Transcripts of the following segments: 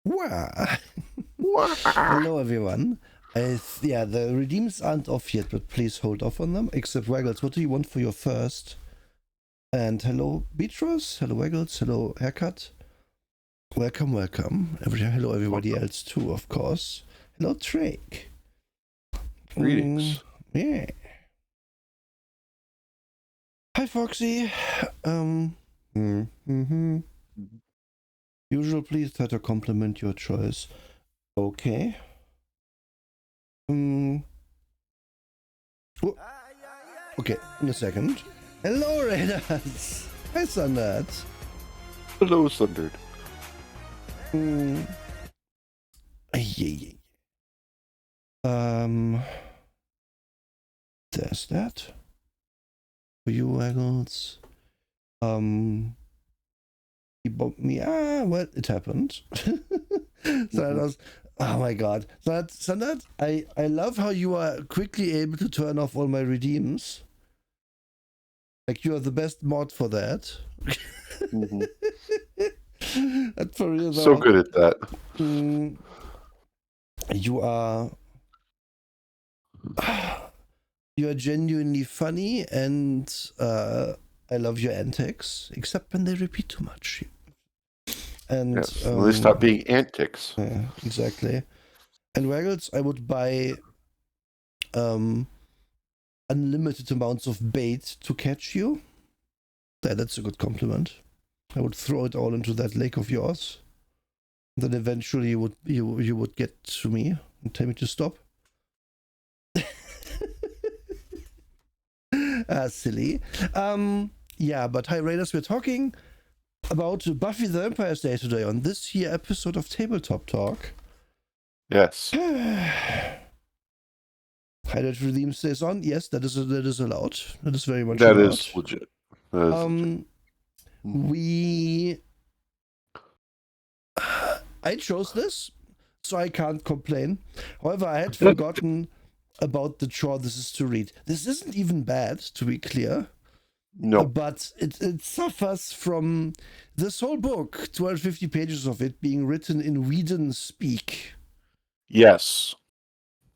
Wow. Hello, everyone. Yeah, the redeems aren't off yet, but please hold off on them. Except Waggles, what do you want for your first? And hello, Beatrice. Hello, Waggles. Hello, Haircut. Welcome. Hello, everybody else too, of course. Hello, Drake. Greetings. Yeah. Hi, Foxy. Usual, please try to compliment your choice. Okay. Okay, in a second. Hello, Raiders. Hi, Sundert. Hello, Sundered. Yeah. There's that. For you, Waggles. He bumped me. Well, it happened. So that was. Oh my god. Sundert, I love how you are quickly able to turn off all my redeems. Like, you are the best mod for that. That's for real, though. So good at that. You are genuinely funny, and I love your antics, except when they repeat too much. And yes, they stop being antics. Yeah, exactly. And Waggles, I would buy unlimited amounts of bait to catch you. That's a good compliment. I would throw it all into that lake of yours. Then eventually you would get to me and tell me to stop. Silly. Yeah, but hi Raiders, we're talking about Buffy the Vampire Slayer today on this here episode of Tabletop Talk. Yes. Highlight redeem stays on. Yes, that is allowed. That is very much that allowed. Is legit. That is legit. I chose this, so I can't complain. However, I had forgotten about the chore this is to read. This isn't even bad, to be clear. No. But it suffers from this whole book, 250 pages of it, being written in Whedon speak. Yes.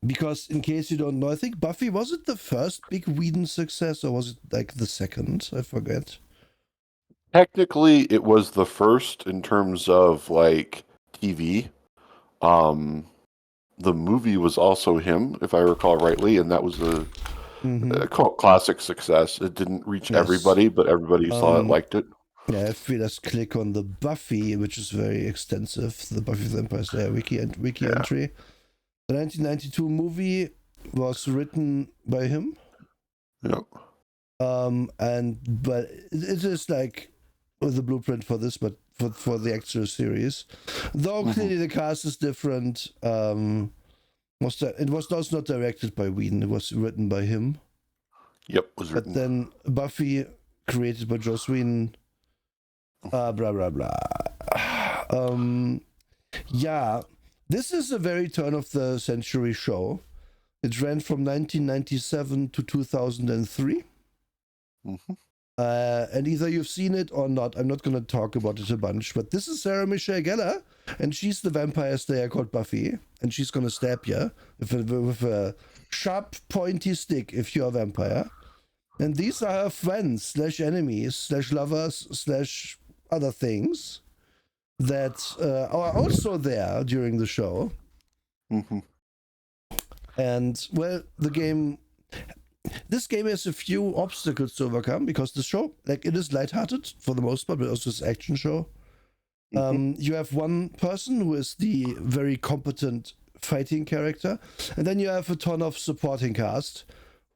Because, in case you don't know, I think Buffy, was it the first big Whedon success, or was it like the second? I forget. Technically, it was the first in terms of like TV. The movie was also him, if I recall rightly, and that was a classic success. It didn't reach everybody, but everybody who saw it liked it. Yeah, if we just click on the Buffy, which is very extensive, the Buffy the Vampire Slayer wiki entry. The 1992 movie was written by him. Yep. But it is like the blueprint for this, but for the actual series. Though clearly the cast is different. It was not directed by Whedon. It was written by him. Yep, was written. But then Buffy, created by Joss Whedon. Blah blah blah. Yeah, this is a very turn of the century show. It ran from 1997 to 2003. And either you've seen it or not. I'm not going to talk about it a bunch, but this is Sarah Michelle Gellar, and she's the vampire slayer called Buffy, and she's going to stab you with a sharp, pointy stick if you're a vampire. And these are her friends, /enemies, /lovers, /other things that are also there during the show. And, well, this game has a few obstacles to overcome, because the show, like, it is lighthearted for the most part, but also it's an action show. You have one person who is the very competent fighting character, and then you have a ton of supporting cast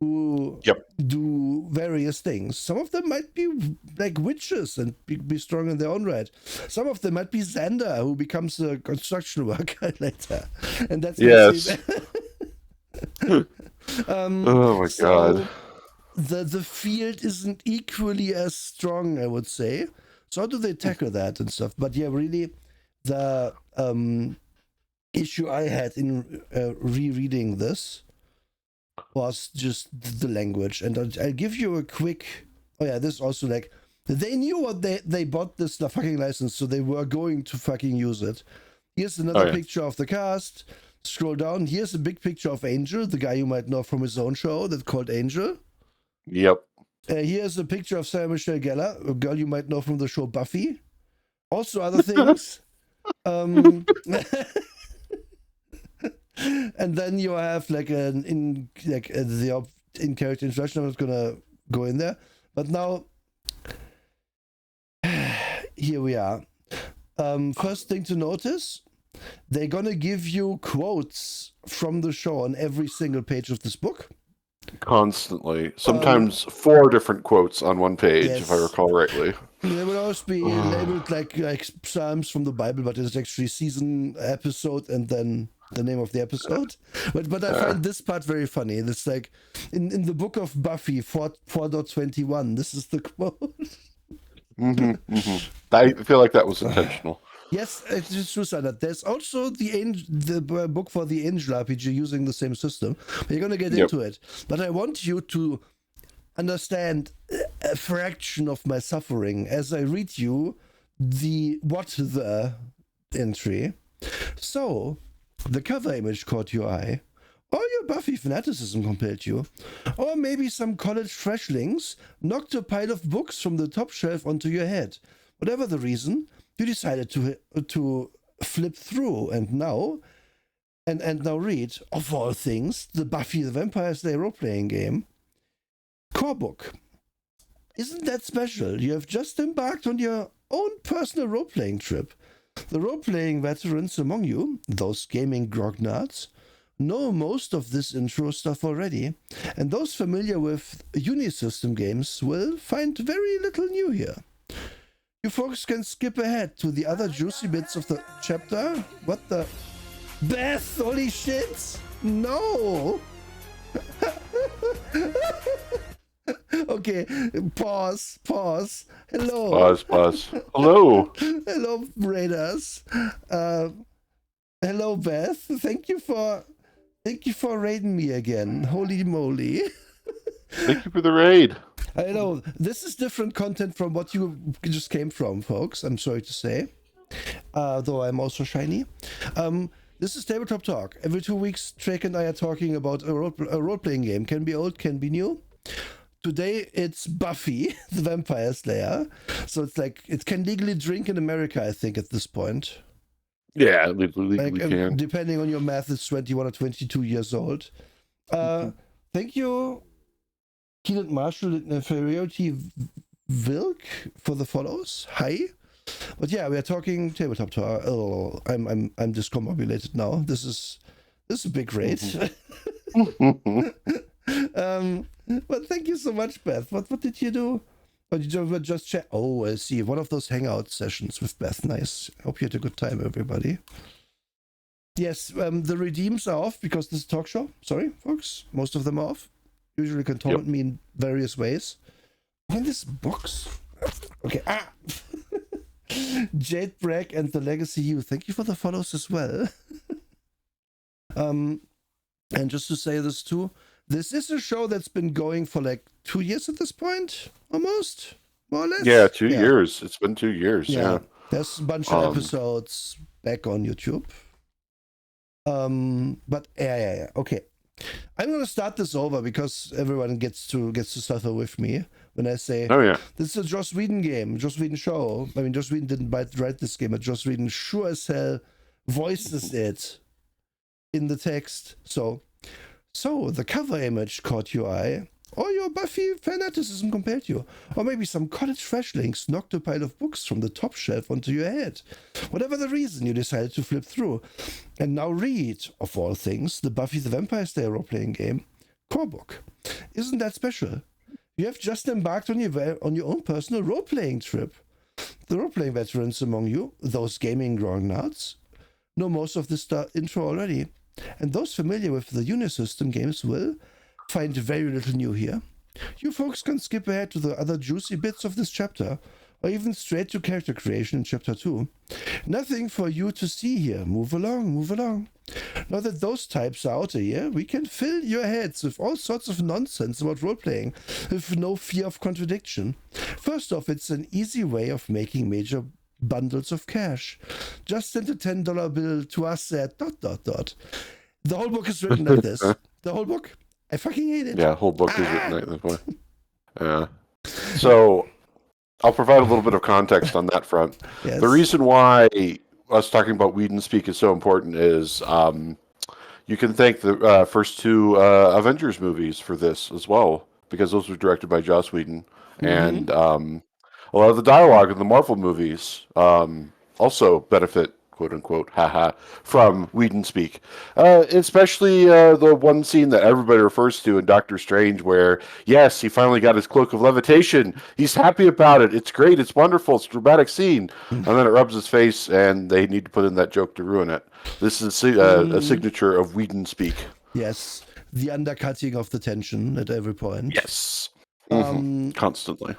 who do various things. Some of them might be like witches and be strong in their own right. Some of them might be Xander, who becomes a construction worker later, and that's oh my god. The field isn't equally as strong, I would say. So how do they tackle that and stuff? But yeah, really, the issue I had in rereading this was just the language. And I'll give you a quick... Oh yeah, this also, like, they knew what they bought this fucking license, so they were going to fucking use it. Here's another picture of the cast. Scroll down. Here's a big picture of Angel, the guy you might know from his own show that's called Angel. Yep. Here's a picture of Sarah Michelle Gellar, a girl you might know from the show Buffy. Also other things. And then you have like the in-character introduction. I'm not gonna go in there, but now here we are. First thing to notice, they're gonna give you quotes from the show on every single page of this book. Constantly. Sometimes 4 different quotes on one page, if I recall rightly. They will always be labeled like psalms from the Bible, but it's actually season, episode, and then the name of the episode. But I find this part very funny. It's like in the book of Buffy 4.21. This is the quote. I feel like that was intentional. Yes, it's true, Sanat. There's also the book for the Angel RPG using the same system. We're going to get into it. But I want you to understand a fraction of my suffering as I read you the entry. So, the cover image caught your eye, or your Buffy fanaticism compelled you, or maybe some college freshlings knocked a pile of books from the top shelf onto your head. Whatever the reason, you decided to flip through and now read, of all things, the Buffy the Vampire Slayer role-playing game core book. Isn't that special? You have just embarked on your own personal role-playing trip. The role-playing veterans among you, those gaming grognards, know most of this intro stuff already, and those familiar with Unisystem games will find very little new here. You folks can skip ahead to the other juicy bits of the chapter. What the? Beth, holy shit! No! Okay, pause. Hello. Pause. Hello. Hello, Raiders. Hello, Beth. Thank you for raiding me again. Holy moly. Thank you for the raid. I know, this is different content from what you just came from, folks. I'm sorry to say. Though I'm also shiny. This is Tabletop Talk. Every 2 weeks, Trek and I are talking about a role-playing game. Can be old, can be new. Today, it's Buffy, the Vampire Slayer. So it's like, it can legally drink in America, I think, at this point. Yeah, legally can. Depending on your math, it's 21 or 22 years old. Thank you, Keelan Marshall and Inferiority Vilk for the follows. Hi. But yeah, we are talking Tabletop Talk. Oh, I'm discombobulated now. This is a big raid. But thank you so much, Beth. What did you do? Or did you just check? Oh, I see. One of those hangout sessions with Beth. Nice. Hope you had a good time, everybody. Yes, the redeems are off because this is a talk show. Sorry, folks. Most of them are off. Usually can taunt me in various ways. In this box. Okay. Jade Bragg and the Legacy U. Thank you for the follows as well. And just to say this too, this is a show that's been going for like 2 years at this point, almost, more or less. Yeah, 2 years. It's been 2 years. Yeah. There's a bunch of episodes back on YouTube. But yeah. Okay. I'm gonna start this over because everyone gets to suffer with me when I say, this is a Joss Whedon game, Joss Whedon show. I mean, Joss Whedon didn't write this game, but Joss Whedon sure as hell voices it in the text. So the cover image caught your eye, or your Buffy fanaticism compelled you, or maybe some college freshlings knocked a pile of books from the top shelf onto your head. Whatever the reason, you decided to flip through and now read, of all things, the Buffy the Vampire Slayer role-playing game core book. Isn't that special? You have just embarked on your own personal role-playing trip. The role-playing veterans among you, those gaming grognards, know most of this intro already, and those familiar with the Unisystem games will find very little new here. You folks can skip ahead to the other juicy bits of this chapter, or even straight to character creation in chapter 2. Nothing for you to see here. Move along. Now that those types are out of here, we can fill your heads with all sorts of nonsense about role-playing, with no fear of contradiction. First off, it's an easy way of making major bundles of cash. Just send a $10 bill to us at ... The whole book is written like this. The whole book. I fucking hate it. Yeah, whole book is written like this way. Yeah. So I'll provide a little bit of context on that front. Yes. The reason why us talking about Whedon Speak is so important is you can thank the first two Avengers movies for this as well, because those were directed by Joss Whedon. And a lot of the dialogue in the Marvel movies also benefit, quote unquote, from Whedon Speak. Especially the one scene that everybody refers to in Doctor Strange where, yes, he finally got his cloak of levitation. He's happy about it. It's great. It's wonderful. It's a dramatic scene. And then it rubs his face and they need to put in that joke to ruin it. This is a signature of Whedon Speak. Yes. The undercutting of the tension at every point. Yes. Constantly.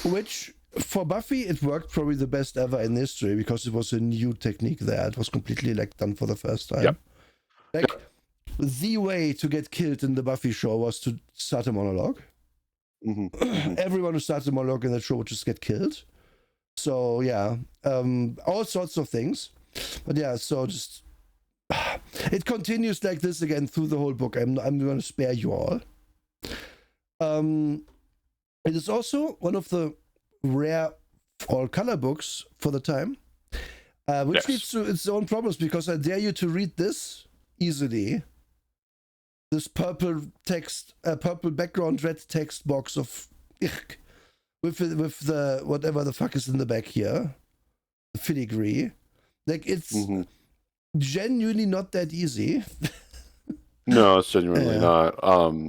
Which, for Buffy, it worked probably the best ever in history because it was a new technique there. It was completely done for the first time. Yep. The way to get killed in the Buffy show was to start a monologue. Everyone who starts a monologue in that show would just get killed. So, yeah. All sorts of things. But yeah, so just... It continues like this again through the whole book. I'm going to spare you all. It is also one of the rare all-color books for the time, which leads to its own problems, because I dare you to read this easily. This purple text, purple background, red text box of with the whatever the fuck is in the back here, the filigree. Like, it's genuinely not that easy. No, it's genuinely not.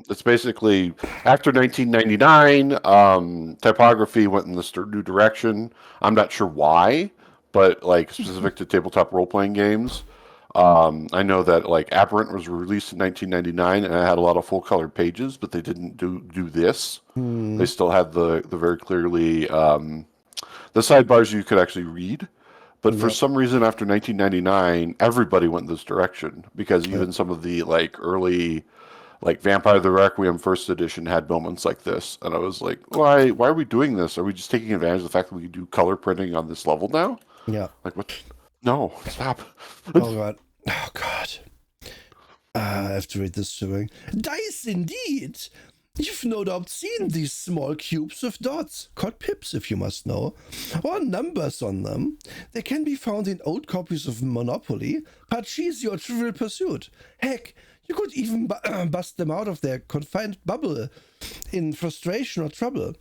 It's basically after 1999, typography went in this new direction. I'm not sure why, but like specific to tabletop role-playing games. I know that like Aberrant was released in 1999 and it had a lot of full-colored pages, but they didn't do this. They still had the very clearly the sidebars you could actually read. But for some reason, after 1999, everybody went this direction, because even some of the like early, like Vampire the Requiem first edition had moments like this, and I was like, why are we doing this? Are we just taking advantage of the fact that we can do color printing on this level now? Yeah. Like, what? No, stop. Oh god. I have to read this showing. Dice indeed. You've no doubt seen these small cubes with dots, called pips if you must know, or numbers on them. They can be found in old copies of Monopoly, Parcheesi or Trivial Pursuit. Heck, you could even bust them out of their confined bubble in frustration or trouble.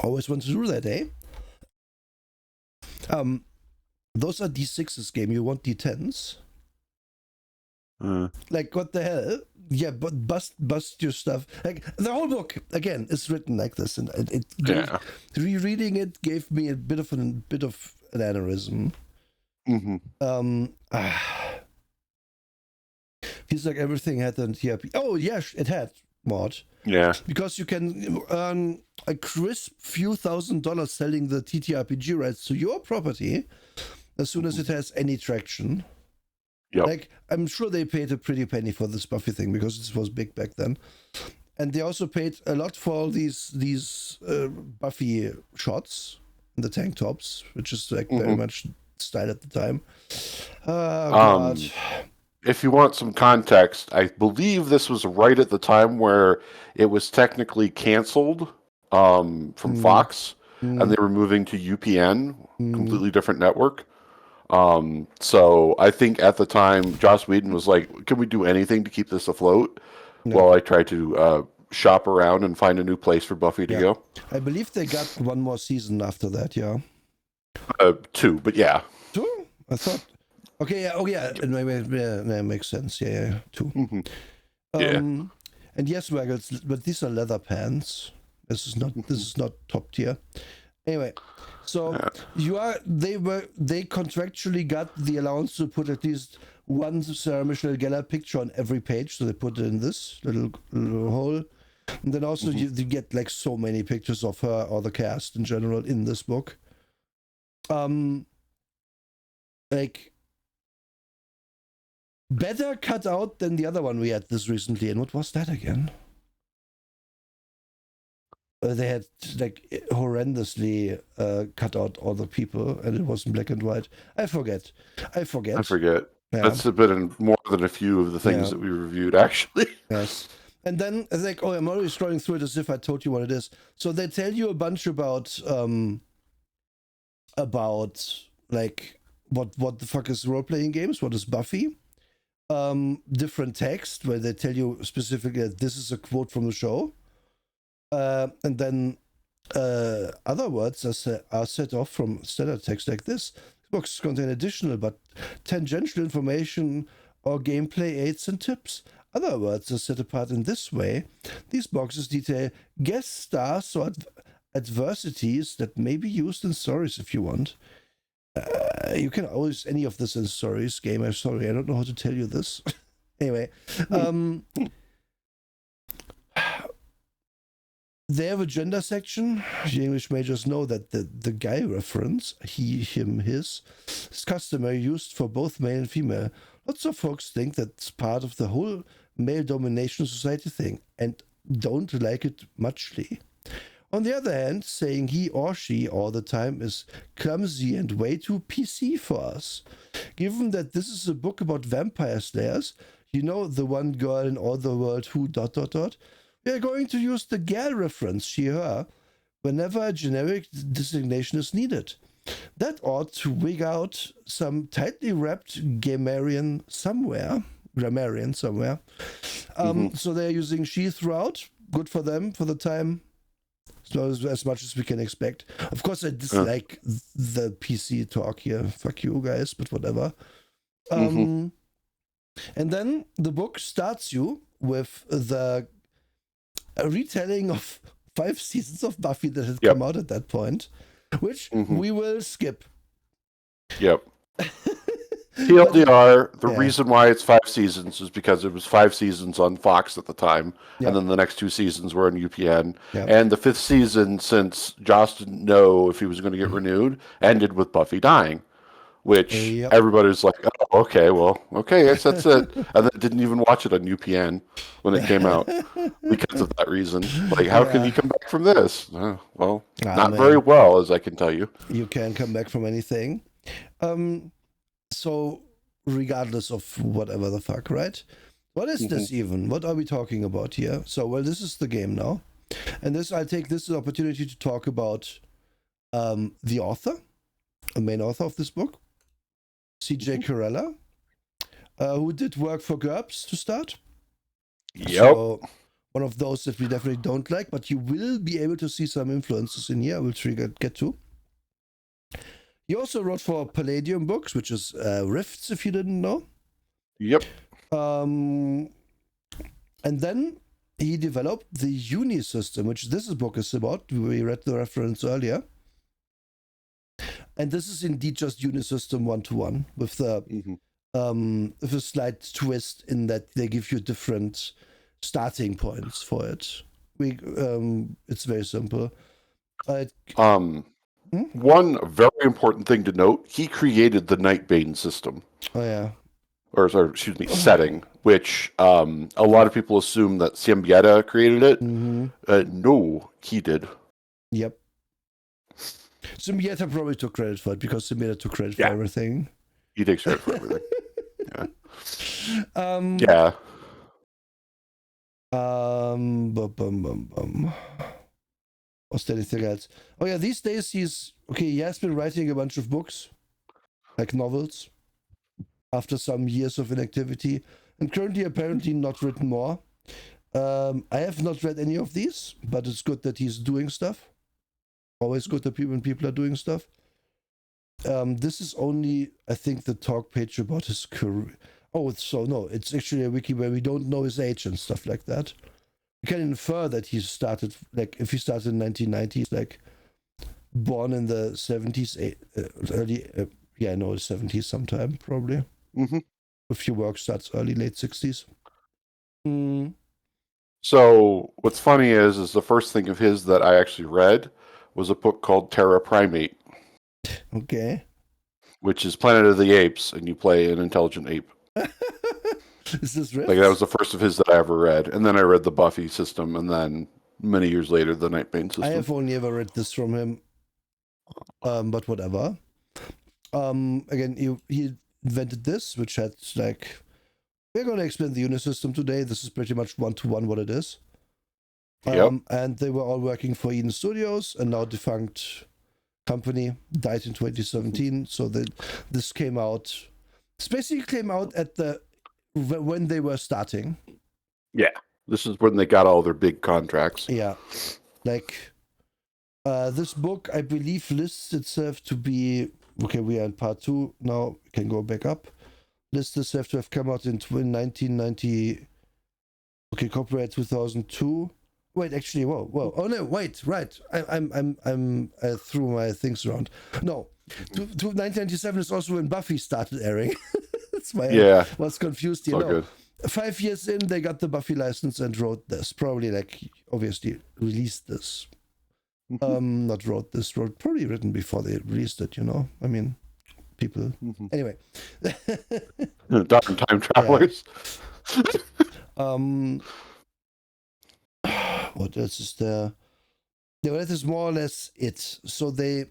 Always want to do that, eh? Those are D6's game, you want D10s? Like, what the hell? Yeah, but bust your stuff. Like, the whole book again is written like this, and rereading it gave me a bit of an aneurysm. Feels like everything had an TRP. Oh yes, it had mod. Yeah, because you can earn a crisp few $1,000s selling the TTRPG rights to your property as soon as it has any traction. Yep. Like, I'm sure they paid a pretty penny for this Buffy thing, because this was big back then. And they also paid a lot for all these Buffy shots in the tank tops, which is like very much style at the time. God. If you want some context, I believe this was right at the time where it was technically canceled from Fox, and they were moving to UPN, completely different network. So I think at the time, Joss Whedon was like, can we do anything to keep this afloat? While I try to shop around and find a new place for Buffy to go. I believe they got one more season after that, yeah. 2, but yeah. 2? I thought... Okay, yeah, it makes sense, yeah, 2. And yes, Waggles, but these are leather pants. This is not top tier. Anyway, so they contractually got the allowance to put at least one Sarah Michelle Gellar picture on every page, so they put it in this little hole. And then also you get like so many pictures of her or the cast in general in this book. Like, better cut out than the other one we had this recently. And what was that again? they had like horrendously cut out all the people, and it was in black and white. I forget. I forget. Yeah, That's been in more than a few of the things yeah, that we reviewed, actually. yes. And then it's like, oh, I'm already scrolling through it as if I told you what it is. So they tell you a bunch about like what the fuck is role playing games? What is Buffy? Different text where they tell you specifically that this is a quote from the show. And then other words are set off from standard text like this. Books contain additional but tangential information or gameplay aids and tips. Other words are set apart in this way. These boxes detail guest stars or adversities that may be used in stories if you want. You can always any of this in stories game. I'm sorry, I don't know how to tell you this. Anyway, they have a gender section. The English majors know that the guy reference, he, him, his, is customary used for both male and female. Lots of folks think that's part of the whole male domination society thing and don't like it muchly. On the other hand, saying he or she all the time is clumsy and way too PC for us. Given that this is a book about vampire slayers, you know, the one girl in all the world who ... We are going to use the GER reference, she, her, whenever a generic designation is needed. That ought to wig out some tightly wrapped grammarian somewhere. So they're using she throughout. Good for them for the time. So as much as we can expect. Of course, I dislike the PC talk here. Fuck you guys, but whatever. And then the book starts you with the retelling of 5 seasons of Buffy that had come out at that point, which we will skip. Yep. TLDR, the reason why it's 5 seasons is because it was 5 seasons on Fox at the time, and then the next 2 seasons were on UPN. And the 5th season, since Joss didn't know if he was going to get renewed, ended with Buffy dying, which everybody's like, oh, okay, yes, that's it. And then didn't even watch it on UPN when it came out because of that reason. Like, how can you come back from this? Not very well, as I can tell you. You can't come back from anything. So, regardless of whatever the fuck, right? What is this even? What are we talking about here? So, well, this is the game now. And I'll take this as an opportunity to talk about the author, the main author of this book, C.J. Carella, who did work for GURPS to start. Yep. So, one of those that we definitely don't like, but you will be able to see some influences in here, which we get to. He also wrote for Palladium Books, which is Rifts, if you didn't know. Yep. And then he developed the Uni system, which this book is about. We read the reference earlier. And this is indeed just Uni system 1-to-1 with the with a slight twist in that they give you different starting points for it. It's very simple. One very important thing to note, he created the Nightbane system. Oh, yeah. Or excuse me, setting, which a lot of people assume that Symbieta created it. No, he did. Yep. Symbieta probably took credit for it because Symbieta took credit for everything. He takes credit for everything. Yeah. Was there anything else? Oh yeah, these days he has been writing a bunch of books, like novels, after some years of inactivity, and currently apparently not written more. I have not read any of these, but it's good that he's doing stuff. Always good that when people are doing stuff. This is only, I think, the talk page about his career. Oh, so no, it's actually a wiki where we don't know his age and stuff like that. You can infer that he started, like, if he started in 1990s, like, born in the 70s, early, the 70s sometime, probably. If your work starts early, late 60s. So, what's funny is the first thing of his that I actually read was a book called Terra Primate. Okay. Which is Planet of the Apes, and you play an intelligent ape. Is this real? Like, that was the first of his that I ever read. And then I read the Buffy system, and then many years later, the Night Bane system. I have only ever read this from him, but whatever. Again, he invented this, which had like, we're going to explain the Unisystem today. This is pretty much one-to-one what it is. And they were all working for Eden Studios, a now defunct company, died in 2017. So this came out. This basically came out at when they were starting. Yeah, this is when they got all their big contracts. Yeah, like this book, I believe, lists itself to be okay. We are in part 2 now. We can go back up. Lists itself to have come out in 1990. Okay, copyright 2002. Wait, actually, whoa. Oh no, wait, right. I threw my things around. No, 1997 is also when Buffy started airing. That's why I was confused here. No, 5 years in, they got the Buffy license and wrote this. Probably, like, obviously released this. Not wrote this. Probably written before they released it. I mean, people. Anyway, Time travelers. What else is there? Yeah, well, that is more or less it. So they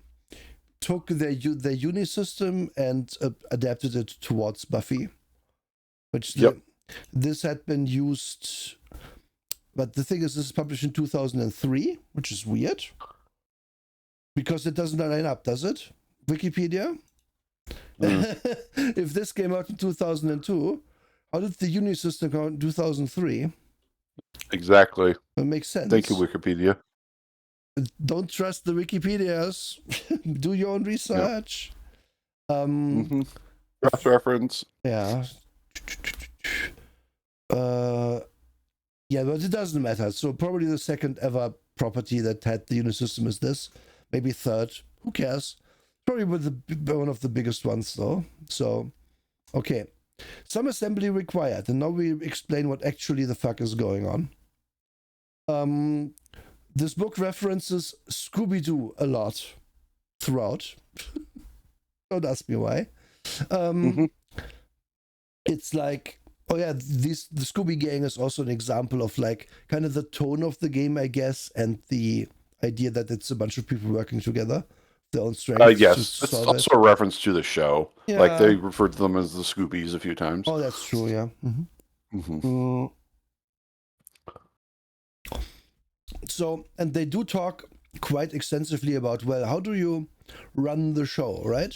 took their uni system and adapted it towards Buffy, which this had been used. But the thing is, this is published in 2003, which is weird because it doesn't line up, does it? Wikipedia. If this came out in 2002, how did the uni system come out in 2003? Exactly. It makes sense. Thank you, Wikipedia. Don't trust the Wikipedias. Do your own research. Cross-reference. Yeah. Yeah, but it doesn't matter. So probably the second ever property that had the Unisystem is this. Maybe third. Who cares? Probably one of the biggest ones, though. So, okay. Some assembly required. And now we explain what actually the fuck is going on. This book references Scooby-Doo a lot throughout. Don't ask me why. It's like, oh yeah, the Scooby Gang is also an example of like kind of the tone of the game, I guess, and the idea that it's a bunch of people working together, their own strengths. Yes, it's also a reference to the show. Yeah. Like they referred to them as the Scoobies a few times. Oh, that's true. Yeah. So, and they do talk quite extensively about, well, how do you run the show, right?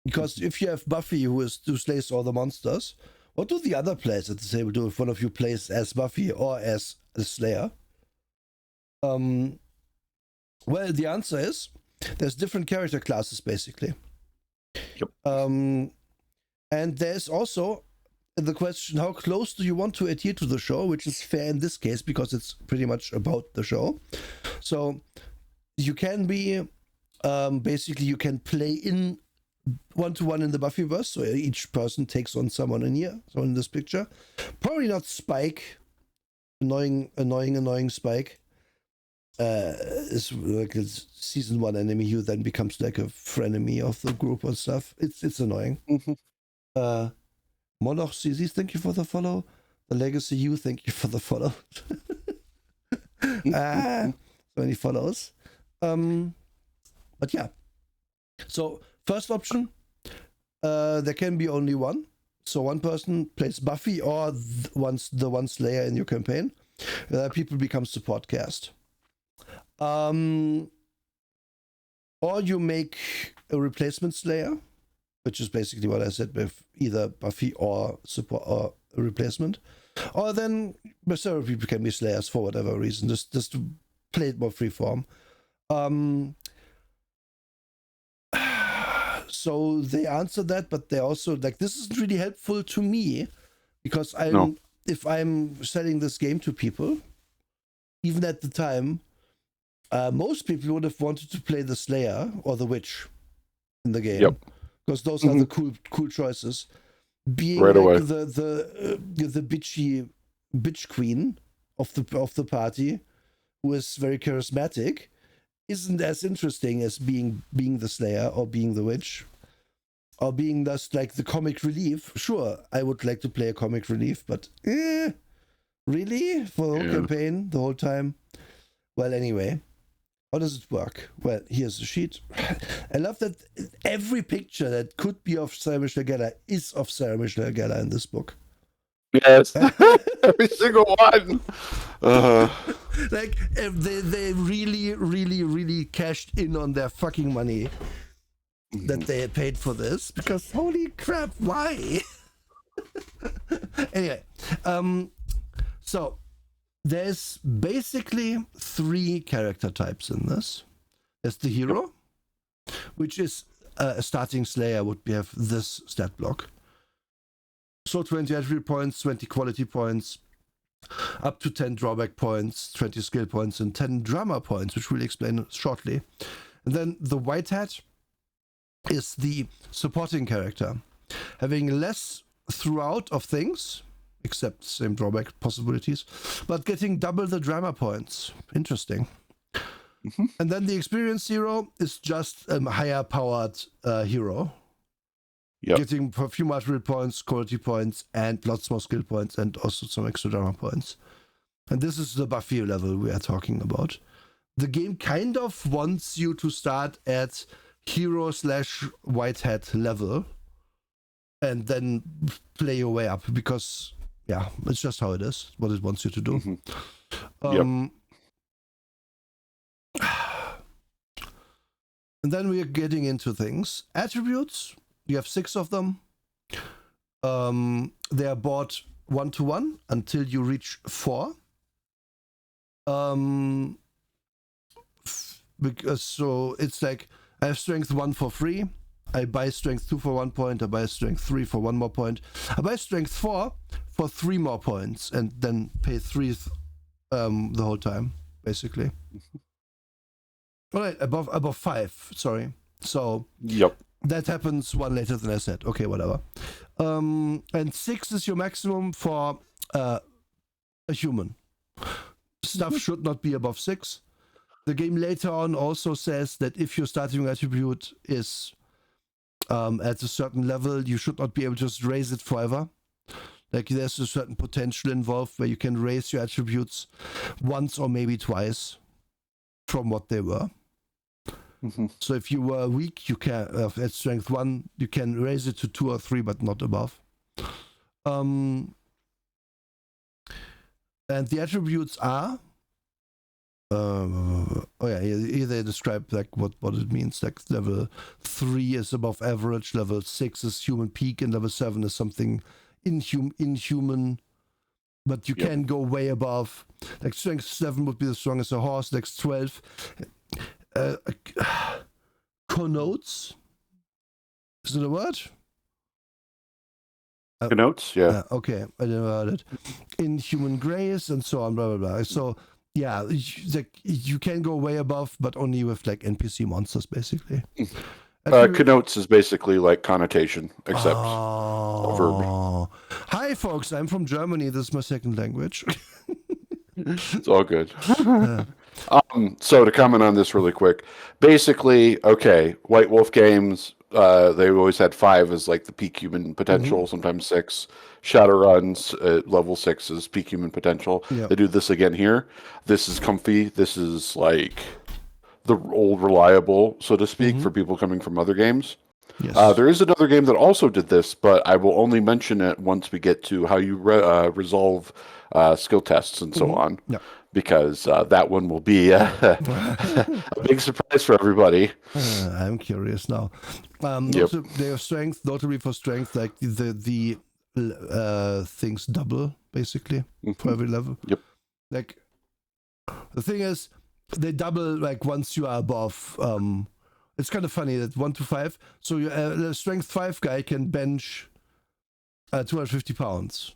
Because if you have Buffy who slays all the monsters, what do the other players at the table do if one of you plays as Buffy or as a Slayer? Well, the answer is there's different character classes basically. Yep. And there's also the question, how close do you want to adhere to the show, which is fair in this case because it's pretty much about the show. So you can be basically you can play in one-to-one in the Buffyverse, so each person takes on someone in here, so in this picture. Probably not Spike. Annoying Spike. Is like a season 1 enemy who then becomes like a frenemy of the group and stuff. It's annoying. Moloch CZ, thank you for the follow. The Legacy U, thank you for the follow. So many follows. But yeah. So first option, there can be only one. So one person plays Buffy or the one Slayer in your campaign. People become support cast. Or you make a replacement Slayer, which is basically what I said with either Buffy or support or a replacement. Or then several people can be Slayers for whatever reason, just to play it more freeform. So they answer that, but they also like, this isn't really helpful to me because if I'm selling this game to people, even at the time, most people would have wanted to play the Slayer or the Witch in the game. Yep. Because those are the cool choices. Being right like away. the bitch queen of the party, who is very charismatic, isn't as interesting as being the Slayer or being the Witch, or being just like the comic relief. Sure, I would like to play a comic relief, but really for the whole campaign, the whole time. Well, anyway, how does it work? Well, here's the sheet. I love that every picture that could be of Sarah Michelle Gellar is of Sarah Michelle Gellar in this book. Yes, every single one. Like they really, really, really cashed in on their fucking money that they paid for this, because holy crap, why? Anyway, so there's basically 3 character types in this. There's the hero, which is a starting Slayer would have this stat block. So 20 attribute points, 20 quality points, up to 10 drawback points, 20 skill points, and 10 drama points, which we'll explain shortly. And then the white hat is the supporting character, having less throughout of things, except same drawback possibilities, but getting double the drama points. Interesting. And then the experienced hero is just a higher powered hero. Getting a few attribute points, quality points, and lots more skill points, and also some extra drama points. And this is the Buffy level we are talking about. The game kind of wants you to start at hero/white hat level and then play your way up, because yeah, it's just how it is, what it wants you to do. And then we are getting into things. Attributes, you have 6 of them. They are bought 1-to-1 until you reach 4. Because so it's like I have strength 1 for free. I buy strength 2 for 1 point. I buy strength 3 for 1 more point. I buy strength 4 for 3 more points, and then pay 3 the whole time, basically. All right, above 5. Sorry. So that happens 1 later than I said. Okay, whatever. And 6 is your maximum for a human. Stuff should not be above 6. The game later on also says that if your starting attribute is at a certain level, you should not be able to just raise it forever. Like there's a certain potential involved where you can raise your attributes once or maybe twice from what they were. So if you were weak, you can at strength 1, you can raise it to 2 or 3, but not above. And the attributes are here they describe like what it means. Like level 3 is above average, level 6 is human peak, and level 7 is something inhuman, but you can go way above. Like strength 7 would be the strongest a horse. Like 12 connotes, is it a word? Connotes, yeah. Okay, I never heard it. Inhuman grace and so on, blah blah blah. So yeah, you can go way above, but only with like NPC monsters, basically. Connotes is basically like connotation, except a verb. Hi, folks. I'm from Germany. This is my second language. It's all good. So to comment on this really quick, basically, okay, White Wolf games, they always had 5 as like the peak human potential, sometimes 6. Shadowruns level 6 is peak human potential. They do this again here. This is comfy. This is like the old reliable, so to speak, for people coming from other games. Yes. There is another game that also did this, but I will only mention it once we get to how you resolve skill tests and so on, because that one will be a big surprise for everybody. I'm curious now. They have strength, notably for strength, like the things double basically for every level. Like the thing is, they double like once you are above. It's kind of funny that 1 to 5. So a strength 5 guy can bench 250 pounds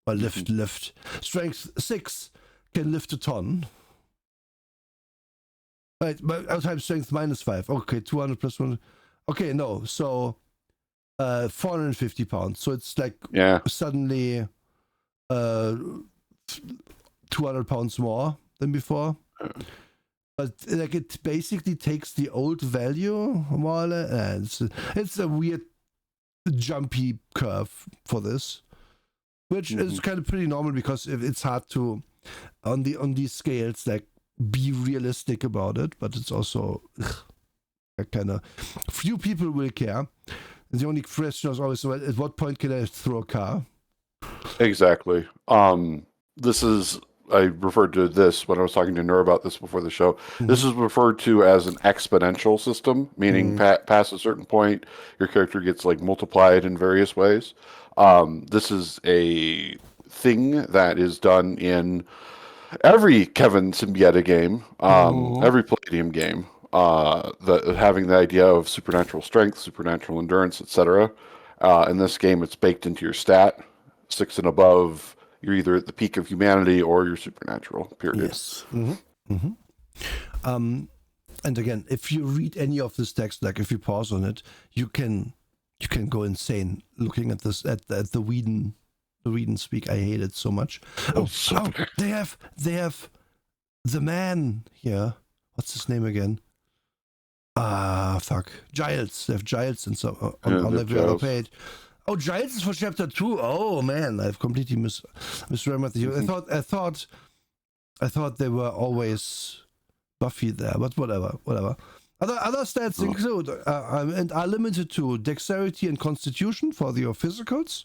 or lift. Strength 6 can lift a ton. Right, but outside strength -5. Okay, 200 plus 1. Okay, no, so 450 pounds. So it's like suddenly 200 pounds more than before. But like it basically takes the old value more or less. It's a weird jumpy curve for this, which is kind of pretty normal because it's hard to on these scales, like be realistic about it, but it's also kind of few people will care. The only question is always, well, at what point can I throw a car? Exactly. I referred to this when I was talking to Noor about this before the show. This is referred to as an exponential system, meaning past a certain point, your character gets like multiplied in various ways. This is a thing that is done in every Kevin Symbieta game, every Palladium game. Having the idea of supernatural strength, supernatural endurance, etc. In this game, it's baked into your stat. 6 and above, you're either at the peak of humanity or you're supernatural. Period. Yes. And again, if you read any of this text, like if you pause on it, you can go insane looking at this at the Whedon speak. I hate it so much. They have the man here. What's his name again? Fuck. Giles. They have Giles and so on every other page. Oh, Giles is for chapter 2. Oh man, I've completely misremembered you. I thought they were always Buffy there, but whatever. Other stats include and are limited to dexterity and constitution for your physicals.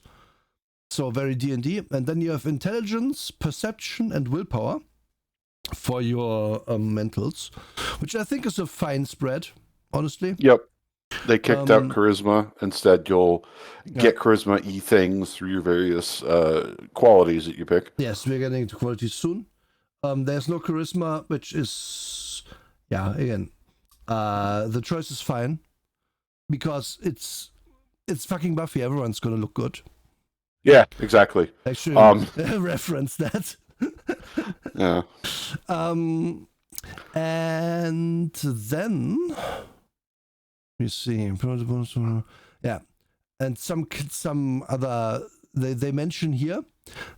So very D&D. And then you have intelligence, perception, and willpower for your mentals, which I think is a fine spread, honestly. Yep. They kicked out charisma. Instead, you'll get charisma things through your various qualities that you pick. Yes, we're getting to qualities soon. There's no charisma, which is, again, the choice is fine because it's fucking Buffy. Everyone's gonna look good. Yeah, exactly. Actually, reference that. Yeah. And then let me see. Yeah, and some other. They mention here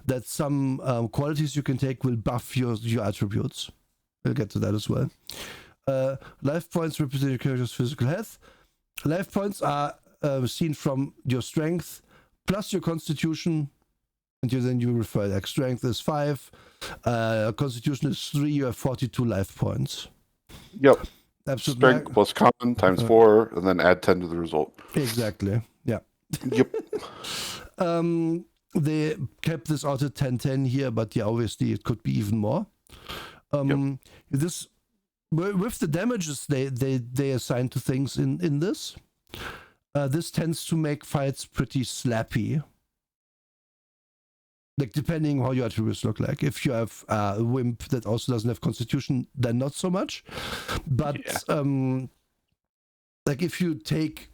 that some qualities you can take will buff your attributes. We'll get to that as well. Life points represent your character's physical health. Life points are seen from your strength plus your constitution, and then you refer like strength is 5, constitution is 3. You have 42 life points. Yep. Absolute strength plus common times 4, and then add 10 to the result. Exactly. Yeah. Yep. They kept this out at 10/10 here, but yeah, obviously it could be even more. This with the damages they assign to things in this. This tends to make fights pretty slappy. Like depending how your attributes look like. If you have a wimp that also doesn't have constitution, then not so much. But like if you take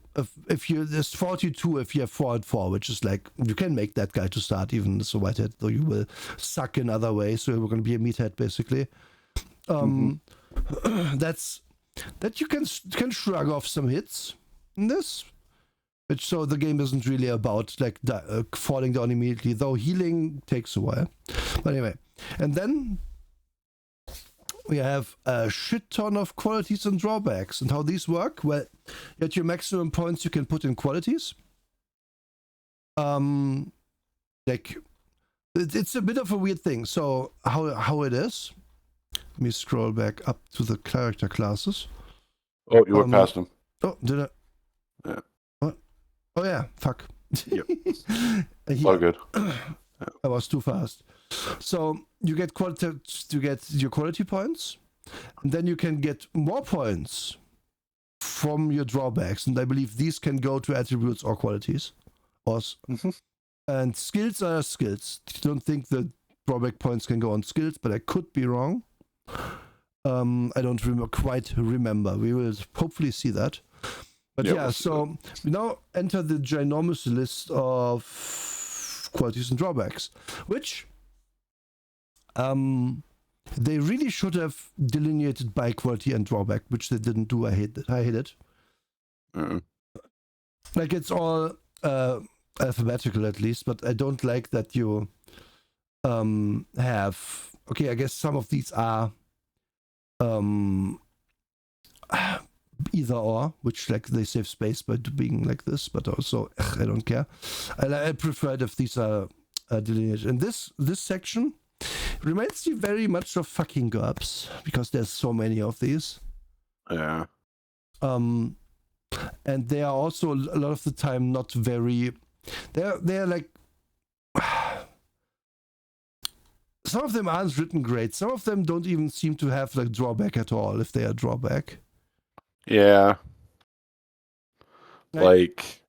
there's 42 if you have 4 and 4, which is like you can make that guy to start even as a whitehead, though you will suck in other ways, so you're gonna be a meathead basically. That you can shrug off some hits in this. So the game isn't really about like falling down immediately, though healing takes a while. But anyway, and then we have a shit ton of qualities and drawbacks. And how these work? Well, at your maximum points you can put in qualities. Like it's a bit of a weird thing. So how it is? Let me scroll back up to the character classes. Oh, you went past them. Oh, did I? Yeah. Oh yeah, fuck. Yep. All good. I was too fast. So you get your quality points, and then you can get more points from your drawbacks, and I believe these can go to attributes or qualities. And skills are skills. I don't think the drawback points can go on skills, but I could be wrong. I don't quite remember. We will hopefully see that. But so we now enter the ginormous list of qualities and drawbacks, which they really should have delineated by quality and drawback, which they didn't do. I hate it. Like it's all alphabetical at least, but I don't like that you have. Okay, I guess some of these are either or, which like they save space by being like this, but also I don't care. I prefer it if these are delineated. In this section, Reminds me very much of fucking GURPS because there's so many of these. Yeah. And they are also a lot of the time not very. They're like. Some of them aren't written great. Some of them don't even seem to have like drawback at all, if they are drawback. Yeah. Like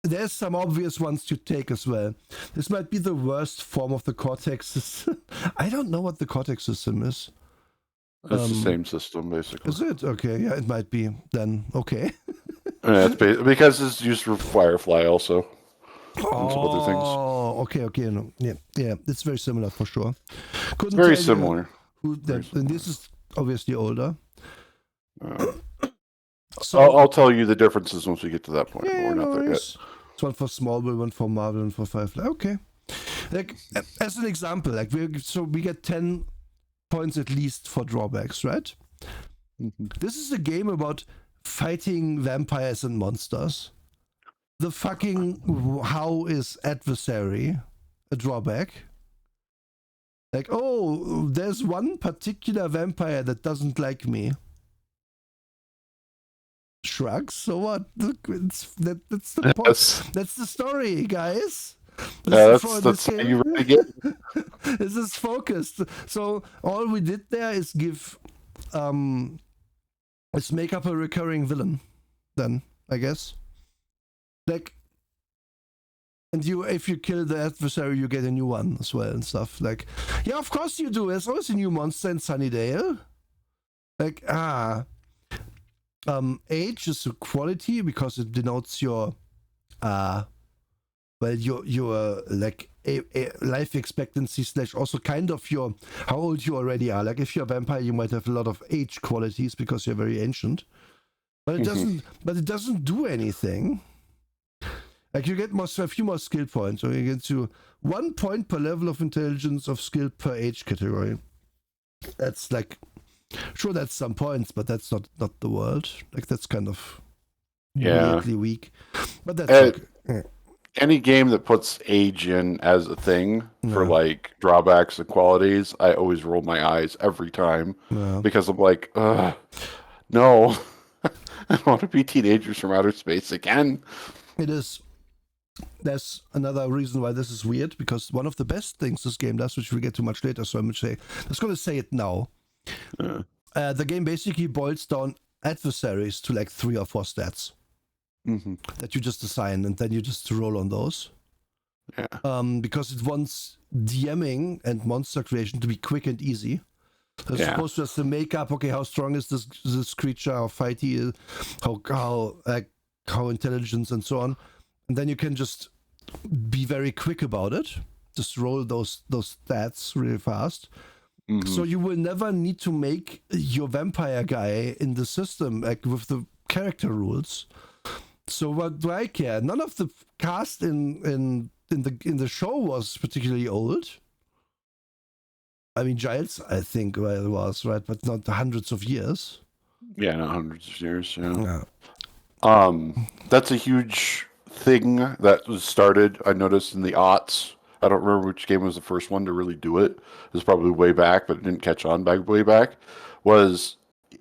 there's some obvious ones to take as well. This might be the worst form of the Cortex system. I don't know what the Cortex system is. It's the same system, basically. Is it? Okay, yeah, it might be then. Okay. Yeah, it's because it's used for Firefly also. And some other things. Oh, okay. No. Yeah, it's very similar for sure. Couldn't Very tell similar. You and this is obviously older. So I'll tell you the differences once we get to that point. Yeah, We're not there yet. It's one for Smallville, one for Marvel, and for Firefly. Okay. Like as an example, like we get 10 points at least for drawbacks, right? Mm-hmm. This is a game about fighting vampires and monsters. The fucking how is adversary a drawback? Like, oh, there's one particular vampire that doesn't like me. Shrugs. So what? That's the point. Yes. That's the story, guys. That's how you really get. This is focused. So all we did there is let's make up a recurring villain. Then I guess. Like, and if you kill the adversary, you get a new one as well and stuff. Like, yeah, of course you do. There's always a new monster in Sunnydale. Like, age is a quality because it denotes your, your like a life expectancy / also kind of your how old you already are. Like, if you're a vampire, you might have a lot of age qualities because you're very ancient. But it doesn't. But it doesn't do anything. Like, you get a few more skill points, so you get to 1 point per level of intelligence of skill per age category. That's like, sure, that's some points, but that's not the world. Like, that's kind of weirdly weak. But that's okay. Any game that puts age in as a thing for like drawbacks and qualities, I always roll my eyes every time because I'm like, no, I don't want to be teenagers from outer space again. It is. There's another reason why this is weird, because one of the best things this game does, which we'll get to much later, so I'm just going to say it now. The game basically boils down adversaries to like 3 or 4 stats that you just assign, and then you just roll on those. Because it wants DMing and monster creation to be quick and easy. It's supposed to just to make up, okay, how strong is this creature, how fighty is, how intelligent, and so on. And then you can just be very quick about it. Just roll those stats really fast. So you will never need to make your vampire guy in the system like with the character rules. So what do I care? None of the cast in the show was particularly old. I mean, Giles, I think, well, it was, right, but not hundreds of years. Yeah, not hundreds of years. Yeah. That's a huge thing that was started, I noticed, in the aughts. I don't remember which game was the first one to really do it. It was probably way back, but it didn't catch on way back. Was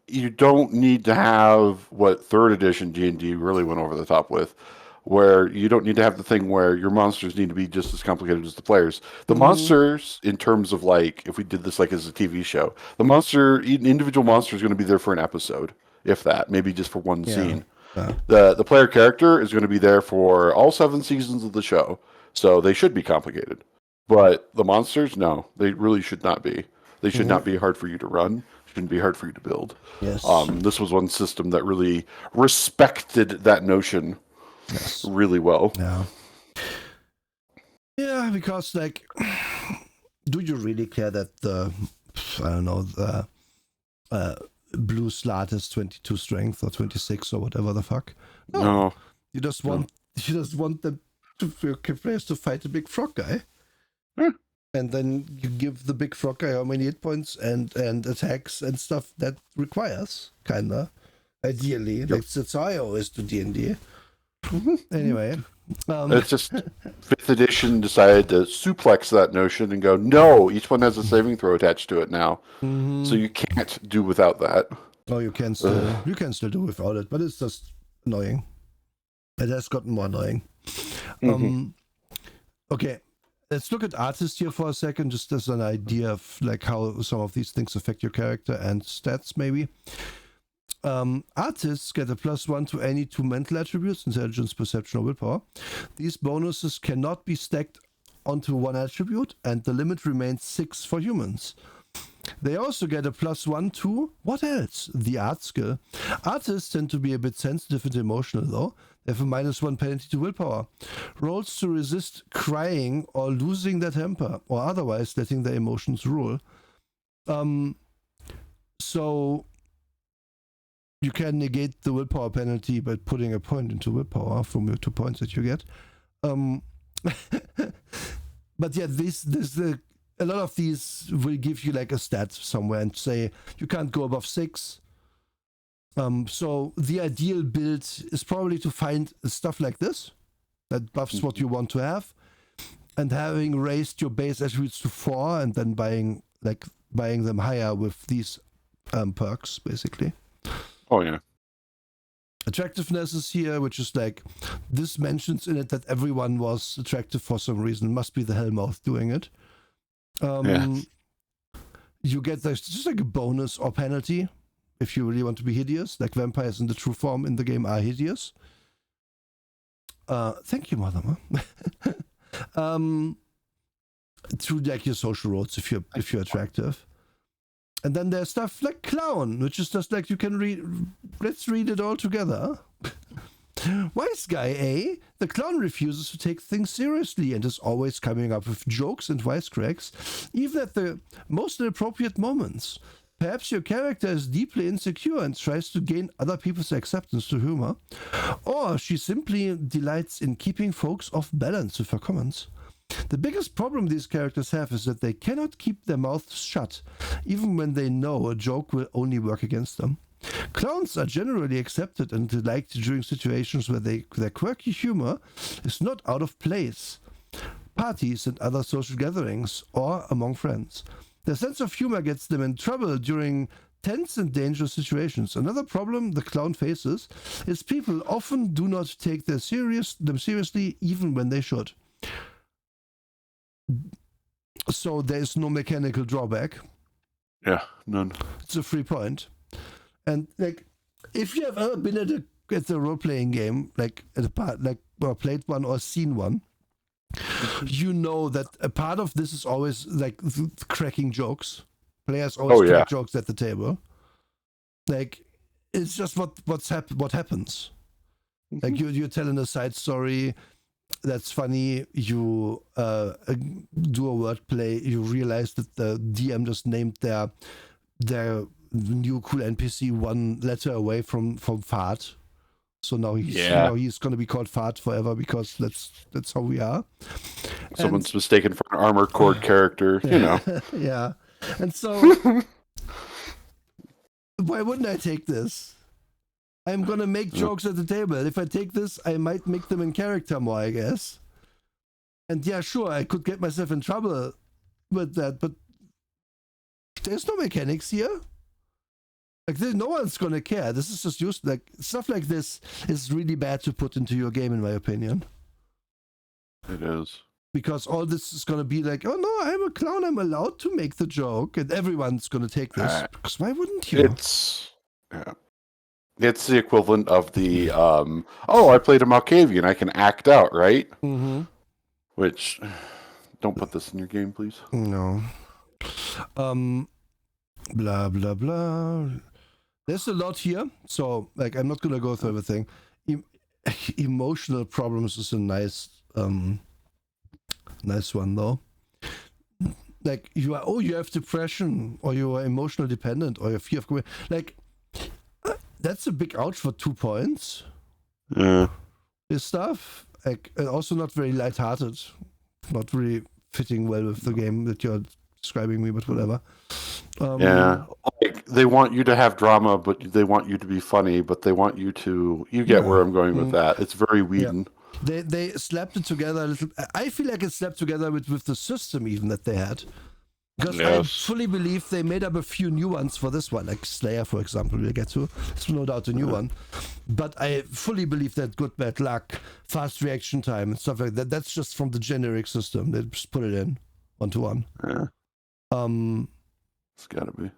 you don't need to have what 3rd edition D&D really went over the top with, where you don't need to have the thing where your monsters need to be just as complicated as the players. The monsters, in terms of like, if we did this like as a TV show, individual monster is going to be there for an episode, if that, maybe just for one scene. The player character is going to be there for all 7 seasons of the show, so they should be complicated. But the monsters, no, they really should not be. They should not be hard for you to run. Shouldn't be hard for you to build. Yes. This was one system that really respected that notion really well. Yeah, because like, do you really care that the blue slot is 22 strength or 26 or whatever the fuck? No. You just want them players to fight a big frog guy. And then you give the big frog guy how many hit points and attacks and stuff that requires, kinda. Ideally. That's how I always do D&D. Anyway, It's just 5th edition decided to suplex that notion and go, no, each one has a saving throw attached to it now. So you can't do without that. oh, you can still do without it, but it's just annoying. It has gotten more annoying. Okay, let's look at artists here for a second, just as an idea of like how some of these things affect your character and stats, maybe. Artists get a +1 to any 2 mental attributes, intelligence, perception, or willpower. These bonuses cannot be stacked onto one attribute, and the limit remains 6 for humans. They also get a +1 to, what else? The art skill. Artists tend to be a bit sensitive and emotional, though. They have a -1 penalty to willpower. Rolls to resist crying or losing their temper, or otherwise letting their emotions rule. So you can negate the willpower penalty by putting a point into willpower from your 2 points that you get. But yeah, a lot of these will give you like a stat somewhere and say you can't go above 6. So the ideal build is probably to find stuff like this that buffs what you want to have, and having raised your base attributes to 4 and then buying them higher with these perks, basically. Oh, yeah. Attractiveness is here, which is like, this mentions in it that everyone was attractive for some reason. It must be the Hellmouth doing it. You get just like a bonus or penalty if you really want to be hideous. Like vampires in the true form in the game are hideous. Thank you, Mother. To like your social roles if you're attractive. And then there's stuff like clown, which is just like you can read. Let's read it all together. Wise guy, eh? The clown refuses to take things seriously and is always coming up with jokes and wisecracks, even at the most inappropriate moments. Perhaps your character is deeply insecure and tries to gain other people's acceptance to humor, or she simply delights in keeping folks off balance with her comments. The biggest problem these characters have is that they cannot keep their mouths shut, even when they know a joke will only work against them. Clowns are generally accepted and liked during situations where their quirky humor is not out of place, parties and other social gatherings, or among friends. Their sense of humor gets them in trouble during tense and dangerous situations. Another problem the clown faces is people often do not take them seriously even when they should. So there is no mechanical drawback. Yeah, none. It's a free point. And like, if you have ever been at a role-playing game, like at a part, like or played one or seen one, you know that a part of this is always like cracking jokes. Players always crack jokes at the table. Like, it's just what happens. Like you're telling a side story that's funny. You do a wordplay. You realize that the DM just named their new cool NPC one letter away from fart. So now he's going to be called Fart forever because that's how we are. Someone's mistaken for an Armor Core character, you know. Yeah. And so why wouldn't I take this? I'm going to make jokes at the table. If I take this, I might make them in character more, I guess. And yeah, sure, I could get myself in trouble with that, but there's no mechanics here. Like, no one's gonna care. This is just used, like, stuff like this is really bad to put into your game, in my opinion. It is. Because all this is gonna be like, oh no, I'm a clown, I'm allowed to make the joke, and everyone's gonna take this. Because why wouldn't you? It's the equivalent of the, I played a Malkavian, I can act out, right? Mm-hmm. Which, don't put this in your game, please. No. Blah, blah, blah. There's a lot here, so like I'm not gonna go through everything. Emotional problems is a nice one though. Like you have depression, or you are emotional dependent, or you have fear of like that's a big ouch for 2 points. Yeah. This stuff, like, also not very lighthearted, not really fitting well with the game that you're describing me, but whatever. Yeah, like they want you to have drama, but they want you to be funny, but they want you to. You get where I'm going with that. It's very Whedon. They slapped it together a little. I feel like it slapped together with the system even that they had. Because I fully believe they made up a few new ones for this one, like Slayer, for example, we'll get to. It's no doubt a new one. But I fully believe that good, bad luck, fast reaction time, and stuff like that, that's just from the generic system. They just put it in one-to-one. Yeah. It's gotta be.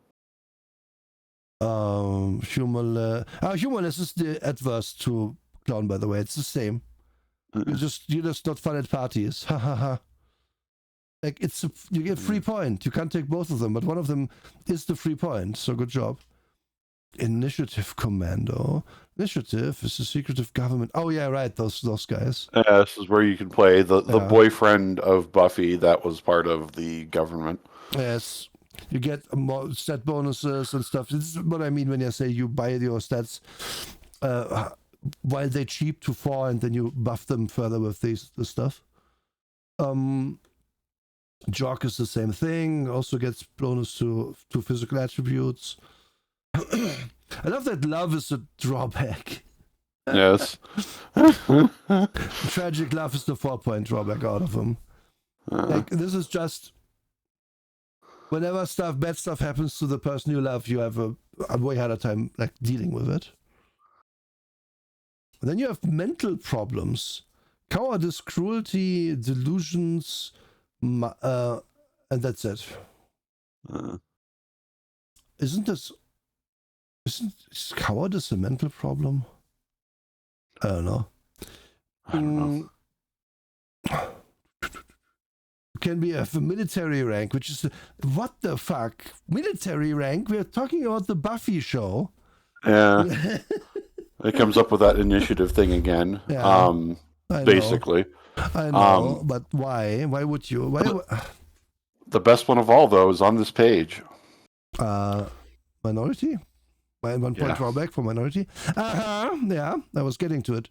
Humorless is the adverse to clown, by the way. It's the same. You're just not fun at parties. Ha ha ha. Like you get 3 point. You can't take both of them, but one of them is the 3 point. So good job. Initiative Commando. Initiative is a secretive government. Oh yeah, right. Those guys. This is where you can play the boyfriend of Buffy that was part of the government. Yes. You get more stat bonuses and stuff. This is what I mean when I say you buy your stats while they're cheap to 4, and then you buff them further with this stuff. Jock is the same thing. Also gets bonus to physical attributes. I love that love is a drawback. Yes. Tragic love is the 4 point drawback out of them. Like this is just whenever bad stuff happens to the person you love, you have a way harder time like dealing with it. And then you have mental problems, cowardice, cruelty, delusions, and that's it. Is cowardice a mental problem? I don't know. Can we have a military rank, which is what the fuck? Military rank? We're talking about the Buffy show. Yeah. It comes up with that initiative thing again. Yeah, basically. I know, but why? Why would you? The best one of all, though, is on this page. Minority? 1 point drawback for minority? Yeah, I was getting to it.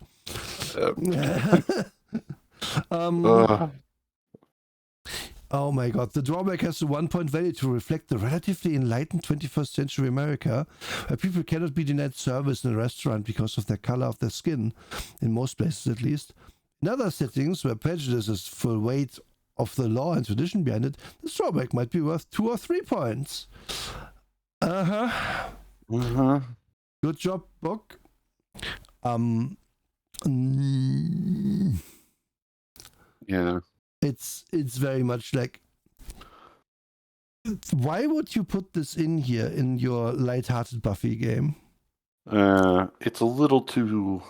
Oh my god, the drawback has a 1 point value to reflect the relatively enlightened 21st century America, where people cannot be denied service in a restaurant because of the color of their skin, in most places at least. In other settings, where prejudice is full weight of the law and tradition behind it, this drawback might be worth 2 or 3 points. Good job, book. Yeah. It's very much like, why would you put this in here in your lighthearted Buffy game? It's a little too,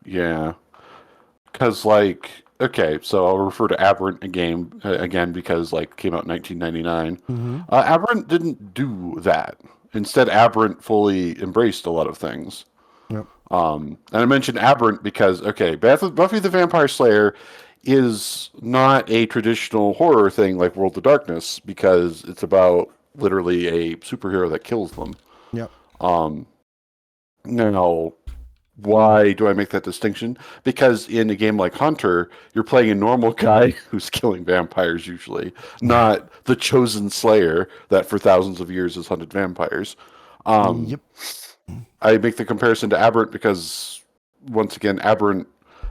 because like, okay, so I'll refer to Aberrant again because like came out in 1999. Aberrant didn't do that. Instead, Aberrant fully embraced a lot of things. Yep. And I mentioned Aberrant because Buffy the Vampire Slayer is not a traditional horror thing like World of Darkness, because it's about literally a superhero that kills them. Yep. Now, why do I make that distinction? Because in a game like Hunter, you're playing a normal guy who's killing vampires usually, not the chosen slayer that for thousands of years has hunted vampires. Yep. I make the comparison to Aberrant because, once again, Aberrant,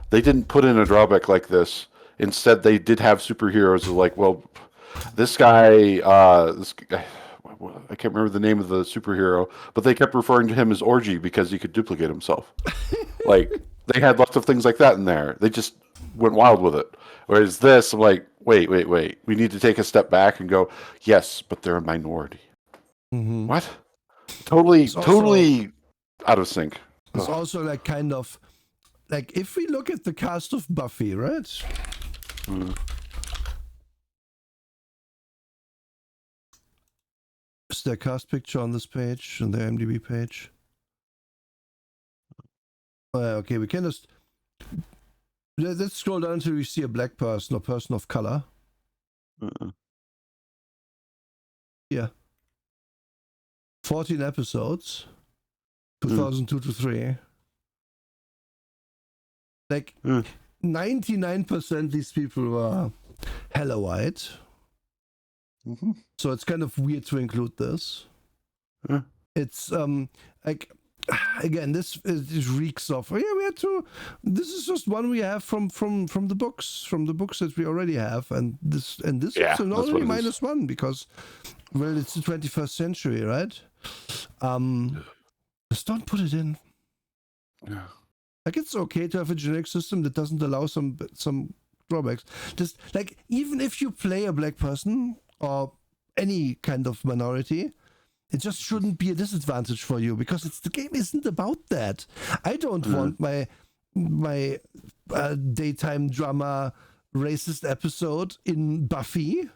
they didn't put in a drawback like this. Instead, they did have superheroes who like, well, this guy, I can't remember the name of the superhero, but they kept referring to him as Orgy because he could duplicate himself. Like, they had lots of things like that in there. They just went wild with it. Whereas this, I'm like, wait. We need to take a step back and go, yes, but they're a minority. What? Totally out of sync. It's also like kind of, like if we look at the cast of Buffy, right? Is there a cast picture on this page, on the IMDb page? Okay, we can just... Let's scroll down until we see a black person or person of color. Yeah. 14 episodes. 2002 to 3. Like, 99% these people were hella white. So it's kind of weird to include this. Huh. It's like again, this reeks of we had to. This is just one we have from the books that we already have, and this Yeah, is an that's only what it is. -1 because it's the 21st century, right? Just don't put it in. Yeah. Like it's okay to have a generic system that doesn't allow some drawbacks. Just like even if you play a black person or any kind of minority, it just shouldn't be a disadvantage for you because the game isn't about that. I don't want my daytime drama racist episode in Buffy.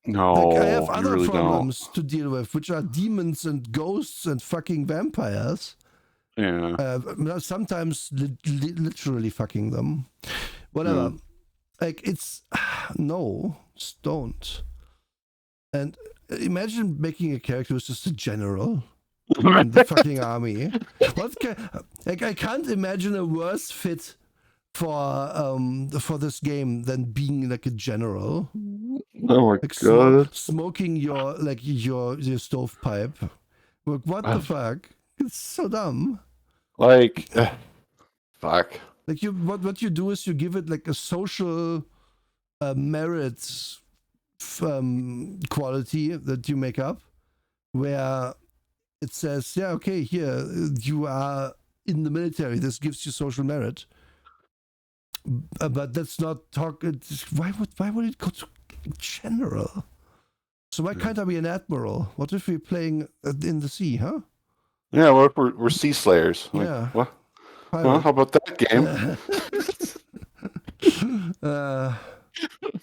No, Like I have you other really problems to deal with, which are demons and ghosts and fucking vampires. don't. Yeah. Sometimes literally fucking them. Whatever. Like it's no, just don't. And imagine making a character who's just a general in the fucking army. Like I can't imagine a worse fit for this game than being like a general. Oh my Like god. smoking your stovepipe. Like, what the fuck? It's so dumb. Like, fuck. Like what you do is you give it like a social merit quality that you make up, where it says, yeah, okay, here you are in the military. This gives you social merit, but that's not talk. Why would it go to general? So why can't I be an admiral? What if we're playing in the sea, huh? Yeah, what if we're sea slayers? Like, Yeah. what? Well, how about that game?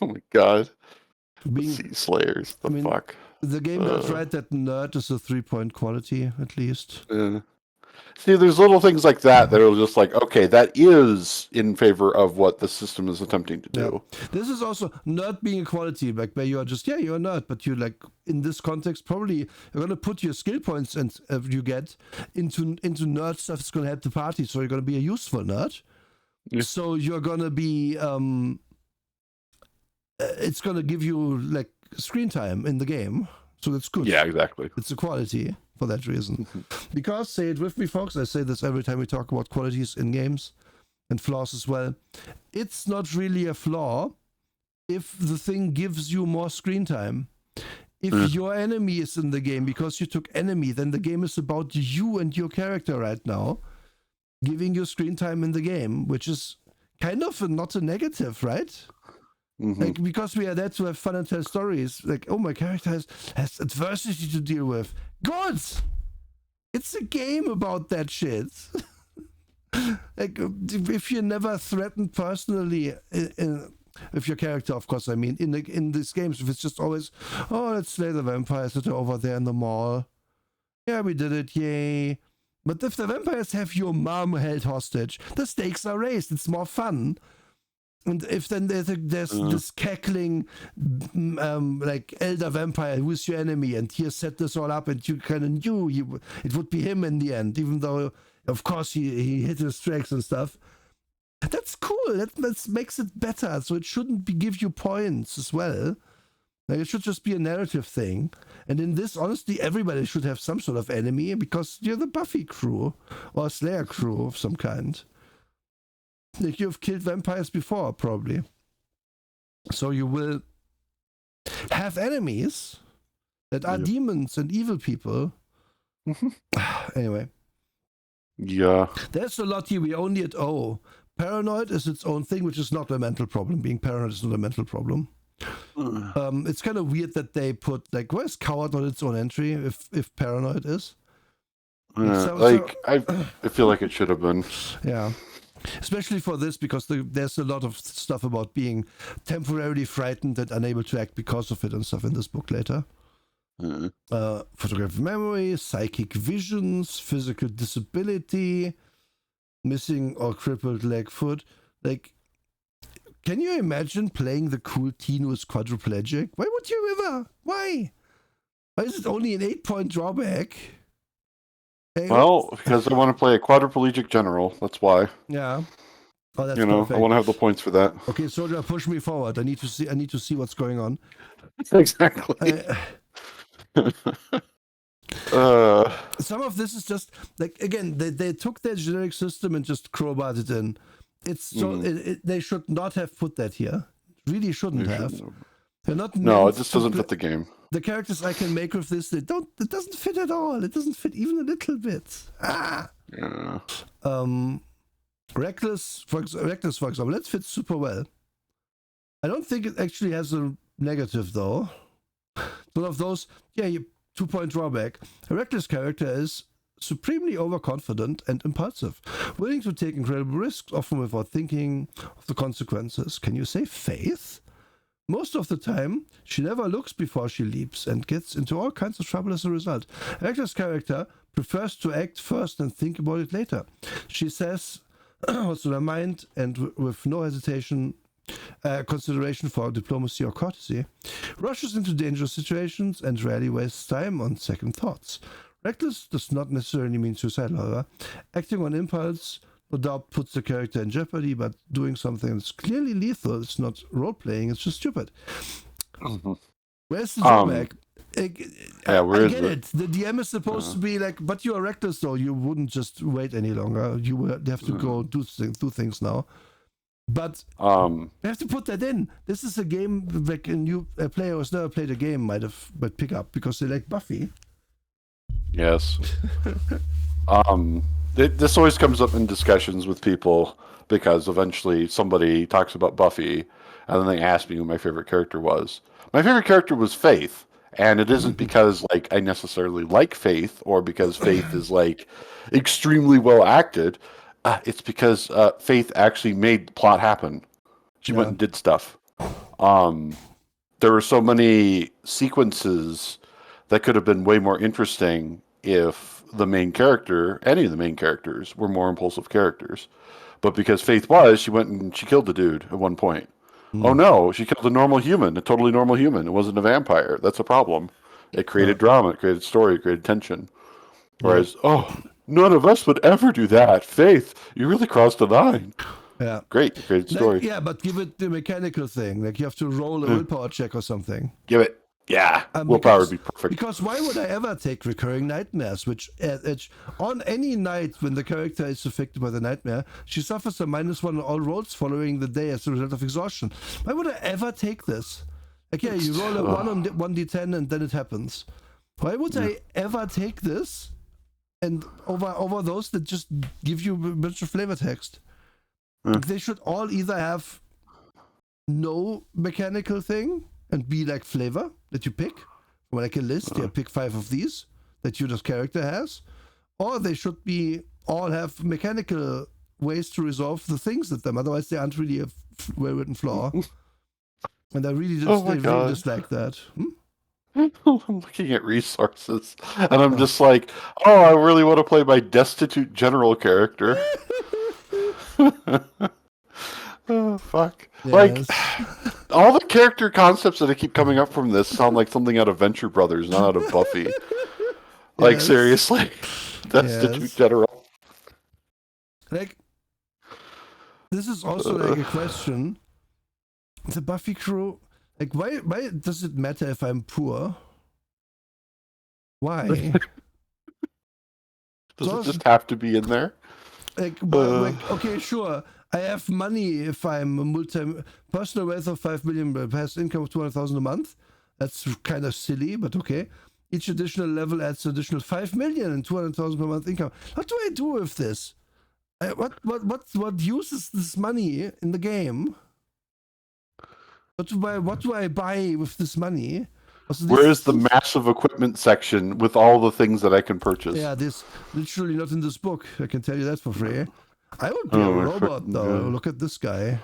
Oh my god. Sea slayers. The fuck. The game got right that nerd is a 3-point quality, at least. See, there's little things like that that are just like, okay, that is in favor of what the system is attempting to do. Yeah. This is also nerd being a quality, like where you are just, yeah, you're a nerd, but you like in this context probably you're gonna put your skill points and you get into nerd stuff that's gonna help the party, so you're gonna be a useful nerd. Yeah. So you're gonna be it's gonna give you like screen time in the game, so that's good. Yeah, exactly. It's a quality for that reason. Because, say it with me, folks, I say this every time we talk about qualities in games and flaws as well. It's not really a flaw if the thing gives you more screen time. If your enemy is in the game because you took enemy, then the game is about you and your character right now, giving you screen time in the game, which is kind of not a negative, right? Like, because we are there to have fun and tell stories. Like, oh, my character has adversity to deal with. Good! It's a game about that shit. Like, if you're never threatened personally, with your character, of course, I mean, in these games, if it's just always, oh, let's slay the vampires that are over there in the mall. Yeah, we did it, yay. But if the vampires have your mom held hostage, the stakes are raised. It's more fun. And if then there's this cackling like elder vampire who is your enemy, and he set this all up, and you kind of knew it would be him in the end, even though of course he hit his tracks and stuff. That's cool. That makes it better. So it shouldn't give you points as well. Like it should just be a narrative thing. And in this, honestly, everybody should have some sort of enemy because you're the Buffy crew or Slayer crew of some kind. Like you've killed vampires before, probably. So you will have enemies that are demons and evil people. Anyway. Yeah. There's a lot here we only at O. Paranoid is its own thing, which is not a mental problem. Being paranoid is not a mental problem. It's kind of weird that they put, like, where's coward not its own entry if paranoid is? I feel like it should have been. Yeah. Especially for this, because there's a lot of stuff about being temporarily frightened and unable to act because of it and stuff in this book later. Photographic memory, psychic visions, physical disability, missing or crippled leg, foot. Like, can you imagine playing the cool teen who's quadriplegic? Why would you ever? Why? Why is it only an 8-point drawback? Well, because I want to play a quadriplegic general. That's why. Yeah. Oh, that's perfect. I want to have the points for that. Okay, Soldier, push me forward. I need to see what's going on. Exactly. Some of this is just like, again, they took their generic system and just crowbarred it in. It's so they should not have put that here. Really shouldn't have. They're not No, meant it just to doesn't fit the game. The characters I can make with this, it doesn't fit at all. It doesn't fit even a little bit. Yeah. Reckless, for example, that fits super well. I don't think it actually has a negative though. One of those, 2-point drawback. A reckless character is supremely overconfident and impulsive, willing to take incredible risks, often without thinking of the consequences. Can you say faith? Most of the time, she never looks before she leaps and gets into all kinds of trouble as a result. A reckless character prefers to act first and think about it later. She says what's in her mind, and with no hesitation, consideration for diplomacy or courtesy, rushes into dangerous situations and rarely wastes time on second thoughts. Reckless does not necessarily mean suicidal, however. Acting on impulse no doubt puts the character in jeopardy, but doing something that's clearly lethal, it's not role-playing, it's just stupid. Where's the drawback? I get it. The DM is supposed to be like, but you are reckless, though. You wouldn't just wait any longer. You would have to go do things now. But you have to put that in. This is a game like a new player who's never played a game might pick up because they like Buffy. Yes. This always comes up in discussions with people because eventually somebody talks about Buffy and then they ask me who my favorite character was. My favorite character was Faith, and it isn't because like I necessarily like Faith or because Faith is like extremely well acted. It's because Faith actually made the plot happen. She went and did stuff. There were so many sequences that could have been way more interesting if the main character, any of the main characters, were more impulsive characters. But because Faith was, she went and she killed the dude at one point. Oh no, she killed a normal human, a totally normal human. It wasn't a vampire. That's a problem. It created drama, it created story, it created tension. Whereas, none of us would ever do that. Faith, you really crossed the line. Yeah. Great story. Yeah, but give it the mechanical thing. Like you have to roll a willpower check or something. Give it. Yeah, willpower would be perfect. Because why would I ever take recurring nightmares, which on any night when the character is affected by the nightmare, she suffers a -1 on all rolls following the day as a result of exhaustion. Why would I ever take this? Like, you roll a 1 on 1d10 and then it happens. Why would I ever take this and over those that just give you a bunch of flavor text? They should all either have no mechanical thing and be like flavor that you pick, like a list. You pick 5 of these that your character has, or they should be all have mechanical ways to resolve the things at them. Otherwise, they aren't really a well-written flaw. And I really really dislike that. I'm looking at resources, and I'm just like, I really want to play my destitute general character. Oh, fuck. Yes. Like, all the character concepts that keep coming up from this sound like something out of Venture Brothers, not out of Buffy. Like, seriously. Destitute general. Like, this is also like a question. The Buffy crew, like, why does it matter if I'm poor? Why? Does it just have to be in there? Like, okay, sure. I have money if I'm a personal wealth of 5 million, but passive income of 200,000 a month. That's kind of silly, but okay. Each additional level adds additional 5 million and 200,000 per month income. What do I do with this? What uses this money in the game? What do I buy with this money? Where is the massive equipment section with all the things that I can purchase? Yeah, this literally not in this book. I can tell you that for free. I would be a robot, though. Yeah. Look at this guy.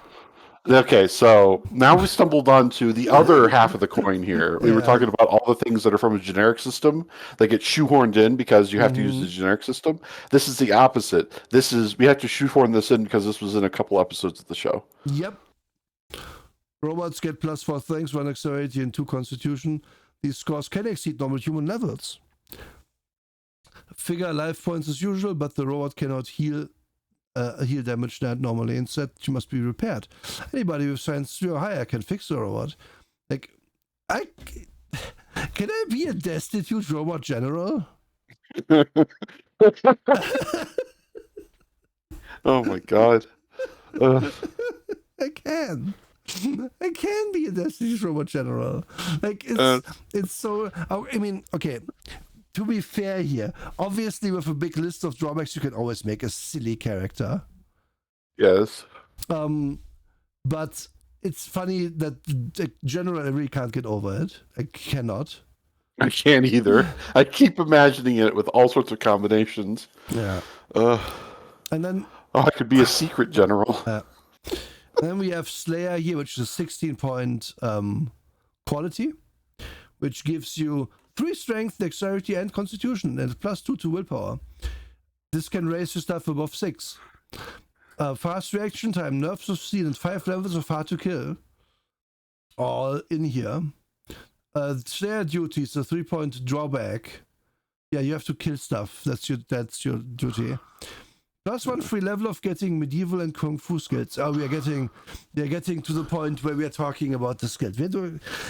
Okay, so now we stumbled onto the other half of the coin here. We were talking about all the things that are from a generic system that get shoehorned in because you have to use the generic system. This is the opposite. We have to shoehorn this in because this was in a couple episodes of the show. Yep. Robots get +4 things, 1 dexterity and 2 constitution. These scores can exceed normal human levels. Figure life points as usual, but the robot cannot heal damage that normally. Instead, she must be repaired. Anybody with science 3 or higher can fix the robot. Like, Can I be a destitute robot general? Oh my god. I can. I can be a destitute robot general. Like it's so. I mean, okay. To be fair here, obviously with a big list of drawbacks, you can always make a silly character. Yes. But it's funny that the general I really can't get over it. I cannot. I can't either. I keep imagining it with all sorts of combinations. Yeah. And then I could be a secret general. Then we have Slayer here, which is a 16-point quality, which gives you 3 strength, dexterity, and constitution, and +2 to willpower. This can raise your stuff above 6. Fast reaction time, nerves of steel, and 5 levels of hard to kill. All in here. Slayer duties, a 3-point drawback. Yeah, you have to kill stuff. That's your duty. +1 free level of getting medieval and kung fu skills. Oh, we are getting to the point where we are talking about the skills.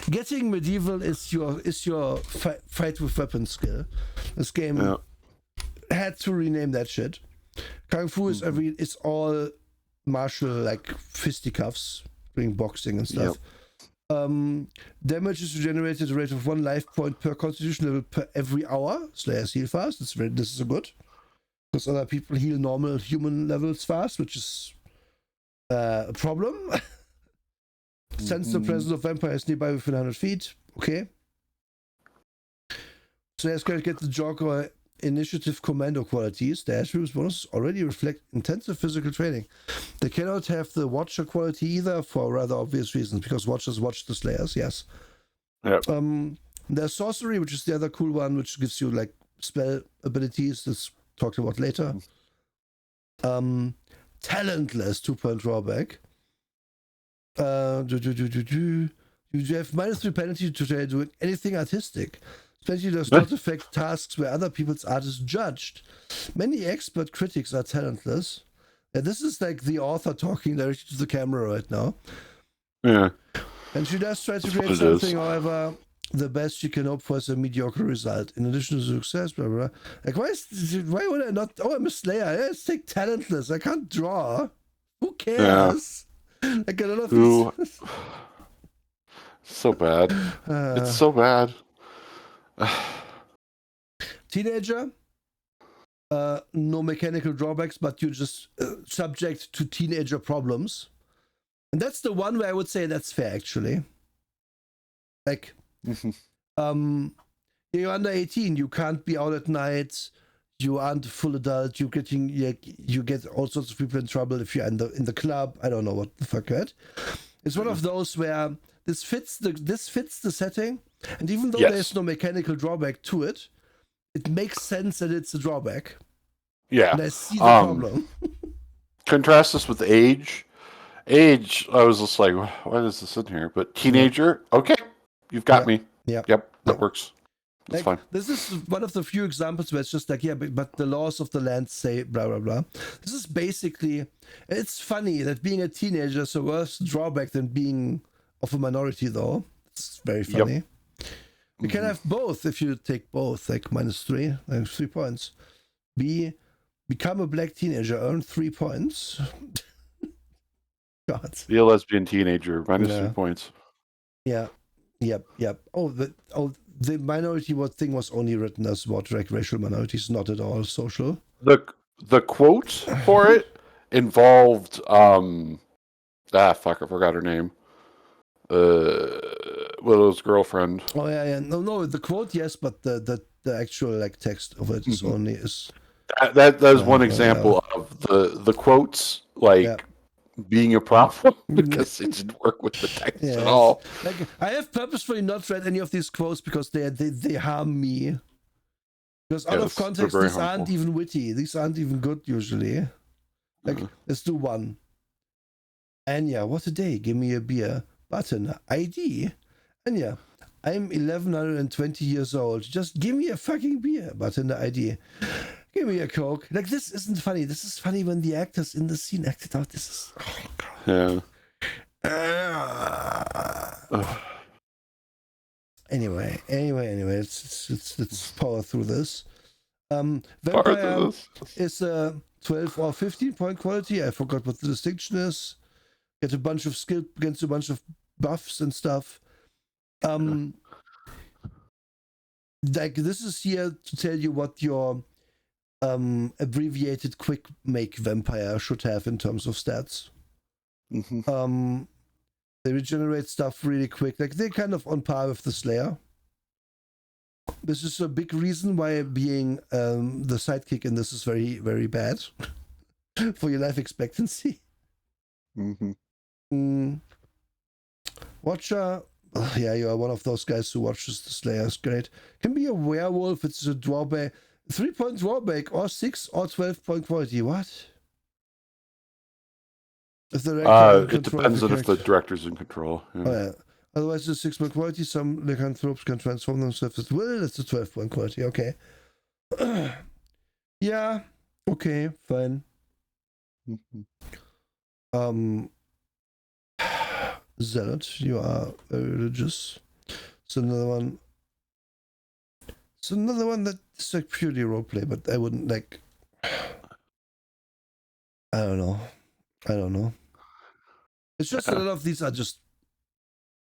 Getting medieval is your fight with weapons skill. This game had to rename that shit. Kung fu is all martial, like fisticuffs, doing boxing and stuff. Damage is regenerated at a rate of 1 life point per constitution level per every hour. Slayers heal fast. This is good. Because other people heal normal human levels fast, which is a problem. Sense the presence of vampires nearby within 100 feet. Okay. Slayers can get the jogger initiative commando qualities. The attributes bonus already reflect intensive physical training. They cannot have the watcher quality either for rather obvious reasons, because watchers watch the Slayers, yes. Yep. There's sorcery, which is the other cool one, which gives you like spell abilities. This talked about later. Talentless 2-point drawback. You have -3 penalty to try doing anything artistic. Penalty does not affect tasks where other people's art is judged. Many expert critics are talentless. And this is like the author talking directly to the camera right now. Yeah. And she does try to create something, however, the best she can hope for is a mediocre result. In addition to success, blah, blah, blah. Like, why would I not? Oh, I'm a Slayer. Yeah, let's take talentless. I can't draw. Who cares? Yeah. Like, a lot of these... So bad. It's so bad. Teenager. No mechanical drawbacks, but you're just subject to teenager problems. And that's the one where I would say that's fair, actually. Like, you're under 18, you can't be out at night, you aren't a full adult, you get all sorts of people in trouble if you're in the club. I don't know what the fuck that. It's one of those where this fits the setting, and even though there's no mechanical drawback to it, it makes sense that it's a drawback. Yeah. And I see the problem. Contrast this with age. Age, I was just like, why is this in here? But teenager, okay, you've got me. Yep, that works. That's fine. This is one of the few examples where it's just like, but the laws of the land say blah, blah, blah. This is basically, it's funny that being a teenager is a worse drawback than being of a minority, though. It's very funny. Yep. You can have both if you take both, like -3, like 3 points. Become a black teenager, earn 3 points. God. Be a lesbian teenager, -3 points. Yeah. Yep. Oh, the minority thing was only written as what, like racial minorities, not at all social. The quote for it involved I forgot her name. Willow's girlfriend. Oh yeah. No, the quote, yes, but the actual like text of it is only that is one example of the quotes being a problem because it didn't work with the text at all. Like, I have purposefully not read any of these quotes because they harm me. Because out of context, these aren't even witty. These aren't even good usually. Like, let's do one. Anya, what a day. Give me a beer. Button. ID. Anya, I'm 1120 years old. Just give me a fucking beer. Button ID. Give me a Coke. Like, this isn't funny. This is funny when the actors in the scene acted out. This is... Oh, God. Yeah. Anyway, let's power through this. Part Vampire of this. is a 12 or 15 point quality. I forgot what the distinction is. Get a bunch of skill against a bunch of buffs and stuff. Like this is here to tell you what your abbreviated quick make vampire should have in terms of stats. Mm-hmm. They regenerate stuff really quick. Like they're kind of on par with the Slayer. This is a big reason why being the sidekick in this is very, very bad for your life expectancy. Mm-hmm. Watcher. Oh, yeah, you are one of those guys who watches the Slayers. Great. Can be a werewolf. It's a drawback. 3-point drawback or 6 or 12 point quality. What? If the It depends on if the director's in control. Yeah. Oh, yeah. Otherwise, it's 6-point quality. Some lycanthropes can transform themselves at will. It's a 12-point quality. Okay. Yeah. Okay. Fine. Zealot, you are very religious. It's another one. It's another one that's like purely roleplay, but I wouldn't like. I don't know. It's just a lot of these are just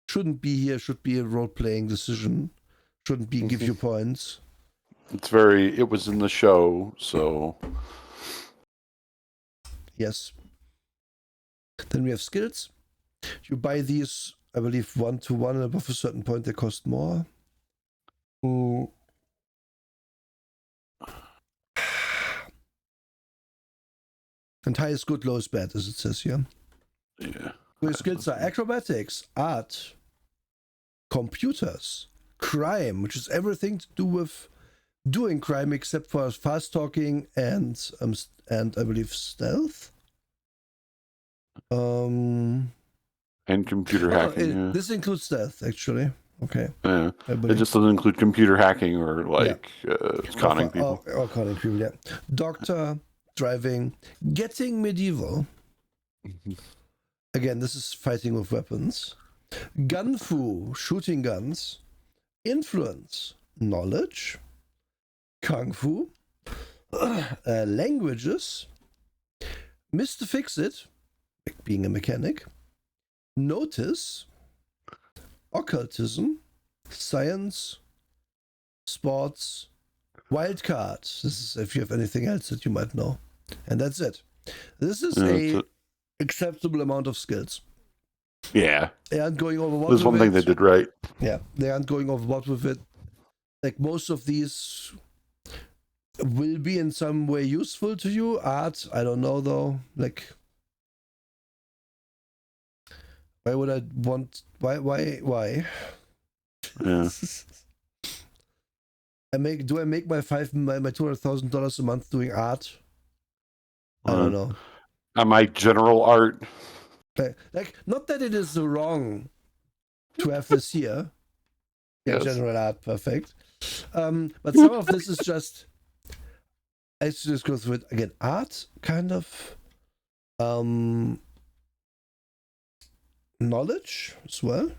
shouldn't be here. Should be a role-playing decision. Shouldn't be give you points. It was in the show, so. Yes. Then we have skills. You buy these, I believe, 1-1, and above a certain point they cost more. And high is good, low is bad, as it says here. Yeah. Your skills are acrobatics, art, computers, crime, which is everything to do with doing crime except for fast talking and I believe stealth. And computer hacking. This includes stealth, actually. Okay. Yeah. It just doesn't include computer hacking or conning people. Or conning people, yeah. Doctor, driving, getting medieval. Again, this is fighting with weapons. Gunfu, shooting guns. Influence, knowledge. Kung Fu. Languages. Mr. Fix-It, like being a mechanic. Notice. Occultism. Science. Sports. Wildcard. This is if you have anything else that you might know. And that's it. This is a acceptable amount of skills. Yeah. They aren't going overboard. There's one thing they did right. Yeah, they aren't going overboard with it. Like most of these will be in some way useful to you. Art, I don't know though. Like, why would I want? Why? Yeah. Do I make my $200,000 a month doing art? I don't know. My general art. Like, not that it is wrong to have this here. Yeah, yes. General art, perfect. But some of this is just. Let's just go through it again. Art, kind of. Knowledge as well.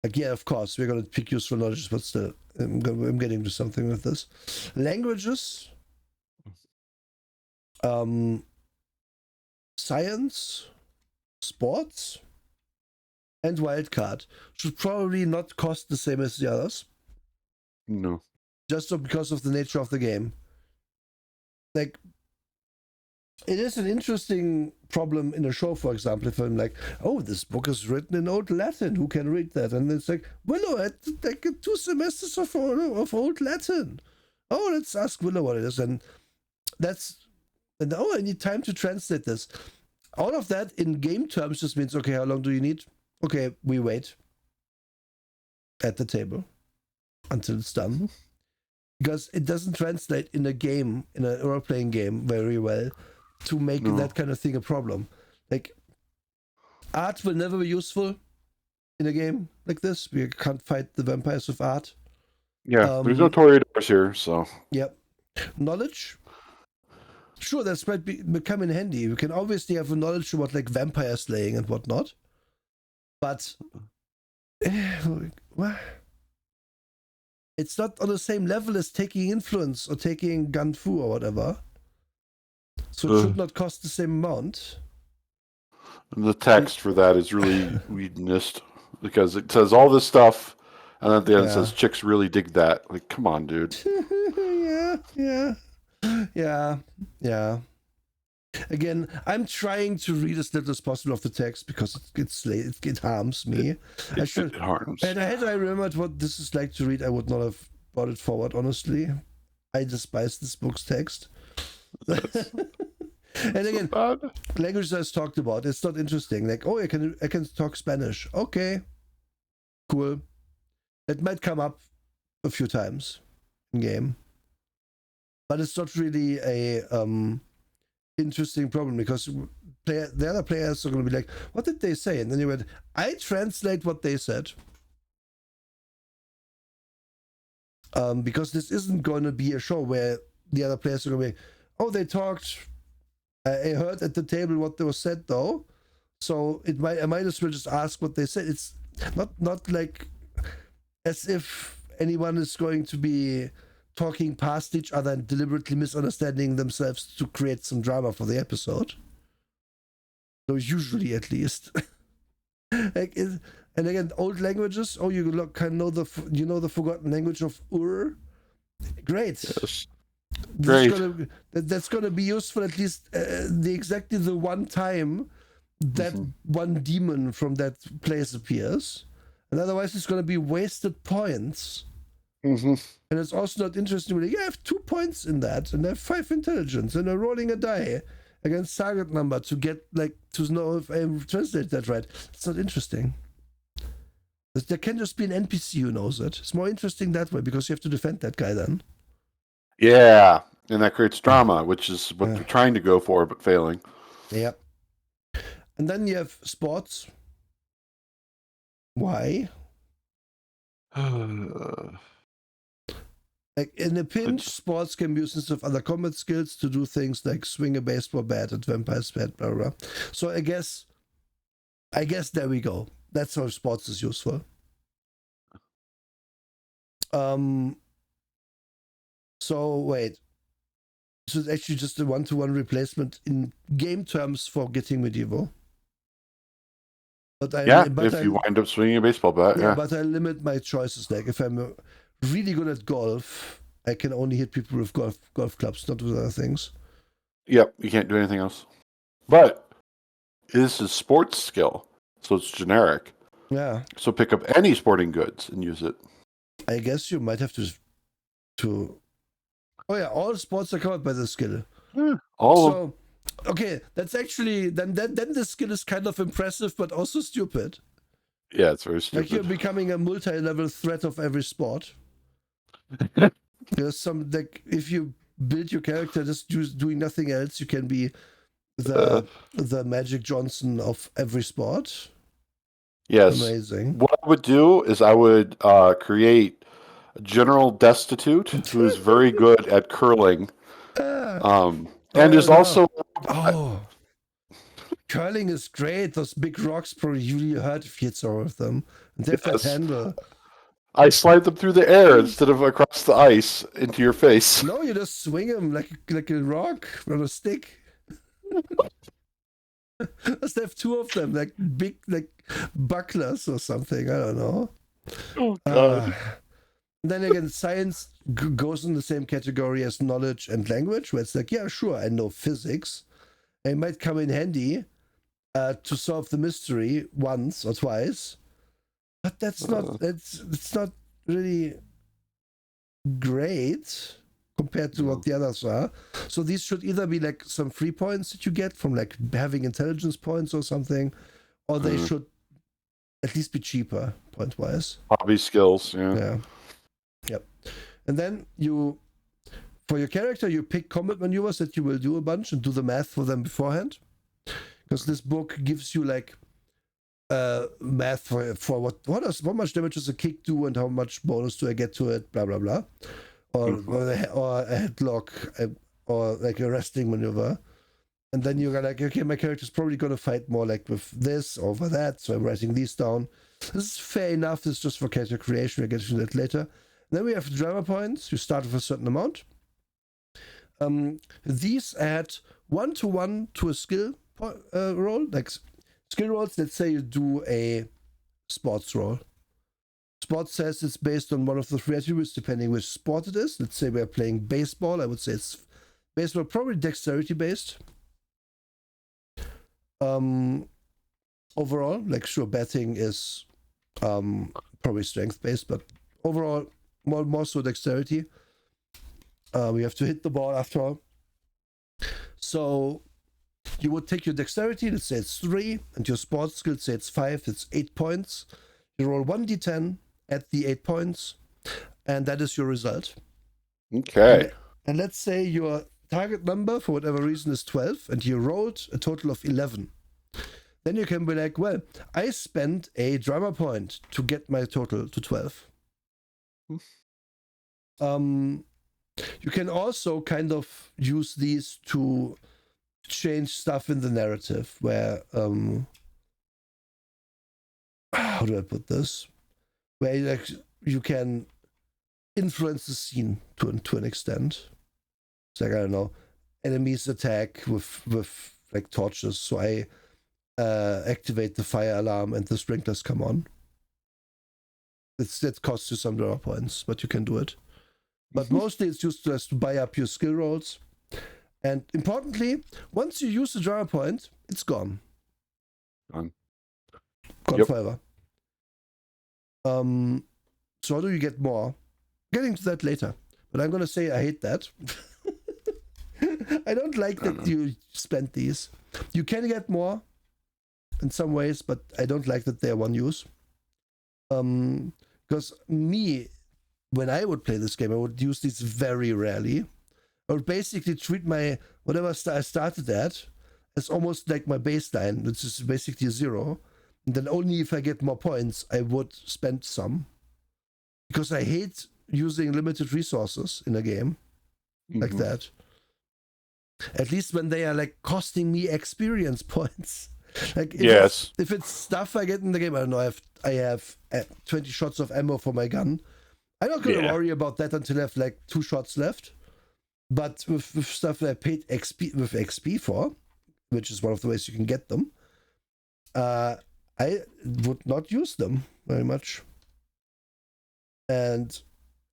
Like, yeah, of course, we're gonna pick useful knowledge, but still, I'm getting to something with this. Languages. Science. Sports. And wildcard should probably not cost the same as the others. No. Just because of the nature of the game. Like, it is an interesting problem in a show, for example, if I'm like, oh, this book is written in Old Latin, who can read that? And it's like, Willow had like 2 semesters of Old Latin. Oh, let's ask Willow what it is. And I need time to translate this. All of that in game terms just means, okay, how long do you need? Okay, we wait at the table until it's done. Because it doesn't translate in a game, in a role-playing game, very well to make that kind of thing a problem. Like, art will never be useful in a game like this. We can't fight the vampires with art. Yeah, there's no Toreadors here, so. Yep. Knowledge. Sure, that might become in handy. We can obviously have a knowledge about like vampire slaying and whatnot. But what? it's not on the same level as taking influence or taking Ganfu or whatever. So it should not cost the same amount. And the text for that is really Whedonist because it says all this stuff, and at the end it says chicks really dig that. Like, come on, dude. Yeah. Again, I'm trying to read as little as possible of the text because it harms me. It harms. And had I remembered what this is like to read, I would not have brought it forward, honestly. I despise this book's text. And again, languages I talked about, it's not interesting. Like, oh, I can talk Spanish. Okay, cool. It might come up a few times in game, but it's not really a interesting problem because the other players are going to be like, what did they say? And then you went, I translate what they said. Because this isn't going to be a show where the other players are going to be, oh, they talked. I heard at the table what was said though, so I might as well just ask what they said. It's not like as if anyone is going to be talking past each other and deliberately misunderstanding themselves to create some drama for the episode. So usually, at least. And again, old languages. Oh, you can know the forgotten language of Ur. Great. Yes. That's gonna be useful at least exactly the one time that one demon from that place appears, and otherwise it's gonna be wasted points. And it's also not interesting. Really, I have 2 points in that, and I have 5 intelligence, and I'm rolling a die against target number to get to know if I translate that right. It's not interesting. There can just be an NPC who knows it. It's more interesting that way because you have to defend that guy then. Yeah, and that creates drama, which is what they're trying to go for, but failing. Yep. And then you have sports. Why? Like in a pinch, sports can be used instead of other combat skills to do things like swing a baseball bat at vampire's bat, blah, blah, blah. So I guess there we go. That's how sports is useful. So wait. So it's actually just a 1-to-1 replacement in game terms for getting medieval. But if you wind up swinging a baseball bat, But I limit my choices. Like if I'm really good at golf, I can only hit people with golf clubs, not with other things. Yep, you can't do anything else. But this is sports skill, so it's generic. Yeah. So pick up any sporting goods and use it. I guess you might have to. Oh yeah, all sports are covered by the skill. Okay, that's actually then the skill is kind of impressive, but also stupid. Yeah, it's very stupid. Like you're becoming a multi-level threat of every sport. There's some if you build your character just doing nothing else, you can be the Magic Johnson of every sport. Yes. Amazing. What I would do is I would create a General Destitute who is very good at curling. And there's also... curling is great. Those big rocks probably really hurt if you hit some of them. And they have that handle. I slide them through the air instead of across the ice into your face. No, you just swing them like a rock on a stick. Must have 2 of them, like big bucklers or something. I don't know. Oh God. Then again, science goes in the same category as knowledge and language, where it's like, yeah, sure, I know physics. It might come in handy to solve the mystery once or twice, but that's not. It's not really great compared to what the others are. So these should either be like some free points that you get from like having intelligence points or something, or they should at least be cheaper point wise. Hobby skills, yeah. Yep. And then for your character, you pick combat maneuvers that you will do a bunch and do the math for them beforehand. Because this book gives you like math for what much damage does a kick do and how much bonus do I get to it, blah blah blah, or a headlock or like a wrestling maneuver, and then you're like, okay, my character's probably gonna fight more like with this over that, so I'm writing these down. This is fair enough. This is just for character creation. We'll get to that later. Then we have drama points. You start with a certain amount. These add 1-to-1 to a skill roll, like skill rolls. Let's say you do a sports roll. Sports says it's based on one of the three attributes, depending which sport it is. Let's say we're playing baseball. I would say it's baseball, probably dexterity based. Overall, like sure, batting is probably strength based, but overall, more so dexterity. We have to hit the ball after all. So you would take your dexterity, let's say it's 3, and your sports skill, say it's 5, it's 8 points. You roll 1d10 at the 8 points, and that is your result. Okay. And let's say your target number, for whatever reason, is 12, and you rolled a total of 11. Then you can be like, well, I spent a drama point to get my total to 12. You can also kind of use these to change stuff in the narrative, where how do I put this? Where you can influence the scene to an extent. It's like, I don't know, enemies attack with like torches, so I activate the fire alarm and the sprinklers come on. That costs you some drama points, but you can do it. But mostly it's used to buy up your skill rolls. And importantly, once you use the drama point, it's gone. Gone Yep. forever. So how do you get more? Getting to that later. But I'm going to say I hate that. I don't like that you spent these. You can get more in some ways, but I don't like that they're one use. Because when I would play this game, I would use these very rarely. I would basically treat my whatever I started at as almost like my baseline, which is basically a 0. And then only if I get more points, I would spend some. Because I hate using limited resources in a game like that. At least when they are like costing me experience points. Like if it's stuff I get in the game, I don't know, I have 20 shots of ammo for my gun. I'm not going to worry about that until I have like 2 shots left. But with stuff that I paid XP for, which is one of the ways you can get them, I would not use them very much. And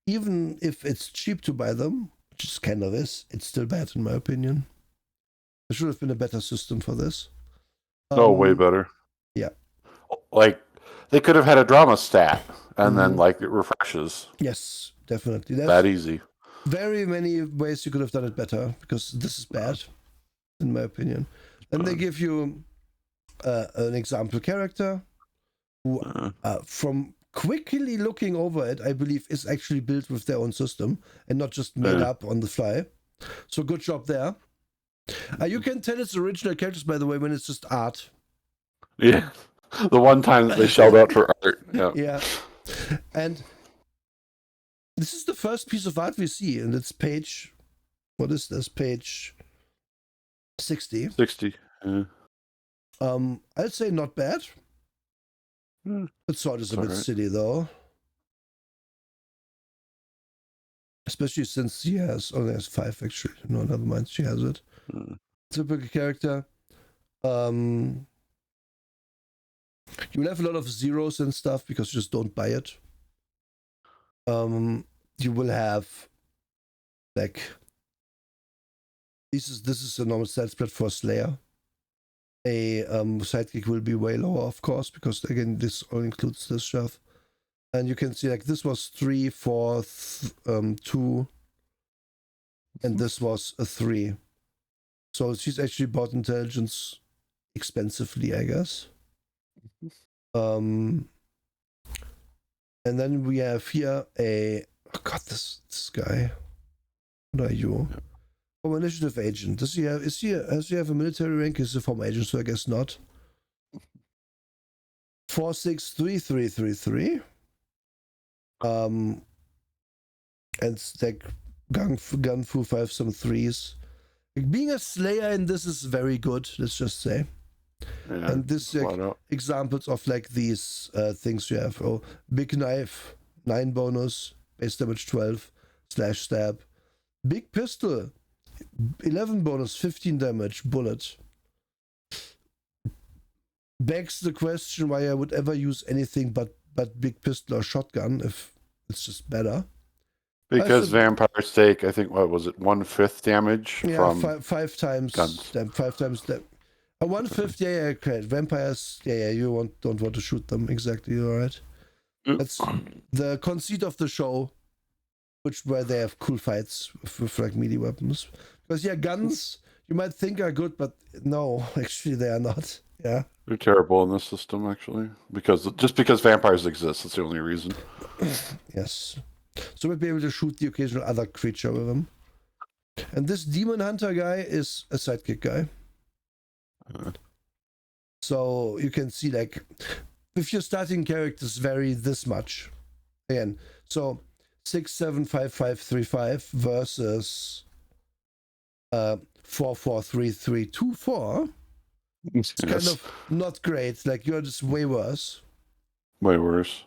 even if it's cheap to buy them, which is kind of is, it's still bad in my opinion. There should have been a better system for this. Way better. Yeah. Like, they could have had a drama stat, and then, like, it refreshes. Yes, definitely. That's that easy. Very many ways you could have done it better, because this is bad, in my opinion. And they give you an example character who, from quickly looking over it, I believe is actually built with their own system and not just made up on the fly. So good job there. You can tell it's original characters, by the way, when it's just art. Yeah. The one time that they shelled out for art. Yeah. Yeah. And this is the first piece of art we see, and it's page... What is this? Page 60. 60. Yeah. I'd say not bad. The sword is a bit silly, though. Especially since she only has 5, actually. No, never mind. She has it. Typical character. You will have a lot of zeros and stuff because you just don't buy it. You will have like this is a normal stat spread for Slayer. A sidekick will be way lower, of course, because again this all includes this stuff. And you can see like this was 3, 4, 2, and this was a 3. So she's actually bought intelligence expensively, I guess. And then we have here this guy. What are you? Former initiative agent. Does he have a military rank? Is he a former agent? So I guess not. 463333. And it's like gun fu 5 some 3s. Like, being a slayer in this is very good, let's just say. Yeah, and this examples of like these things you have. Oh, big knife, 9 bonus, base damage 12, slash stab. Big pistol, 11 bonus, 15 damage, bullet. Begs the question why I would ever use anything but big pistol or shotgun if it's just better. Because vampires take, I think, what was it, 1/5 damage from five times guns. 5 times. 1/5, yeah, okay. Vampires, yeah, you don't want to shoot them. Exactly, you're right. That's the conceit of the show, where they have cool fights with like melee weapons. Because guns you might think are good, but no, actually they are not. Yeah. They're terrible in this system, actually. Because vampires exist, that's the only reason. Yes. So we'll be able to shoot the occasional other creature with them. And this demon hunter guy is a sidekick guy. So you can see, like, if your starting characters vary this much. Again, so 6, 7, 5, 5, 3, 5 versus 4, 4, 3, 3, 2, 4. It's kind of not great. Like, you're just way worse. Way worse.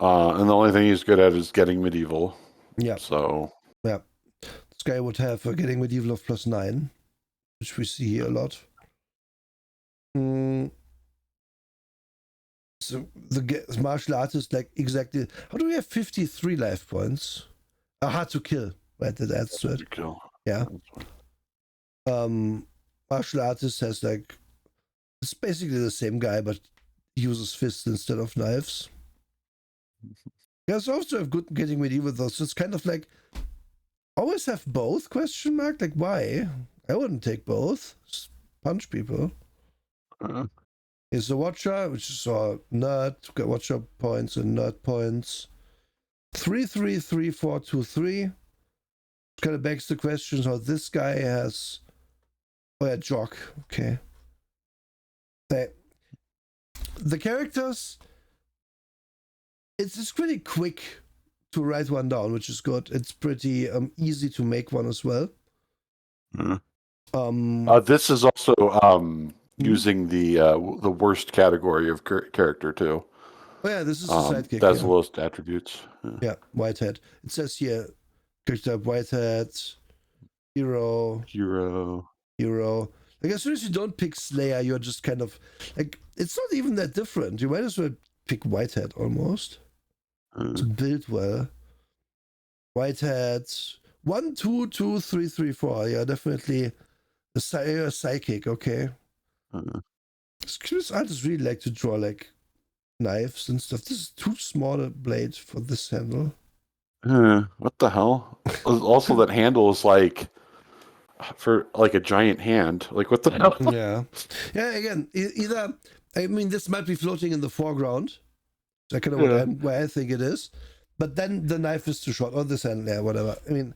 And the only thing he's good at is getting medieval. Yeah. So. Yeah. This guy would have a getting medieval of +9, which we see here a lot. So the martial artist, like, exactly. How do we have 53 life points? Hard to kill, right? That adds to it. Yeah. Martial artist has, like, it's basically the same guy, but uses fists instead of knives. Guys also have good getting medieval though, so it's kind of like, always have both, question mark? Like, why? I wouldn't take both. Just punch people. Here's the Watcher, which is a nerd. Got Watcher points and nerd points. 3, 3, 3, 4, 2, 3. Kind of begs the question how this guy has. Oh yeah, Jock. Okay. The characters. It's pretty quick to write one down, which is good. It's pretty easy to make one as well. This is also using the worst category of character too. Oh yeah, this is a sidekick. That's the lowest attributes. Yeah, Whitehead. It says here, character Whitehead, hero. Like, as soon as you don't pick Slayer, you're just kind of like, it's not even that different. You might as well pick Whitehead almost. To build well. Whitehead 1, 2, 2, 3, 3, 4. Yeah, definitely a psychic. Okay. This artists really like to draw like knives and stuff. This is too small a blade for this handle. What the hell? Also, that handle is like for like a giant hand. Like, what the hell? Yeah. Again, either, I mean, this might be floating in the foreground. That's kind of where I think it is. But then the knife is too short, or this hand, whatever. I mean,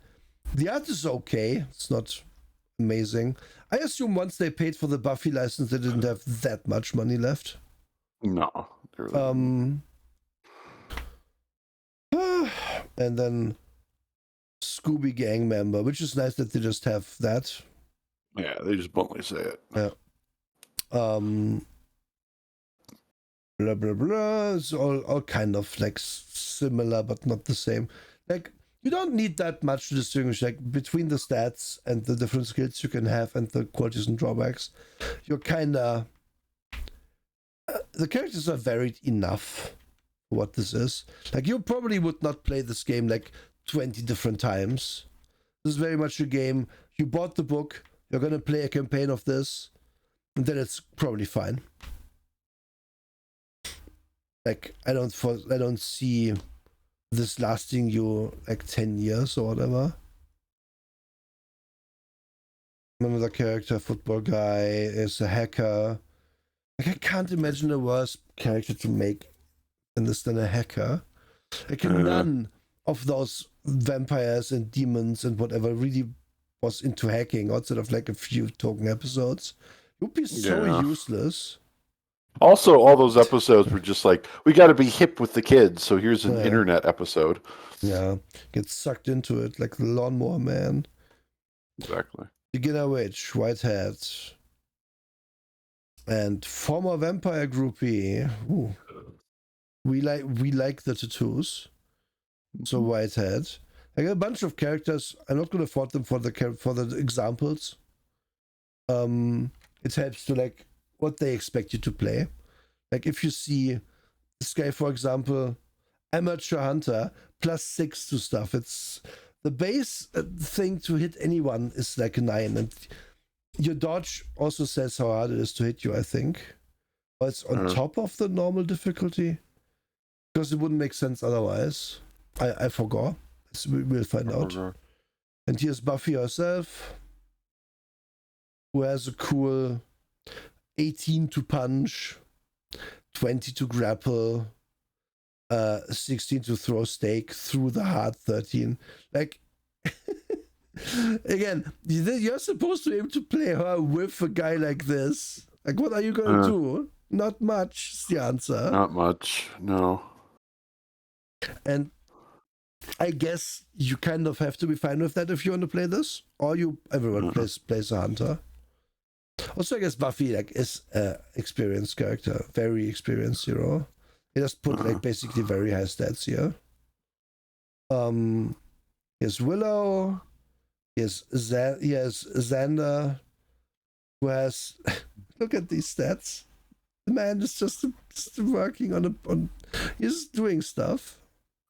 the art is okay. It's not amazing. I assume once they paid for the Buffy license, they didn't have that much money left. No. And then Scooby Gang member, which is nice that they just have that. Yeah, they just bluntly say it. Yeah. Blah blah blah. It's all kind of like similar, but not the same. Like, you don't need that much to distinguish like between the stats and the different skills you can have and the qualities and drawbacks. You're kind of the characters are varied enough for what this is. Like, you probably would not play this game like 20 different times. This is very much a game. You bought the book. You're gonna play a campaign of this, and then it's probably fine. Like, I don't see this lasting you like 10 years or whatever. Another character, football guy, is a hacker. Like, I can't imagine a worse character to make than a hacker. Like, none of those vampires and demons and whatever really was into hacking outside of like a few token episodes. It would be so useless. Also, all those episodes were just like, we got to be hip with the kids, so here's an internet episode. Yeah, get sucked into it like the Lawnmower Man. Exactly. Beginner witch, Whitehead, and former vampire groupie. Ooh. We like the tattoos. So Whitehead. I got a bunch of characters. I'm not gonna fault them for the examples. It helps to like what they expect you to play. Like if you see this guy, for example, amateur hunter +6 to stuff. It's the base thing to hit anyone is like a 9, and your dodge also says how hard it is to hit you. I think, but it's on top of the normal difficulty because it wouldn't make sense otherwise. I forgot. So we'll find out. And here's Buffy herself, who has a cool 18 to punch, 20 to grapple, 16 to throw stake through the heart, 13. Like, again, you're supposed to be able to play her with a guy like this. Like, what are you going to do? Not much is the answer. Not much, no. And I guess you kind of have to be fine with that if you want to play this, or everyone plays a hunter. Also, I guess Buffy like is an experienced character, very experienced hero. He just put like basically very high stats here. Here's Willow. Here's Xander, who has look at these stats. The man is just working on. He's doing stuff.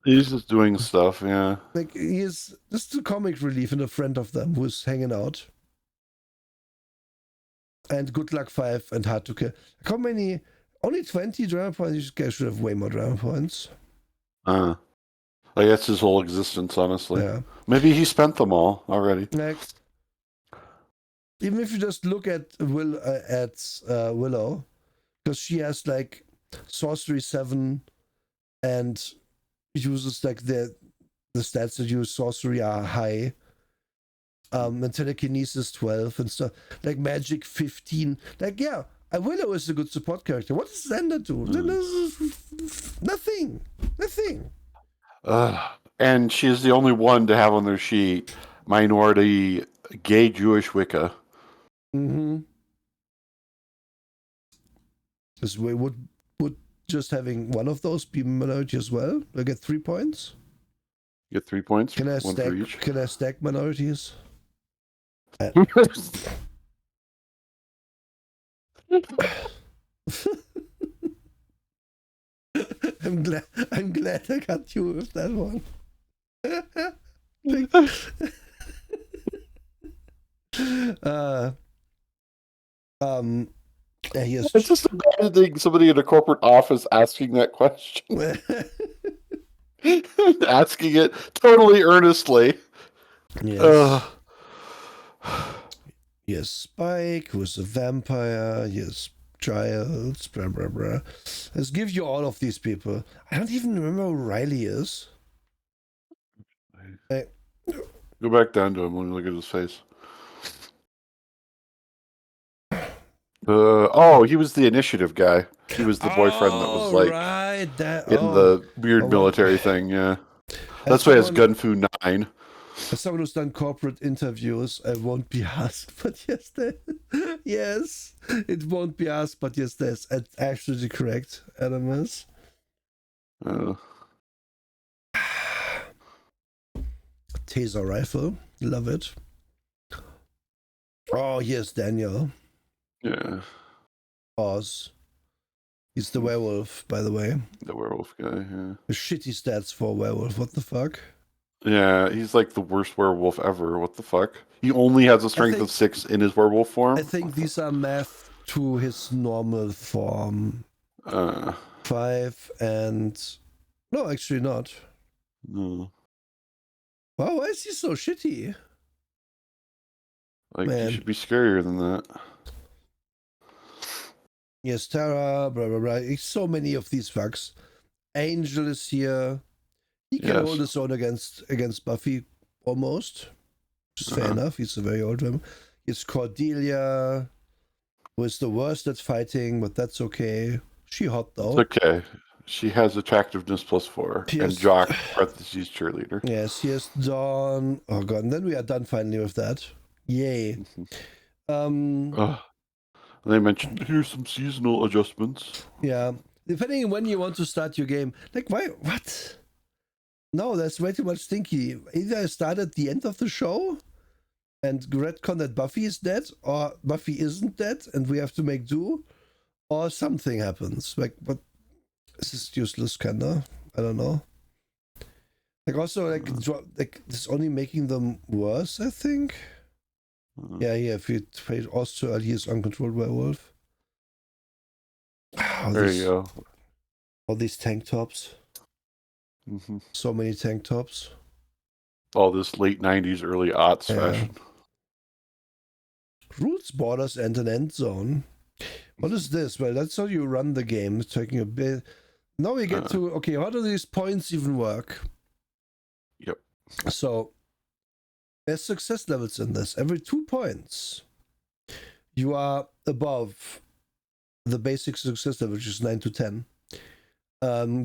He's just doing stuff, yeah. Like he's just a comic relief and a friend of them who's hanging out. And good luck 5 and hard to kill. How many? Only 20 drama points. You guys should have way more drama points. Like that's his whole existence, honestly. Yeah. Maybe he spent them all already. Like, even if you just look at Willow, because she has like sorcery 7 and uses like the stats that use sorcery are high. And telekinesis 12 and stuff. Like magic 15. Like, yeah, Willow is a good support character. What does Xander do? Nothing. And she is the only one to have on their sheet minority gay Jewish Wicca. Mm-hmm. This way would just having one of those be minority as well? I get 3 points. You get 3 points. Can I stack minorities? I'm glad I got you with that one. It's just imagining somebody in a corporate office asking that question. Asking it totally earnestly. Yes. Yes, Spike, who's a vampire. Yes, Giles, blah, blah, blah. Let's give you all of these people. I don't even remember who Riley is. Go back down to him. Let me look at his face. He was the initiative guy. He was the boyfriend that was like in the weird military thing. Yeah, that's why it's Gunfu 9. As someone who's done corporate interviews, I won't be asked, but yes, it won't be asked, but yes, that's actually correct. Adam is. Taser rifle, love it. Oh, here's Daniel. Yeah. Oz. He's the werewolf, by the way. The werewolf guy, yeah. The shitty stats for a werewolf, what the fuck? Yeah, he's like the worst werewolf ever. What the fuck? He only has a strength of 6 in his werewolf form? I think these are math to his normal form. 5 and... No, actually not. No. Wow, why is he so shitty? Like, he should be scarier than that. Yes, Tara, blah, blah, blah. So many of these fucks. Angel is here. He can hold his own against Buffy, almost. Which is fair enough. He's a very old one. It's Cordelia, who is the worst at fighting, but that's okay. She hot, though. It's okay. She has attractiveness +4. And Jock, parentheses, cheerleader. Yes, here's Dawn. Oh, God. And then we are done finally with that. Yay. They mentioned, here's some seasonal adjustments. Yeah. Depending on when you want to start your game. Like, why? What? No, that's way too much stinky. Either I start at the end of the show and retcon that Buffy is dead, or Buffy isn't dead and we have to make do, or something happens. Like, but this is useless, kinda. I don't know. Like also, like it's only making them worse, I think. Yeah, if you trade also he is uncontrolled werewolf. There you go. All these tank tops. Mm-hmm. So many tank tops. All this late 90s, early aughts fashion. Rules, borders, and an end zone. What is this? Well, that's how you run the game. It's taking a bit. Now we get to, okay, how do these points even work? Yep. So, there's success levels in this. Every 2 points, you are above the basic success level, which is 9 to 10.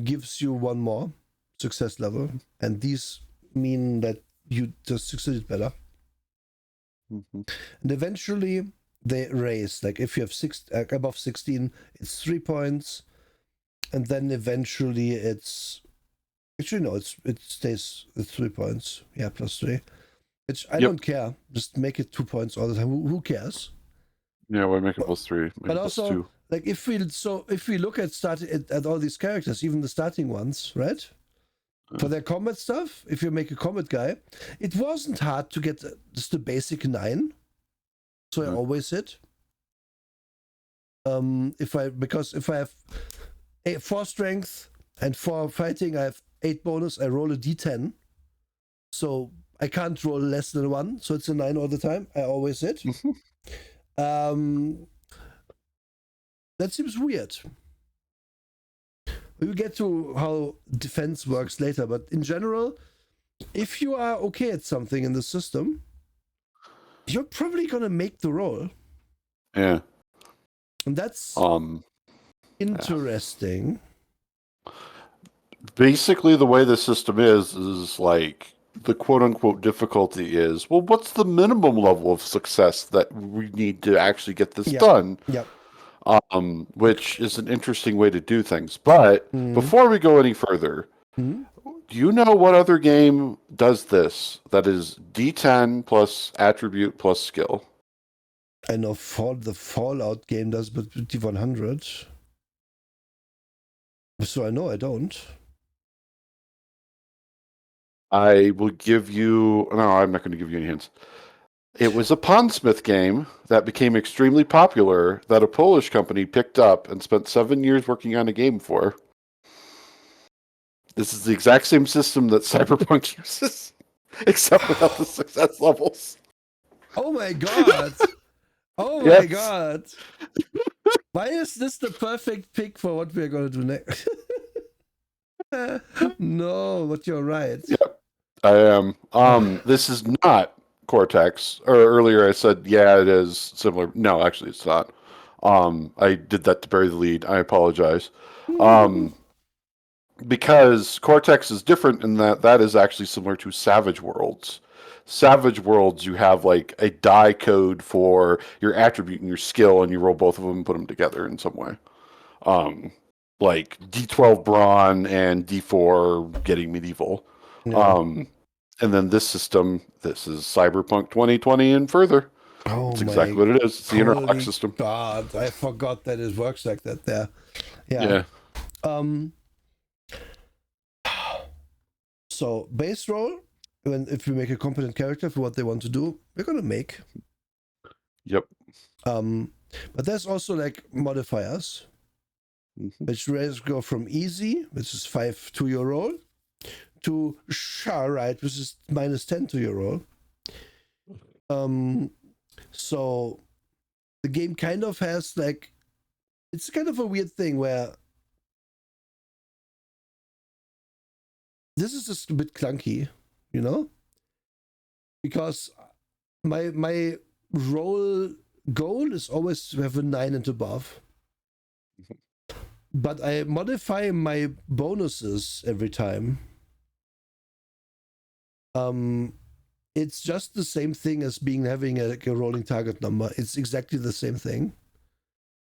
Gives you 1 more success level. And these mean that you just succeeded better. Mm-hmm. And eventually, they raise. Like if you have above 16, it's 3 points. And then eventually it's... Actually, no, it stays at 3 points. Yeah, plus 3. Which I don't care. Just make it 2 points all the time. Who cares? Yeah, why make it plus 3? But also, 2. Like if we look at all these characters, even the starting ones, right? For their combat stuff, if you make a combat guy, it wasn't hard to get just the basic 9. So I always hit. If I have 4 strength and 4 fighting, I have 8 bonus. I roll a d10, so I can't roll less than 1. So it's a 9 all the time. I always hit. That seems weird. We'll get to how defense works later, but in general, if you are okay at something in the system, you're probably gonna make the roll. Yeah. And that's interesting. Basically, the way the system is like the quote unquote difficulty is, well, what's the minimum level of success that we need to actually get this done? Yep. Which is an interesting way to do things. But before we go any further, do you know what other game does this? That is D10 plus attribute plus skill. I know the Fallout game does, but D100. So I know I don't. I will give you... No, I'm not going to give you any hints. It was a Pondsmith game that became extremely popular that a Polish company picked up and spent 7 years working on a game for. This is the exact same system that Cyberpunk uses, except without the success levels. Oh my god! Oh my god! Why is this the perfect pick for what we're going to do next? No, but you're right. Yeah, I am. This is not Cortex. Or earlier I said, yeah, it is similar. No, actually it's not. I did that to bury the lead. I apologize. Because Cortex is different in that is actually similar to Savage Worlds. Savage Worlds, you have like a die code for your attribute and your skill, and you roll both of them and put them together in some way. Like D12 Brawn and D4 getting medieval. Yeah. And then this system, this is Cyberpunk 2020 and further. It's exactly what it is. It's the interlock system. God, I forgot that it works like that there. Yeah. So base roll, if we make a competent character for what they want to do, we're gonna make. Yep. But there's also like modifiers, which go from easy, which is 5 to your roll, to right, which is -10 to your roll. So the game kind of has like, it's kind of a weird thing where this is just a bit clunky, you know, because my roll goal is always to have a 9 and above, but I modify my bonuses every time. It's just the same thing as having a rolling target number. It's exactly the same thing.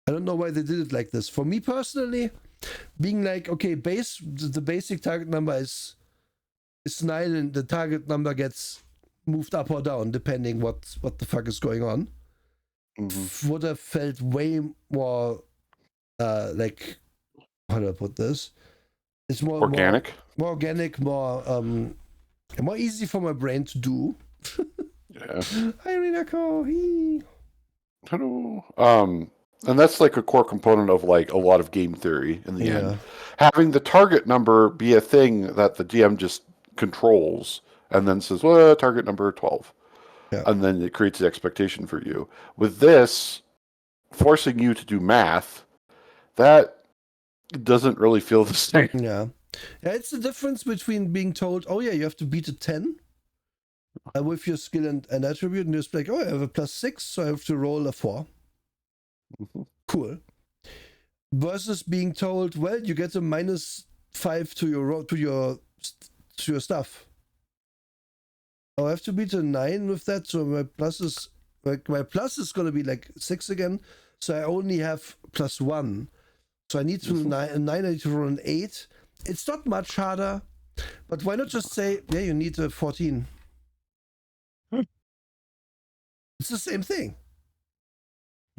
I don't know why they did it like this. For me personally, being like, okay, the basic target number is it's 9 and the target number gets moved up or down depending what the fuck is going on. Would have felt way more like, how do I put this? It's more organic, more organic, more easy for my brain to do. Yeah. Hi, Rinako. Hello. And that's like a core component of like a lot of game theory in the end. Having the target number be a thing that the DM just controls and then says, well, target number 12. Yeah. And then it creates the expectation for you. With this, forcing you to do math, that doesn't really feel the same. Yeah, it's the difference between being told, oh yeah, you have to beat a 10 with your skill and attribute, and just like, oh, I have a +6, so I have to roll a 4. Cool. Versus being told, well, you get a -5 to your stuff. Oh, I have to beat a 9 with that, so my plus is gonna be like 6 again. So I only have +1. So I need to 9, I need to roll an 8. It's not much harder, but why not just say, yeah, you need a 14? It's the same thing.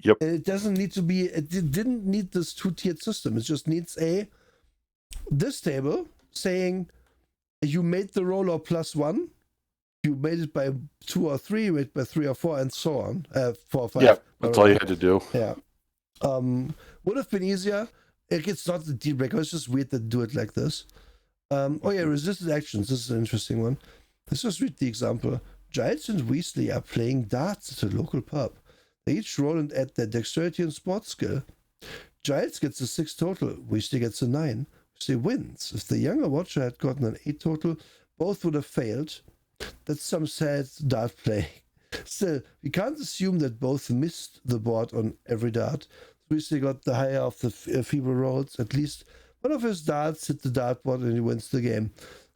Yep. It doesn't need to be, it didn't need this 2-tiered system. It just needs this table saying you made the roll or +1, you made it by 2 or 3, you made it by 3 or 4, and so on. 4 or 5. Yeah, that's all you had to do. Yeah. Would have been easier. It's not the deal breaker. It's just weird to do it like this. Oh yeah, resisted actions. This is an interesting one. Let's just read the example. Giles and Weasley are playing darts at a local pub. They each roll and add their dexterity and sports skill. Giles gets a 6 total. Weasley gets a 9. Weasley wins. If the younger watcher had gotten an 8 total, both would have failed. That's some sad dart play. Still, we can't assume that both missed the board on every dart. Weasley got the higher of the feeble rolls. At least one of his darts hit the dartboard and he wins the game.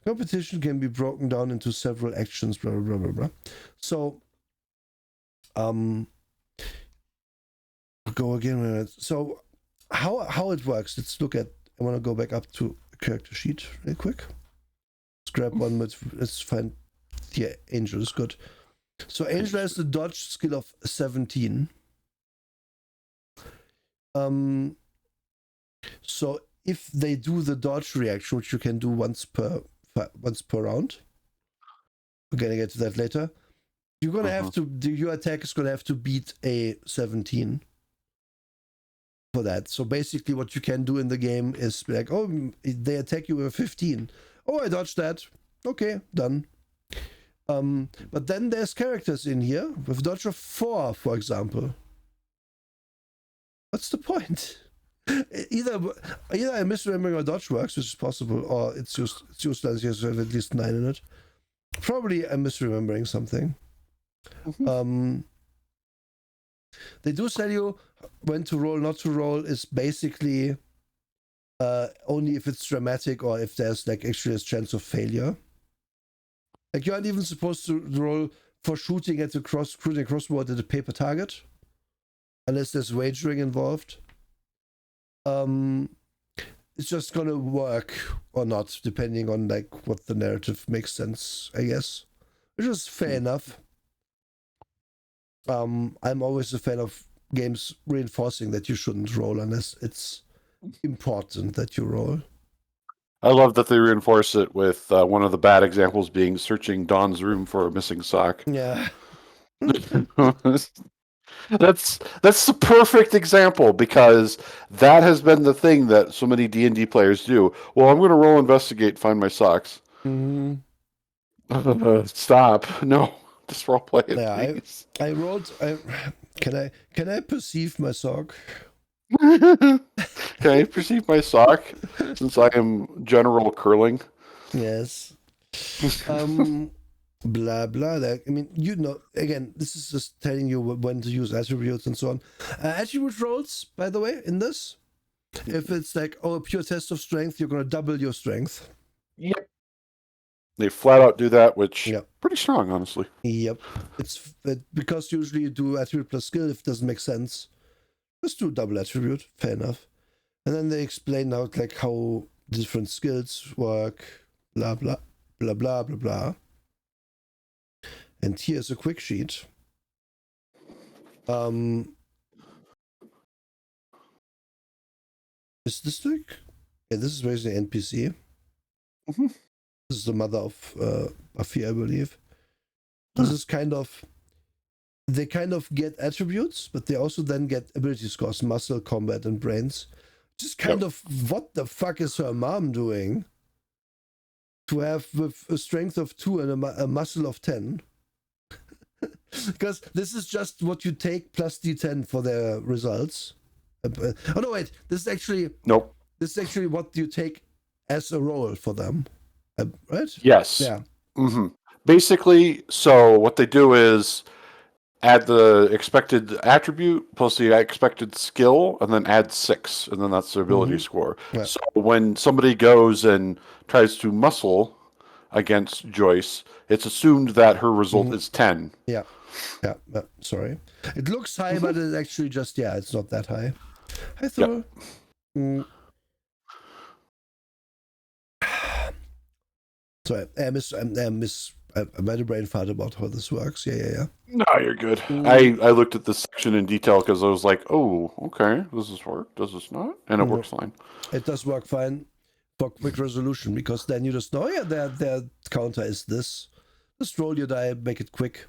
Competition can be broken down into several actions, blah, blah, blah, blah, blah. So, go again. So, how it works, let's look at, I want to go back up to a character sheet real quick. Let's grab one, let's find, yeah, Angel is good. So, Angel has the dodge skill of 17. So if they do the dodge reaction, which you can do once per round, we're gonna get to that later. You're gonna have to, your attack is gonna have to beat a 17 for that. So basically, what you can do in the game is be like, oh, they attack you with a 15. Oh, I dodged that. Okay, done. But then there's characters in here with dodge of 4, for example. What's the point? Either I'm misremembering how dodge works, which is possible, or it's useless. You have at least 9 in it. Probably I'm misremembering something. They do tell you when to roll, not to roll is basically only if it's dramatic or if there's like actually a chance of failure. Like you aren't even supposed to roll for shooting at the crossbow at a paper target, unless there's wagering involved. It's just gonna work or not, depending on like what the narrative makes sense, I guess. Which is fair enough. I'm always a fan of games reinforcing that you shouldn't roll unless it's important that you roll. I love that they reinforce it with one of the bad examples being searching Dawn's room for a missing sock. Yeah. That's the perfect example, because that has been the thing that so many D&D players do. Well, I'm going to roll investigate, find my socks. Stop. No, just roll play it, please. I rolled. Can I perceive my sock? Can I perceive my sock since I am General Curling? Yes. Blah blah. Like, I mean, you know, again, this is just telling you when to use attributes and so on. Attribute rolls, by the way, in this, if it's like, oh, a pure test of strength, you're gonna double your strength. Yep. They flat out do that, which pretty strong, honestly. Yep. It's because usually you do attribute plus skill if it doesn't make sense. Just do double attribute. Fair enough. And then they explain out like how different skills work. Blah blah. blah blah blah blah. And here's a quick sheet. Is this like? Yeah, this is basically an NPC. Mm-hmm. This is the mother of Buffy, I believe. This is kind of. They kind of get attributes, but they also then get ability scores, muscle, combat, and brains. Just kind of what the fuck is her mom doing? To have with a strength of 2 and a muscle of 10. Because this is just what you take plus D10 for their results. Oh no, wait. This is actually This is actually what you take as a roll for them, right? Yes. Yeah. Mm-hmm. Basically, so what they do is add the expected attribute plus the expected skill, and then add 6, and then that's their ability score. Yeah. So when somebody goes and tries to muscle against Joyce, it's assumed that her result is 10. Yeah. Sorry. It looks high, but it's actually just, it's not that high. I thought... Sorry, I made a brain fart about how this works. Yeah. No, you're good. I looked at this section in detail because I was like, oh, okay, does this work? Does this not? And it works fine. It does work fine for quick resolution, because then you just know, their counter is this. Just roll your die, make it quick.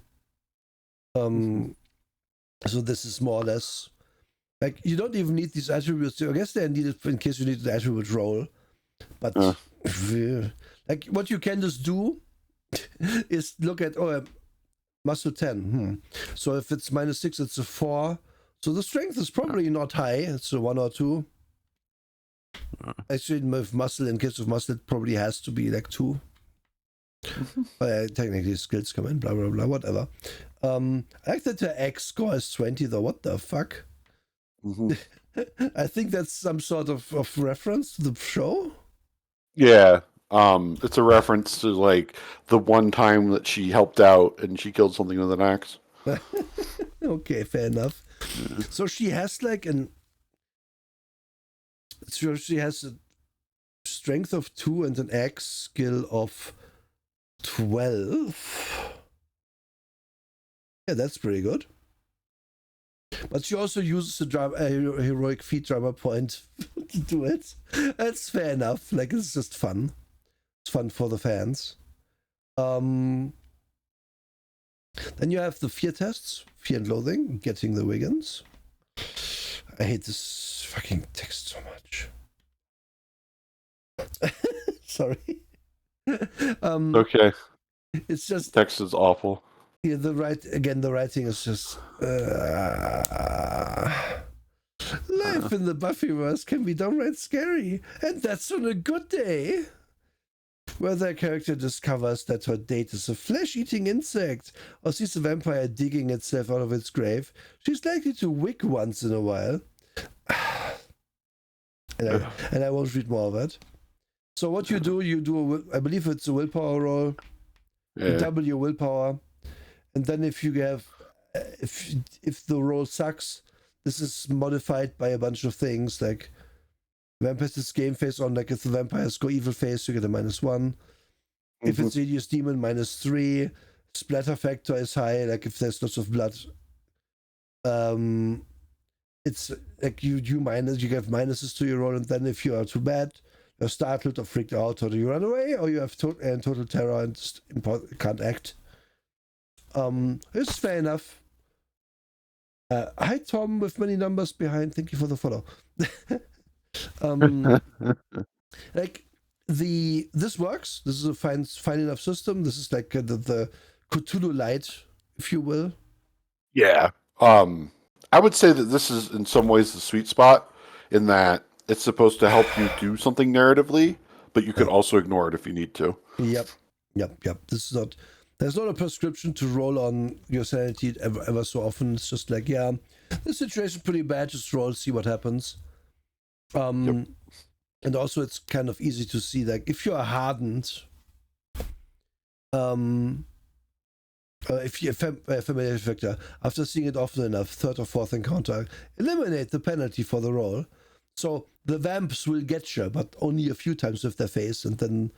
So this is more or less... Like, you don't even need these attributes. I guess they're needed in case you need the attribute roll. But... like, what you can just do is look at, muscle 10. So if it's -6, it's a 4. So the strength is probably not high. It's a 1 or 2. Actually, with muscle, in case of muscle, it probably has to be like 2. Technically, skills come in, blah, blah, blah, whatever. I like that the X score is 20, though. What the fuck? I think that's some sort of reference to the show. Yeah. It's a reference to like the one time that she helped out and she killed something with an axe. Okay, fair enough. So she has like she has a strength of 2 and an axe skill of 12. Yeah, that's pretty good. But she also uses a heroic feat drama point to do it. That's fair enough. Like, it's just fun. It's fun for the fans. Then you have the fear tests, fear and loathing, getting the Wiggins. I hate this fucking text so much. Sorry. Okay. It's just text is awful. Yeah, the writing is just life in the Buffyverse can be downright scary, and that's on a good day. Where their character discovers that her date is a flesh-eating insect, or sees a vampire digging itself out of its grave, she's likely to wig once in a while. And I won't read more of it. So what you do, I believe it's a willpower roll. You double your willpower, and then if you have, if the roll sucks, this is modified by a bunch of things like vampires game face on. Like if the vampires go evil face, you get a -1. If it's hideous demon, -3. Splatter factor is high. Like if there's lots of blood, it's like you have minuses to your roll, and then if you are too bad, you're startled or freaked out, or you run away, or you have total terror and just can't act. It's fair enough. Hi Tom with many numbers behind. Thank you for the follow. Like this works. This is a fine enough system. This is like the Cthulhu light, if you will. Yeah. I would say that this is in some ways the sweet spot in that it's supposed to help you do something narratively, but you could also ignore it if you need to. Yep. This is not. There's not a prescription to roll on your sanity ever so often. It's just like, yeah, this situation's pretty bad. Just roll, see what happens. And also it's kind of easy to see, like, if you are hardened, if you're a familiar factor, after seeing it often enough, third or fourth encounter, eliminate the penalty for the roll. So the vamps will get you, but only a few times with their face, and then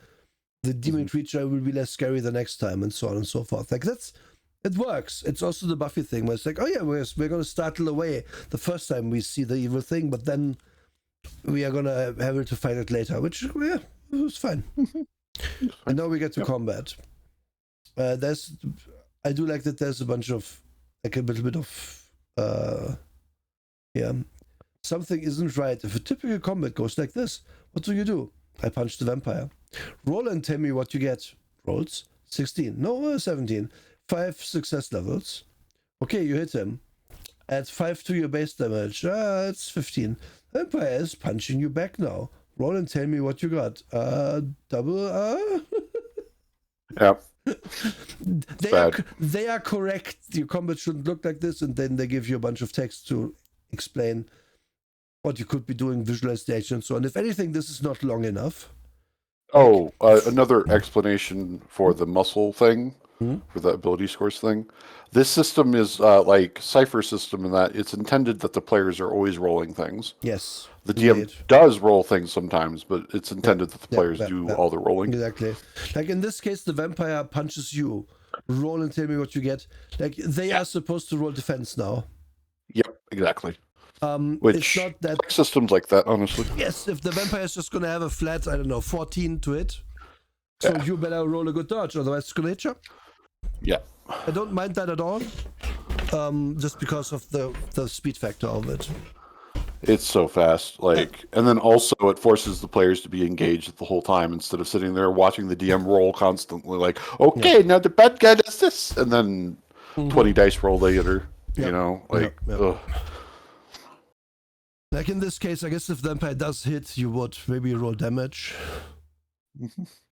the demon creature will be less scary the next time, and so on and so forth. Like it works. It's also the Buffy thing where it's like, oh yeah, we're gonna startle away the first time we see the evil thing, but then we are gonna have to fight it later, which yeah, it was fine. And now we get to combat. I do like that there's a bunch of, like a little bit of, something isn't right. If a typical combat goes like this, what do? I punch the vampire. Roll and tell me what you get. Rolls 16. No, 17. 5 success levels. Okay, you hit him. Add 5 to your base damage. It's 15. Vampire is punching you back now. Roll and tell me what you got. Double. Yeah. They are correct. Your combat shouldn't look like this, and then they give you a bunch of text to explain what you could be doing, visualize the action, and so on. If anything, this is not long enough. Another explanation for the muscle thing, for the ability scores thing. This system is like Cypher system in that it's intended that the players are always rolling things. Yes. The DM does roll things sometimes, but it's intended that the players do all the rolling. Exactly. Like in this case, the vampire punches you. Roll and tell me what you get. Like they are supposed to roll defense now. Yep, exactly. Which it's not that systems like that, honestly. Yes, if the vampire is just gonna have a flat, 14 to hit, so you better roll a good dodge, otherwise it's gonna hit you. Yeah. I don't mind that at all. Just because of the speed factor of it. It's so fast, and then also it forces the players to be engaged the whole time instead of sitting there watching the DM roll constantly. Like, okay, now the bad guy does this, and then 20 dice roll later. You know, ugh. Like in this case, I guess if the vampire does hit, you would maybe roll damage.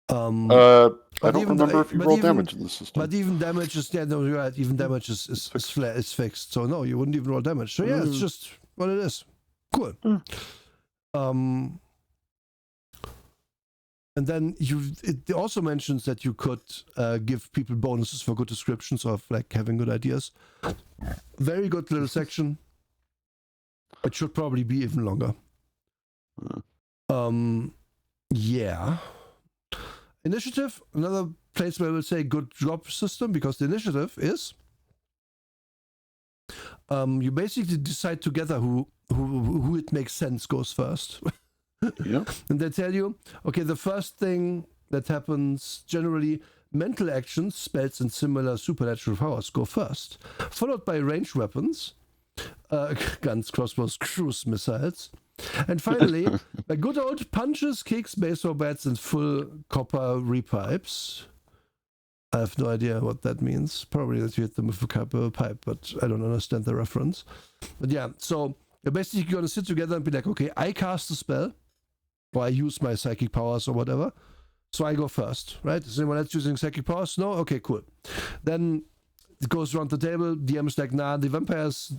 I don't remember if you roll damage in the system. But even damage is you're right. Even damage is flat, is fixed. So no, you wouldn't even roll damage. So yeah, it's just what it is. Cool. And then it also mentions that you could give people bonuses for good descriptions of like having good ideas. Very good little section. It should probably be even longer. Yeah. Initiative, another place where I would say good job system, because the initiative is you basically decide together who it makes sense goes first. Yeah. And they tell you, okay, the first thing that happens generally, mental actions, spells, and similar supernatural powers go first, followed by ranged weapons, guns, crossbows, cruise missiles, and finally, the good old punches, kicks, baseball bats, and full copper repipes. I have no idea what that means. Probably that you hit them with a copper pipe, but I don't understand the reference. But yeah, so you're basically going to sit together and be like, okay, I cast a spell, or I use my psychic powers or whatever, so I go first, right? Is anyone else using psychic powers? No? Okay, cool. Then it goes around the table. DM is like, nah, the vampires,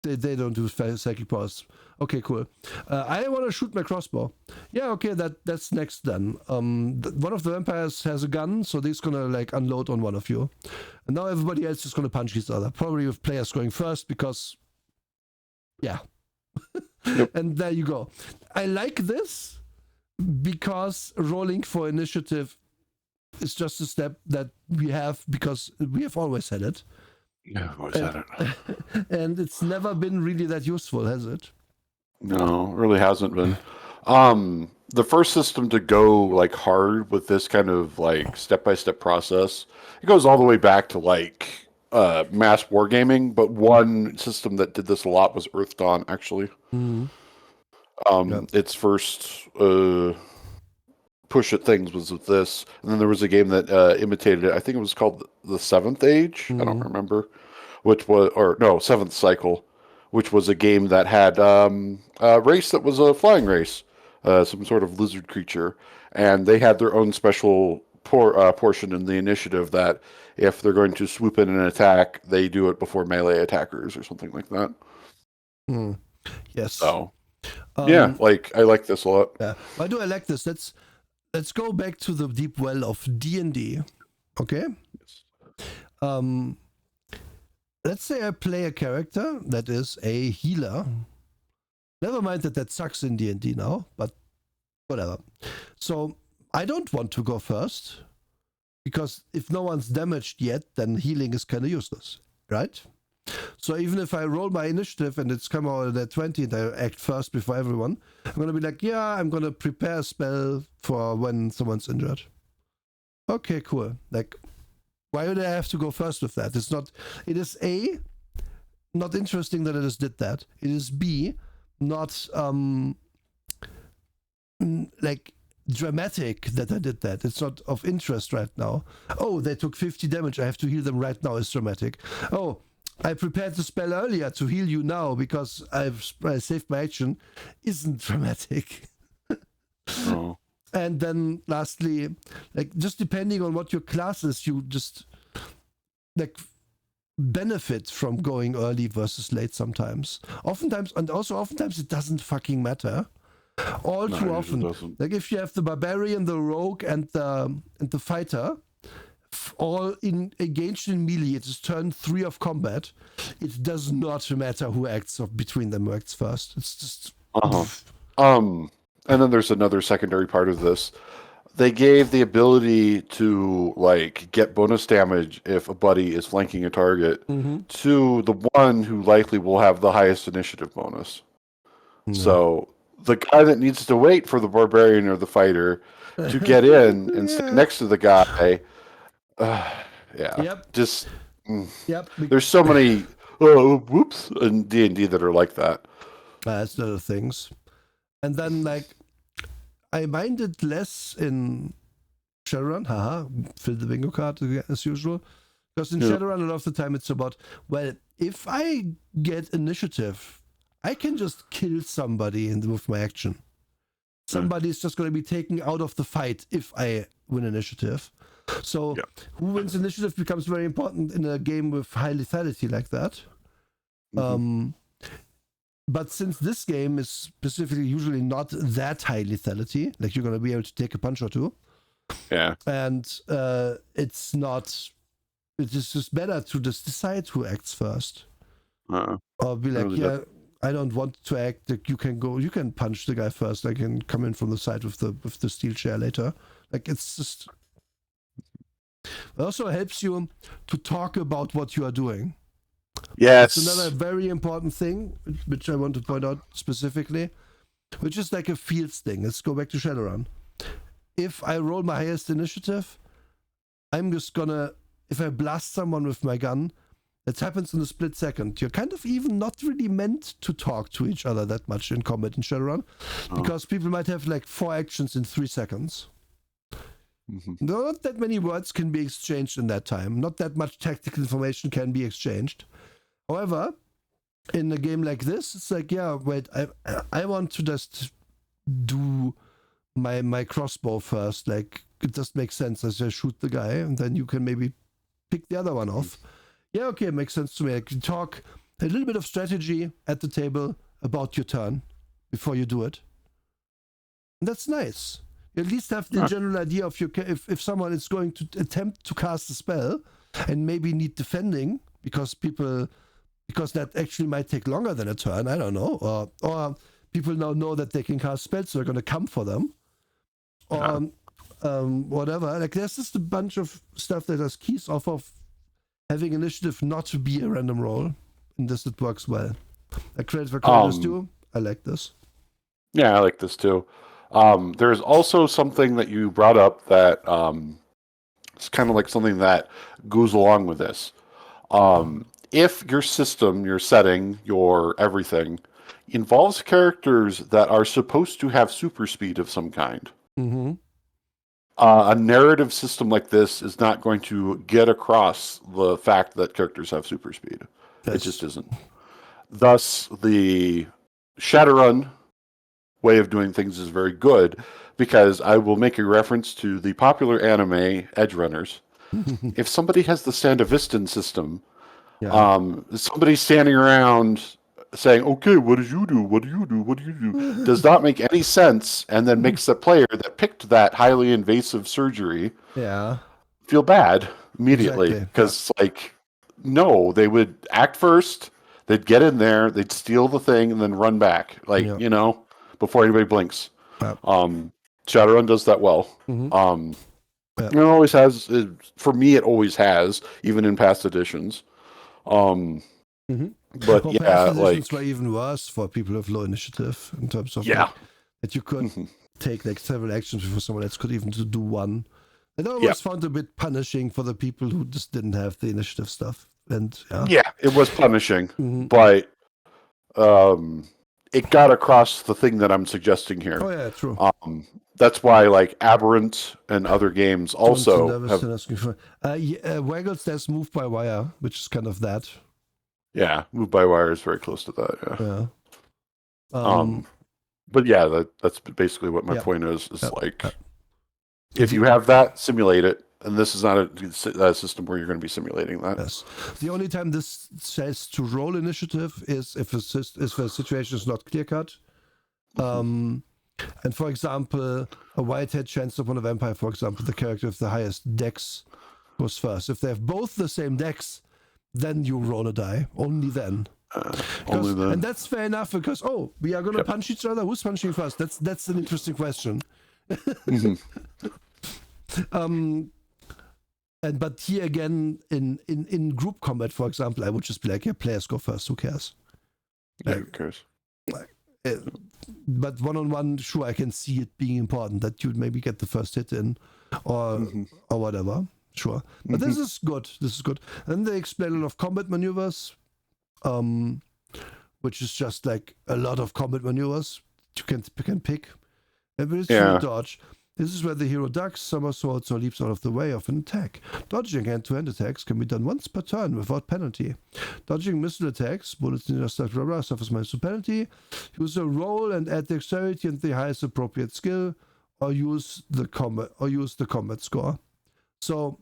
they don't do psychic powers. Okay, cool. I want to shoot my crossbow. Yeah, okay, that's next then. One of the vampires has a gun, so he's gonna like unload on one of you. And now everybody else is gonna punch each other. Probably with players going first because, yeah. Yep. And there you go. I like this because rolling for initiative is just a step that we have because we have always had it. Yeah, I've always had it. And it's never been really that useful, has it? No, it really hasn't been. The first system to go like hard with this kind of like step-by-step process, it goes all the way back to like mass wargaming, but one system that did this a lot was Earth Dawn, actually. Its first push at things was with this, and then there was a game that imitated it. I think it was called the Seventh Age. I don't remember, Seventh Cycle, which was a game that had a race that was a flying race, some sort of lizard creature, and they had their own special portion in the initiative that if they're going to swoop in and attack, they do it before melee attackers or something like that. Yes. So, yeah, like I like this a lot. Yeah. Why do I like this? Let's go back to the deep well of D&D. Okay. Let's say I play a character that is a healer. Never mind that sucks in D&D now, but whatever. So I don't want to go first because if no one's damaged yet, then healing is kind of useless, right? So even if I roll my initiative and it's come out at 20 and I act first before everyone, I'm going to be like, yeah, I'm going to prepare a spell for when someone's injured. Okay, cool. Like, why would I have to go first with that? It is A, not interesting that I just did that. It is B, not, like, dramatic that I did that. It's not of interest right now. Oh, they took 50 damage. I have to heal them right now. It's dramatic. Oh, I prepared the spell earlier to heal you now because I saved my action. Isn't dramatic. Oh. And then lastly, like just depending on what your class is, you just like benefit from going early versus late sometimes. Oftentimes it doesn't fucking matter. All too often. Like if you have the barbarian, the rogue, and the fighter, all engaged in melee, it is turn 3 of combat. It does not matter who acts between them who acts first. It's just and then there's another secondary part of this. They gave the ability to like get bonus damage if a buddy is flanking a target to the one who likely will have the highest initiative bonus. So the guy that needs to wait for the barbarian or the fighter to get in and stand next to the guy. Yep. Just Yep. there's so many whoops in D&D that are like that. That's other things. And then like I minded less in Shadowrun, fill the bingo card as usual. Because in Shadowrun a lot of the time it's about, well, if I get initiative, I can just kill somebody with my action. Somebody's just going to be taken out of the fight if I win initiative. So who wins initiative becomes very important in a game with high lethality like that. But since this game is specifically usually not that high lethality, like you're going to be able to take a punch or two. Yeah. And it's just better to just decide who acts first. Or be like, really I don't want to act. Like you can punch the guy first. I can come in from the side with the steel chair later. Like it's just. It also helps you to talk about what you are doing. Yes. It's another very important thing, which I want to point out specifically, which is like a fields thing. Let's go back to Shadowrun. If I roll my highest initiative, I'm just gonna, if I blast someone with my gun, it happens in a split second. You're kind of even not really meant to talk to each other that much in combat in Shadowrun, because people might have like 4 actions in 3 seconds. Not that many words can be exchanged in that time. Not that much tactical information can be exchanged. However, in a game like this, it's like, wait, I want to just do my crossbow first. Like, it just makes sense as I shoot the guy, and then you can maybe pick the other one off. Yeah, okay, it makes sense to me. Like, you talk a little bit of strategy at the table about your turn before you do it. And that's nice. You at least have the general idea of if someone is going to attempt to cast a spell and maybe need defending because that actually might take longer than a turn, I don't know, or people now know that they can cast spells, so they're going to come for them, or whatever. Like there's just a bunch of stuff that has keys off of having initiative not to be a random roll, and this it works well. Like credit for credit is due. I like this. Yeah, I like this too. There's also something that you brought up that it's kind of like something that goes along with this. If your system, your setting, your everything involves characters that are supposed to have super speed of some kind, a narrative system like this is not going to get across the fact that characters have super speed. It just isn't. Thus, the Shadowrun way of doing things is very good, because I will make a reference to the popular anime Edge Runners. If somebody has the Sandevistan system, somebody standing around saying, okay, what did you do? What do you do? What do you do? Does not make any sense, and then makes the player that picked that highly invasive surgery feel bad immediately. Because, no, they would act first, they'd get in there, they'd steal the thing, and then run back. Before anybody blinks. Shadowrun does that well. Yeah. It always has. For me, it always has, even in past editions. But Well, yeah, past like editions were even worse for people with low initiative in terms of yeah, that you could take like several actions before someone else could even do one. And I yeah, always found it a bit punishing for the people who just didn't have the initiative stuff. And yeah, it was punishing, but it got across the thing that I'm suggesting here. Oh yeah, true. That's why like Aberrant and other games also have. Waggles does Move by Wire, which is kind of that. Yeah, Move by Wire is very close to that. Yeah. But yeah, that's basically what my point is. Is like if you have that, simulate it. And this is not a system where you're going to be simulating that. Yes. The only time this says to roll initiative is if the situation is not clear cut. And for example, a whitehead chance upon a vampire, for example, the character with the highest dex goes first. If they have both the same dex, then you roll a die. Only then. Only then. And that's fair enough because we are going to punch each other. Who's punching first? That's an interesting question. But here again, in group combat, for example, I would just be like, players go first. Who cares? Who cares? But one-on-one, sure, I can see it being important that you maybe get the first hit in, or whatever. Sure, but this is good. And they explain a lot of combat maneuvers, which is just like a lot of combat maneuvers you can pick. And it's dodge. This is where the hero ducks, somersaults, or leaps out of the way of an attack. Dodging hand-to-hand attacks can be done once per turn without penalty. Dodging missile attacks, bullets in your stuff, rubber, suffers minus penalty. Use a roll and add dexterity and the highest appropriate skill, or use the combat score. So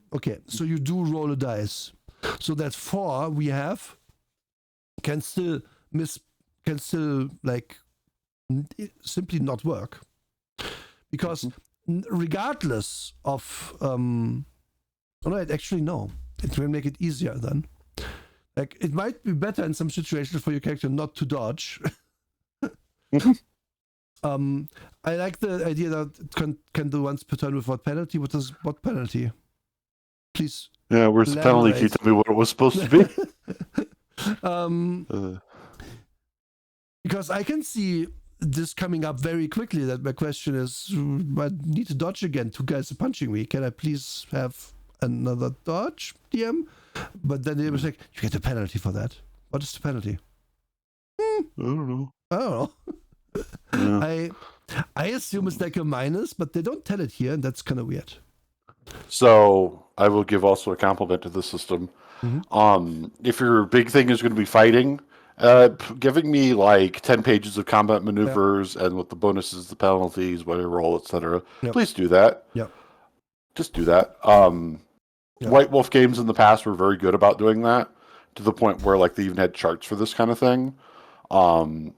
you do roll a dice. So that 4 we have can still like simply not work. Because regardless of actually no, it will make it easier then. Like it might be better in some situations for your character not to dodge. I like the idea that it can do once per turn without penalty. What penalty? Please. Yeah, where's the penalty? Can you tell me what it was supposed to be? Because I can see this coming up very quickly. That my question is, I need to dodge again. 2 guys are punching me. Can I please have another dodge, DM? But then it was like, you get a penalty for that. What is the penalty? I don't know. Yeah. I assume it's like a minus, but they don't tell it here, and that's kind of weird. So I will give also a compliment to the system. If your big thing is going to be fighting, giving me like 10 pages of combat maneuvers and with the bonuses, the penalties, what I roll, etc. Please do that. Just do that. White Wolf games in the past were very good about doing that, to the point where like they even had charts for this kind of thing.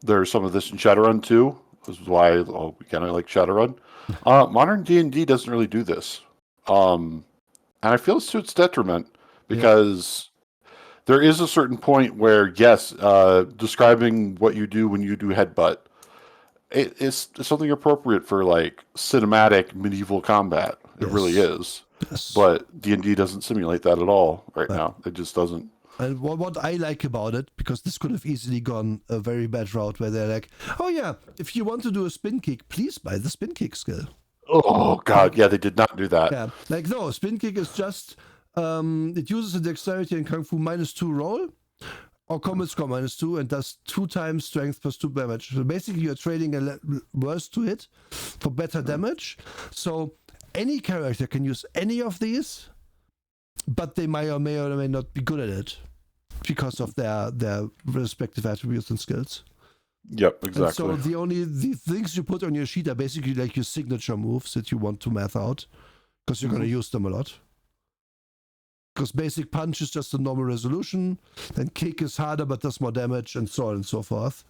There's some of this in Shadowrun too. This is why we kind of like Shadowrun. Modern D&D doesn't really do this. And I feel it's to its detriment, because there is a certain point where, yes, describing what you do when you do headbutt, it's something appropriate for like cinematic medieval combat. It really is. Yes. But D&D doesn't simulate that at all right now. It just doesn't. And what I like about it, because this could have easily gone a very bad route where they're like, oh yeah, if you want to do a spin kick, please buy the spin kick skill. Oh god, yeah, they did not do that. Yeah, like no, spin kick is just it uses a dexterity and kung fu -2 roll, or combat score -2, and does 2 times strength plus 2 damage. So basically, you're trading a worse to hit for better damage. So any character can use any of these, but they may or may not be good at it because of their respective attributes and skills. Yep, exactly. And so the things you put on your sheet are basically like your signature moves that you want to math out, because you're going to use them a lot. Because basic punch is just a normal resolution, then kick is harder but does more damage, and so on and so forth.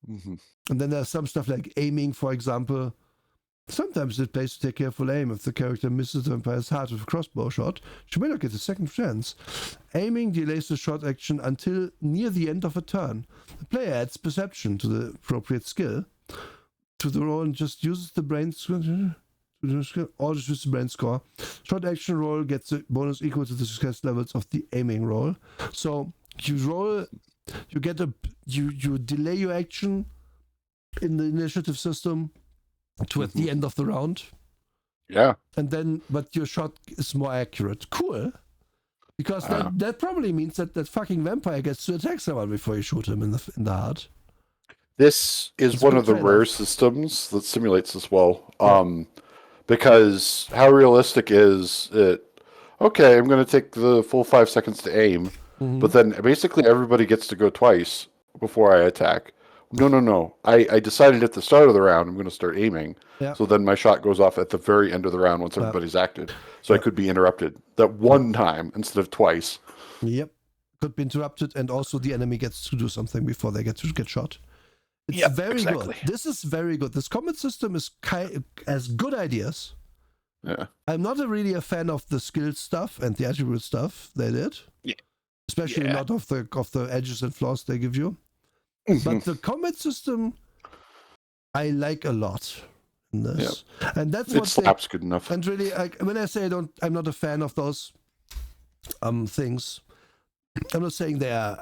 And then there's some stuff like aiming, for example. Sometimes it pays to take careful aim. If the character misses the vampire's heart with a crossbow shot, she may not get a second chance. Aiming delays the shot action until near the end of a turn. The player adds perception to the appropriate skill to the roll and just uses the brain. All the brain score. Shot action roll gets a bonus equal to the success levels of the aiming roll. So you roll, you get you delay your action in the initiative system to at the end of the round. Yeah. And then, but your shot is more accurate. Cool. Because that probably means that fucking vampire gets to attack someone before you shoot him in the heart. This is It's a one good of the trade-off. rare systems that simulates this well. Because how realistic is it? Okay, I'm going to take the full 5 seconds to aim, but then basically everybody gets to go twice before I attack. No. I decided at the start of the round I'm going to start aiming. Yeah. So then my shot goes off at the very end of the round once everybody's acted. So I could be interrupted that one time instead of twice. Yep. Could be interrupted, and also the enemy gets to do something before they get shot. It's very good. This is very good. This combat system has good ideas. Yeah. I'm not really a fan of the skill stuff and the attribute stuff they did. Yeah. Especially not of the edges and flaws they give you. But the combat system I like a lot in this. Yep. And that's what slaps good enough. And really, when I say I'm not a fan of those things, I'm not saying they are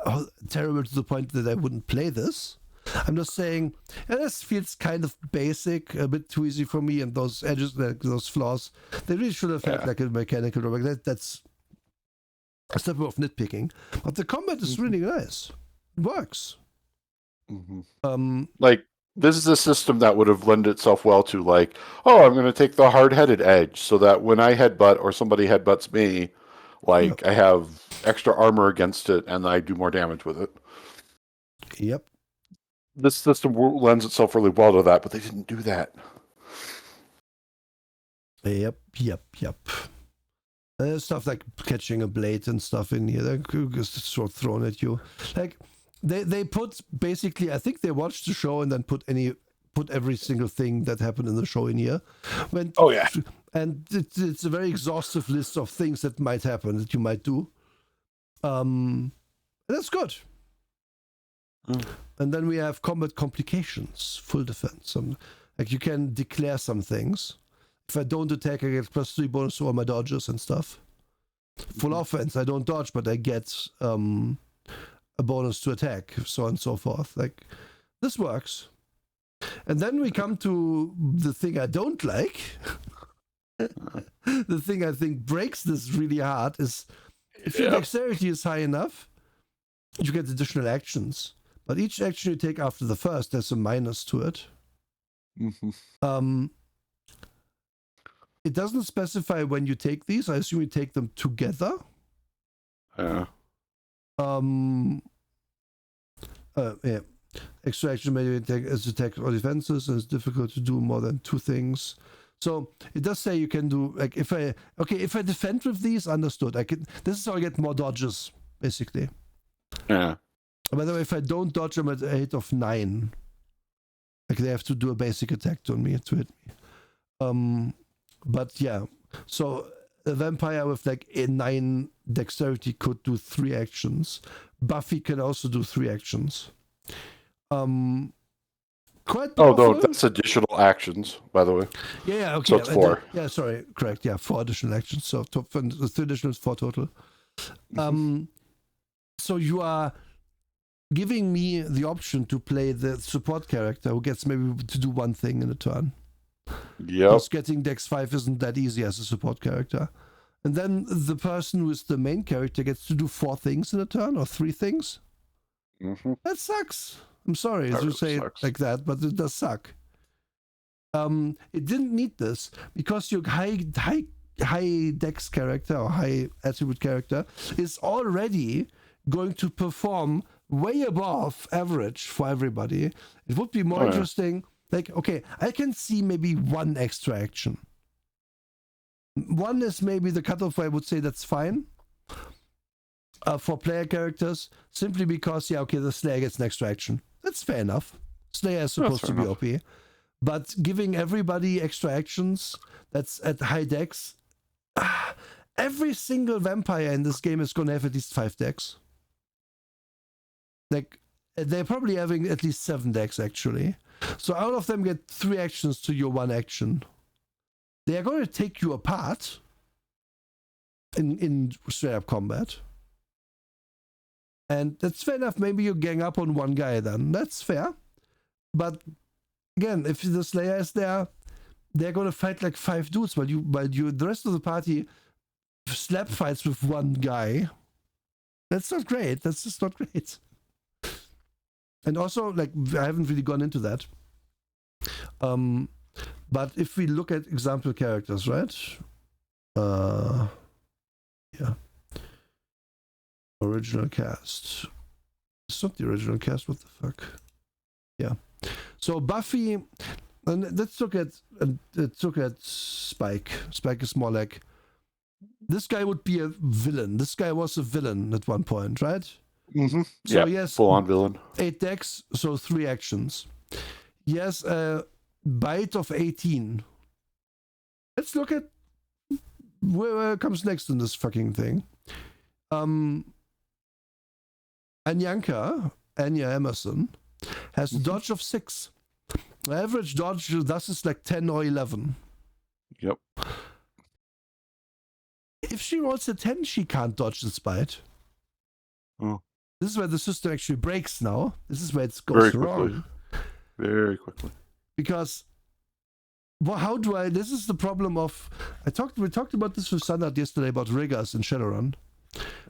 terrible to the point that I wouldn't play this. I'm just saying, this feels kind of basic, a bit too easy for me, and those edges, those flaws, they really should have had like a mechanical drawback. That's a step of nitpicking. But the combat is really nice. It works. Like, this is a system that would have lent itself well to, like, oh, I'm going to take the hard-headed edge so that when I headbutt or somebody headbutts me, like, I have extra armor against it and I do more damage with it. Yep. This system lends itself really well to that, but they didn't do that. Yep. There's stuff like catching a blade and stuff in here that is sort of thrown at you. Like, they put basically, I think they watched the show and then put every single thing that happened in the show in here. And it's a very exhaustive list of things that might happen, that you might do. That's good. And then we have combat complications, full defense. Like, you can declare some things. If I don't attack, I get +3 bonus to all my dodges and stuff. Full offense, I don't dodge, but I get a bonus to attack, so on and so forth. Like, this works. And then we come to the thing I don't like. The thing I think breaks this really hard is if your dexterity is high enough, you get additional actions. But each action you take after the first, there's a minus to it. It doesn't specify when you take these. I assume you take them together. Extra action may take as attack or defenses, and it's difficult to do more than 2 things. So it does say you can do, like, if I defend with these, understood. This is how I get more dodges, basically. Yeah. By the way, if I don't dodge, I'm at a hit of 9. Like, they have to do a basic attack to hit me. But yeah, so a vampire with like a 9 dexterity could do 3 actions. Buffy can also do 3 actions. Quite powerful. No, that's additional actions, by the way. Yeah, okay. So it's 4. Sorry, correct. Yeah, 4 additional actions. So 3 additional is 4 total. So you are giving me the option to play the support character who gets maybe to do 1 thing in a turn. Yep. Because getting Dex 5 isn't that easy as a support character. And then the person who is the main character gets to do 4 things in a turn, or 3 things. That sucks. I'm sorry to say it like that, but it does suck. It didn't need this, because your high Dex character or high attribute character is already going to perform way above average for everybody. It would be more interesting. Like, okay, I can see maybe 1 extra action. 1 is maybe the cutoff where I would say that's fine for player characters, simply because, the Slayer gets an extra action. That's fair enough. Slayer is supposed to be OP. But giving everybody extra actions that's at high dex, every single vampire in this game is going to have at least 5 dex. Like, they're probably having at least 7 dex, actually. So out of them get 3 actions to your 1 action. they are going to take you apart in straight up combat. And that's fair enough. Maybe you gang up on one guy then. That's fair. But again, if the Slayer is there, they're going to fight like 5 dudes while the rest of the party slap fights with one guy. That's not great. That's just not great. And also, like, I haven't really gone into that. But if we look at example characters, right? Yeah. Original cast. It's not the original cast. What the fuck? Yeah. So Buffy, and let's look at Spike. Spike is more like, this guy would be a villain. This guy was a villain at one point, right? Mm-hmm. So yeah, yes, full on villain. 8 decks, so 3 actions. Yes, a bite of 18. Let's look at where comes next in this fucking thing. Anya Emerson has a dodge of 6. The average dodge thus is like 10 or 11. Yep. If she rolls a 10, she can't dodge this bite. Oh. This is where the system actually breaks now. This is where it goes wrong. Very quickly. Because, well, how do I... This is the problem of... We talked about this with Standard yesterday about riggers in Shadowrun.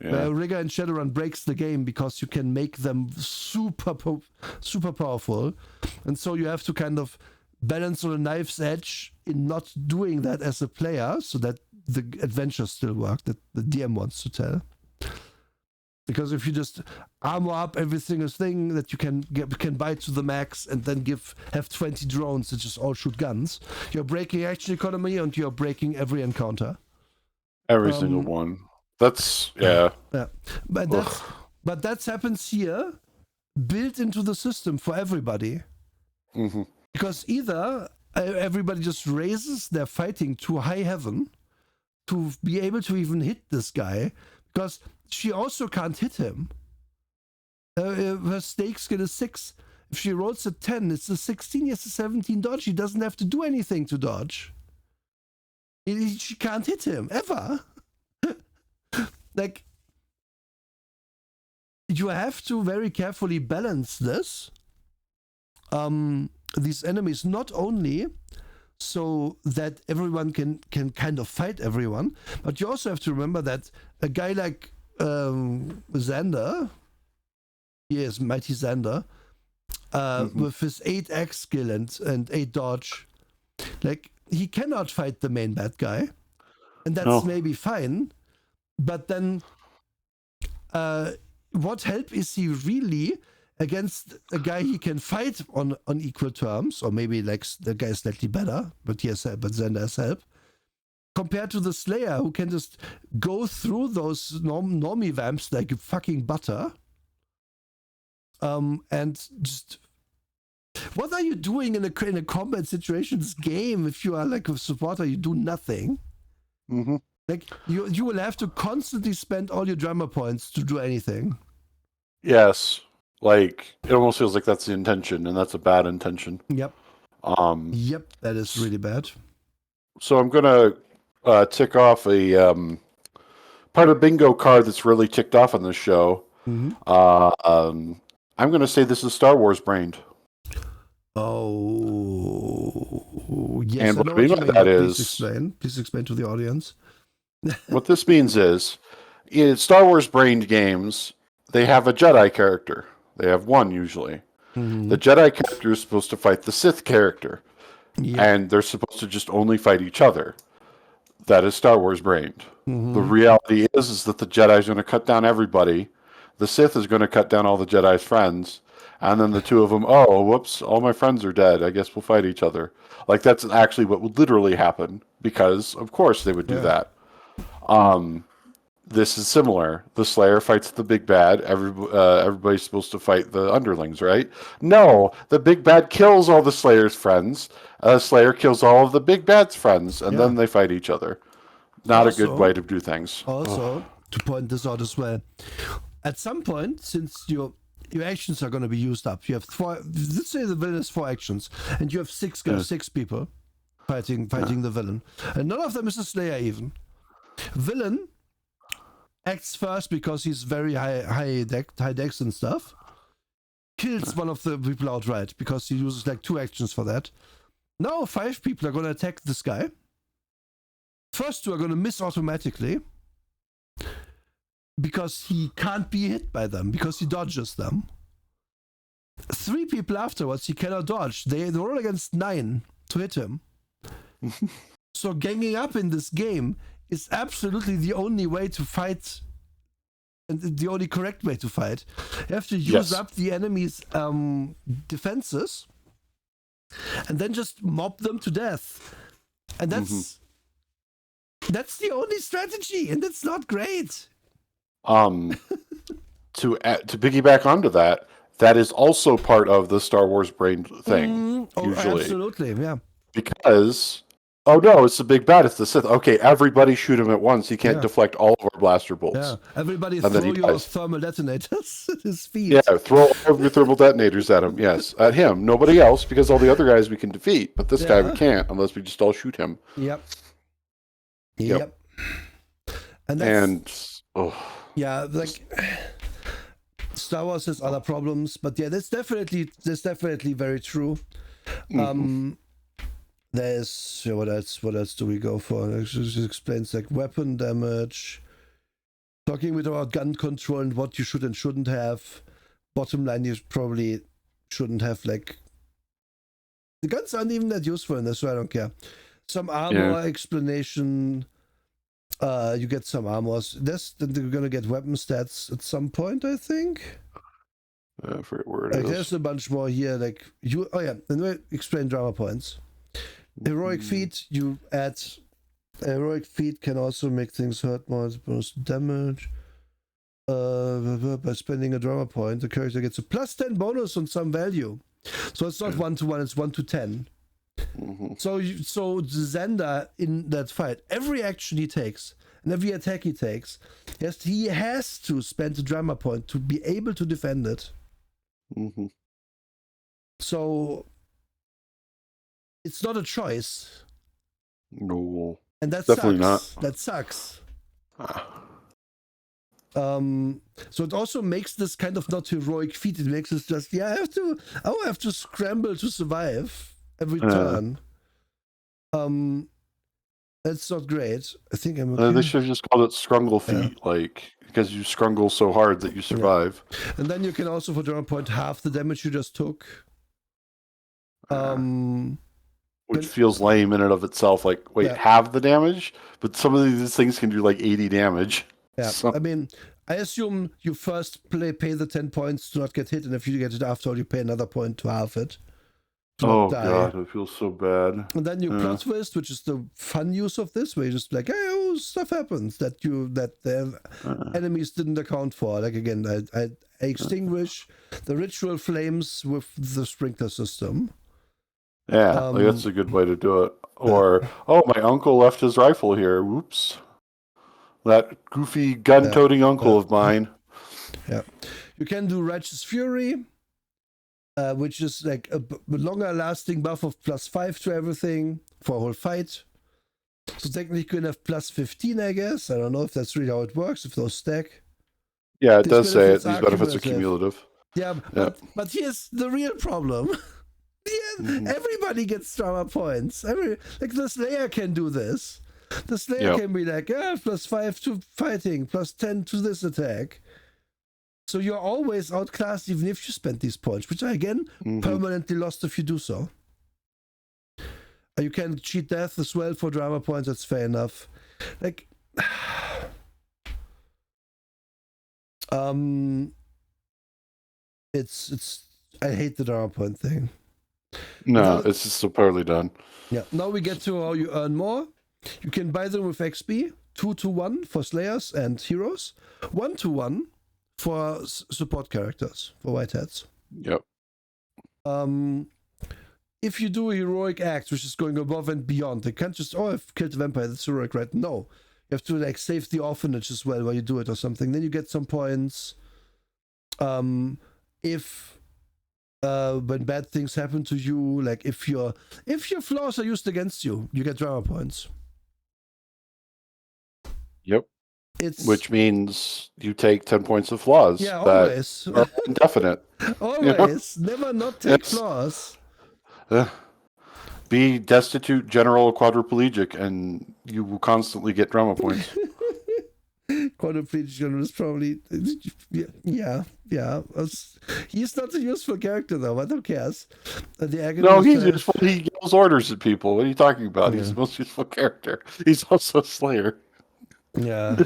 Yeah. Where a rigger in Shadowrun breaks the game because you can make them super powerful. And so you have to kind of balance on a knife's edge in not doing that as a player so that the adventures still work, that the DM wants to tell. Because if you just armor up every single thing that you can bite to the max and then have 20 drones that just all shoot guns, you're breaking action economy and you're breaking every encounter. Every single one. That's yeah. But that happens here, built into the system for everybody. Mm-hmm. Because either everybody just raises their fighting to high heaven to be able to even hit this guy, because she also can't hit him. Her stake skill is 6. If she rolls a 10, it's a 16, yes, a 17 dodge. She doesn't have to do anything to dodge. She can't hit him, ever. Like, you have to very carefully balance this. These enemies, not only so that everyone can kind of fight everyone, but you also have to remember that a guy like Xander, yes, Mighty Xander, with his 8x skill and 8 dodge, like, he cannot fight the main bad guy, and that's maybe fine, but then what help is he really against a guy he can fight on equal terms, or maybe like the guy is slightly better, but Xander has help, compared to the Slayer, who can just go through those normie vamps like fucking butter. And just, what are you doing in a combat situations game? If you are like a supporter, you do nothing. Mm-hmm. Like, you will have to constantly spend all your drama points to do anything. Yes. Like, it almost feels like that's the intention, and that's a bad intention. Yep. Yep, that is really bad. So I'm gonna tick off a part of bingo card that's really ticked off on this show. Mm-hmm. I'm gonna say this is Star Wars brained. Oh, yes. And what I mean by that is, please explain to the audience. What this means is, in Star Wars brained games, they have a Jedi character. They have one usually. Mm-hmm. The Jedi character is supposed to fight the Sith character. Yep. And they're supposed to just only fight each other. That is Star Wars brained. Mm-hmm. The reality is that the Jedi is going to cut down everybody. The Sith is going to cut down all the Jedi's friends. And then the two of them, oh, whoops, all my friends are dead. I guess we'll fight each other. Like, that's actually what would literally happen, because, of course, they would do that. This is similar. The Slayer fights the big bad. Everybody's supposed to fight the underlings, right? No, the big bad kills all the Slayer's friends. Slayer kills all of the big bad's friends, and then they fight each other. Not also, a good way to do things. Also, to point this out as well, at some point, since your actions are going to be used up, you have 4. Let's say the villain has 4 actions, and you have 6 people. fighting the villain. And none of them is a Slayer even. Villain acts first because he's very high dex and stuff. Kills one of the people outright because he uses like 2 actions for that. Now 5 people are gonna attack this guy. First 2 are gonna miss automatically because he can't be hit by them, because he dodges them. 3 people afterwards he cannot dodge. They roll against 9 to hit him. So ganging up in this game is absolutely the only way to fight, and the only correct way to fight. You have to use up the enemy's defenses and then just mob them to death. And that's the only strategy, and it's not great. To piggyback onto that, that is also part of the Star Wars brain thing. Usually, absolutely, yeah. Because it's the big bad. It's the Sith. Okay, everybody shoot him at once. He can't deflect all of our blaster bolts. Yeah, everybody throw your thermal detonators at his feet. Yeah, throw all of your thermal detonators at him. Yes, at him. Nobody else, because all the other guys we can defeat, but this guy we can't unless we just all shoot him. Yep. Yeah, like Star Wars has other problems, but yeah, that's definitely very true. There's what else do we go for? It just explains like weapon damage, talking about gun control and what you should and shouldn't have. Bottom line, you probably shouldn't have, like, the guns aren't even that useful in this, so I don't care. Some armor explanation. You get some armors. Then you're gonna get weapon stats at some point, I think. I forget where it is. There's a bunch more here. Like then we explain drama points. Heroic feat, you add. Heroic feat can also make things hurt more as opposed to damage. By spending a drama point, the character gets a +10 bonus on some value. So it's not 1-to-1, it's 1-to-10. So Xander in that fight, every action he takes and every attack he takes, he has to spend a drama point to be able to defend it. So it's not a choice. No. And that definitely sucks. Not. That sucks. So it also makes this kind of not heroic feat. It makes it just I have to scramble to survive every turn. That's not great. I think I'm okay. They should have just called it scrungle feat, like, because you scrungle so hard that you survive. And then you can also, for drama point, half the damage you just took. Which feels lame in and of itself. Like, wait, halve the damage? But some of these things can do like 80 damage. Yeah, I mean, I assume you first pay the 10 points to not get hit, and if you get it after, you pay another point to halve it. God, it feels so bad. And then you plot twist, which is the fun use of this, where you just like, stuff happens that the enemies didn't account for. Like, again, I extinguish the ritual flames with the sprinkler system. Yeah, that's a good way to do it. Or, my uncle left his rifle here. Whoops. That goofy gun-toting uncle of mine. Yeah. You can do Righteous Fury, which is like a longer-lasting buff of +5 to everything for a whole fight. So technically you can have +15, I guess. I don't know if that's really how it works, if those stack. Yeah, it does say it. These benefits are cumulative. Yeah, but here's the real problem. Everybody gets drama points. Like the Slayer can do this. The Slayer can be like, +5 to fighting, +10 to this attack. So you're always outclassed even if you spend these points, which are again permanently lost if you do so. You can cheat death as well for drama points, that's fair enough. Like it's I hate the drama point thing. No, it's just so poorly done. Yeah. Now we get to how you earn more. You can buy them with XP, 2-to-1 for Slayers and Heroes, 1-to-1 for support characters, for whiteheads. Yep. If you do a heroic act, which is going above and beyond, they can't just, I've killed a vampire, that's heroic, right? No. You have to like save the orphanage as well while you do it or something. Then you get some points. If when bad things happen to you, like if your flaws are used against you, you get drama points. Yep. It's Which means you take 10 points of flaws yeah, that always, are indefinite. always, never not take flaws. Be destitute, general, quadriplegic, and you will constantly get drama points. Quadriplegic is probably yeah. He's not a useful character though, but who cares? The No, agonist he's useful. He yells orders at people. What are you talking about? Yeah. He's the most useful character. He's also a Slayer. Yeah.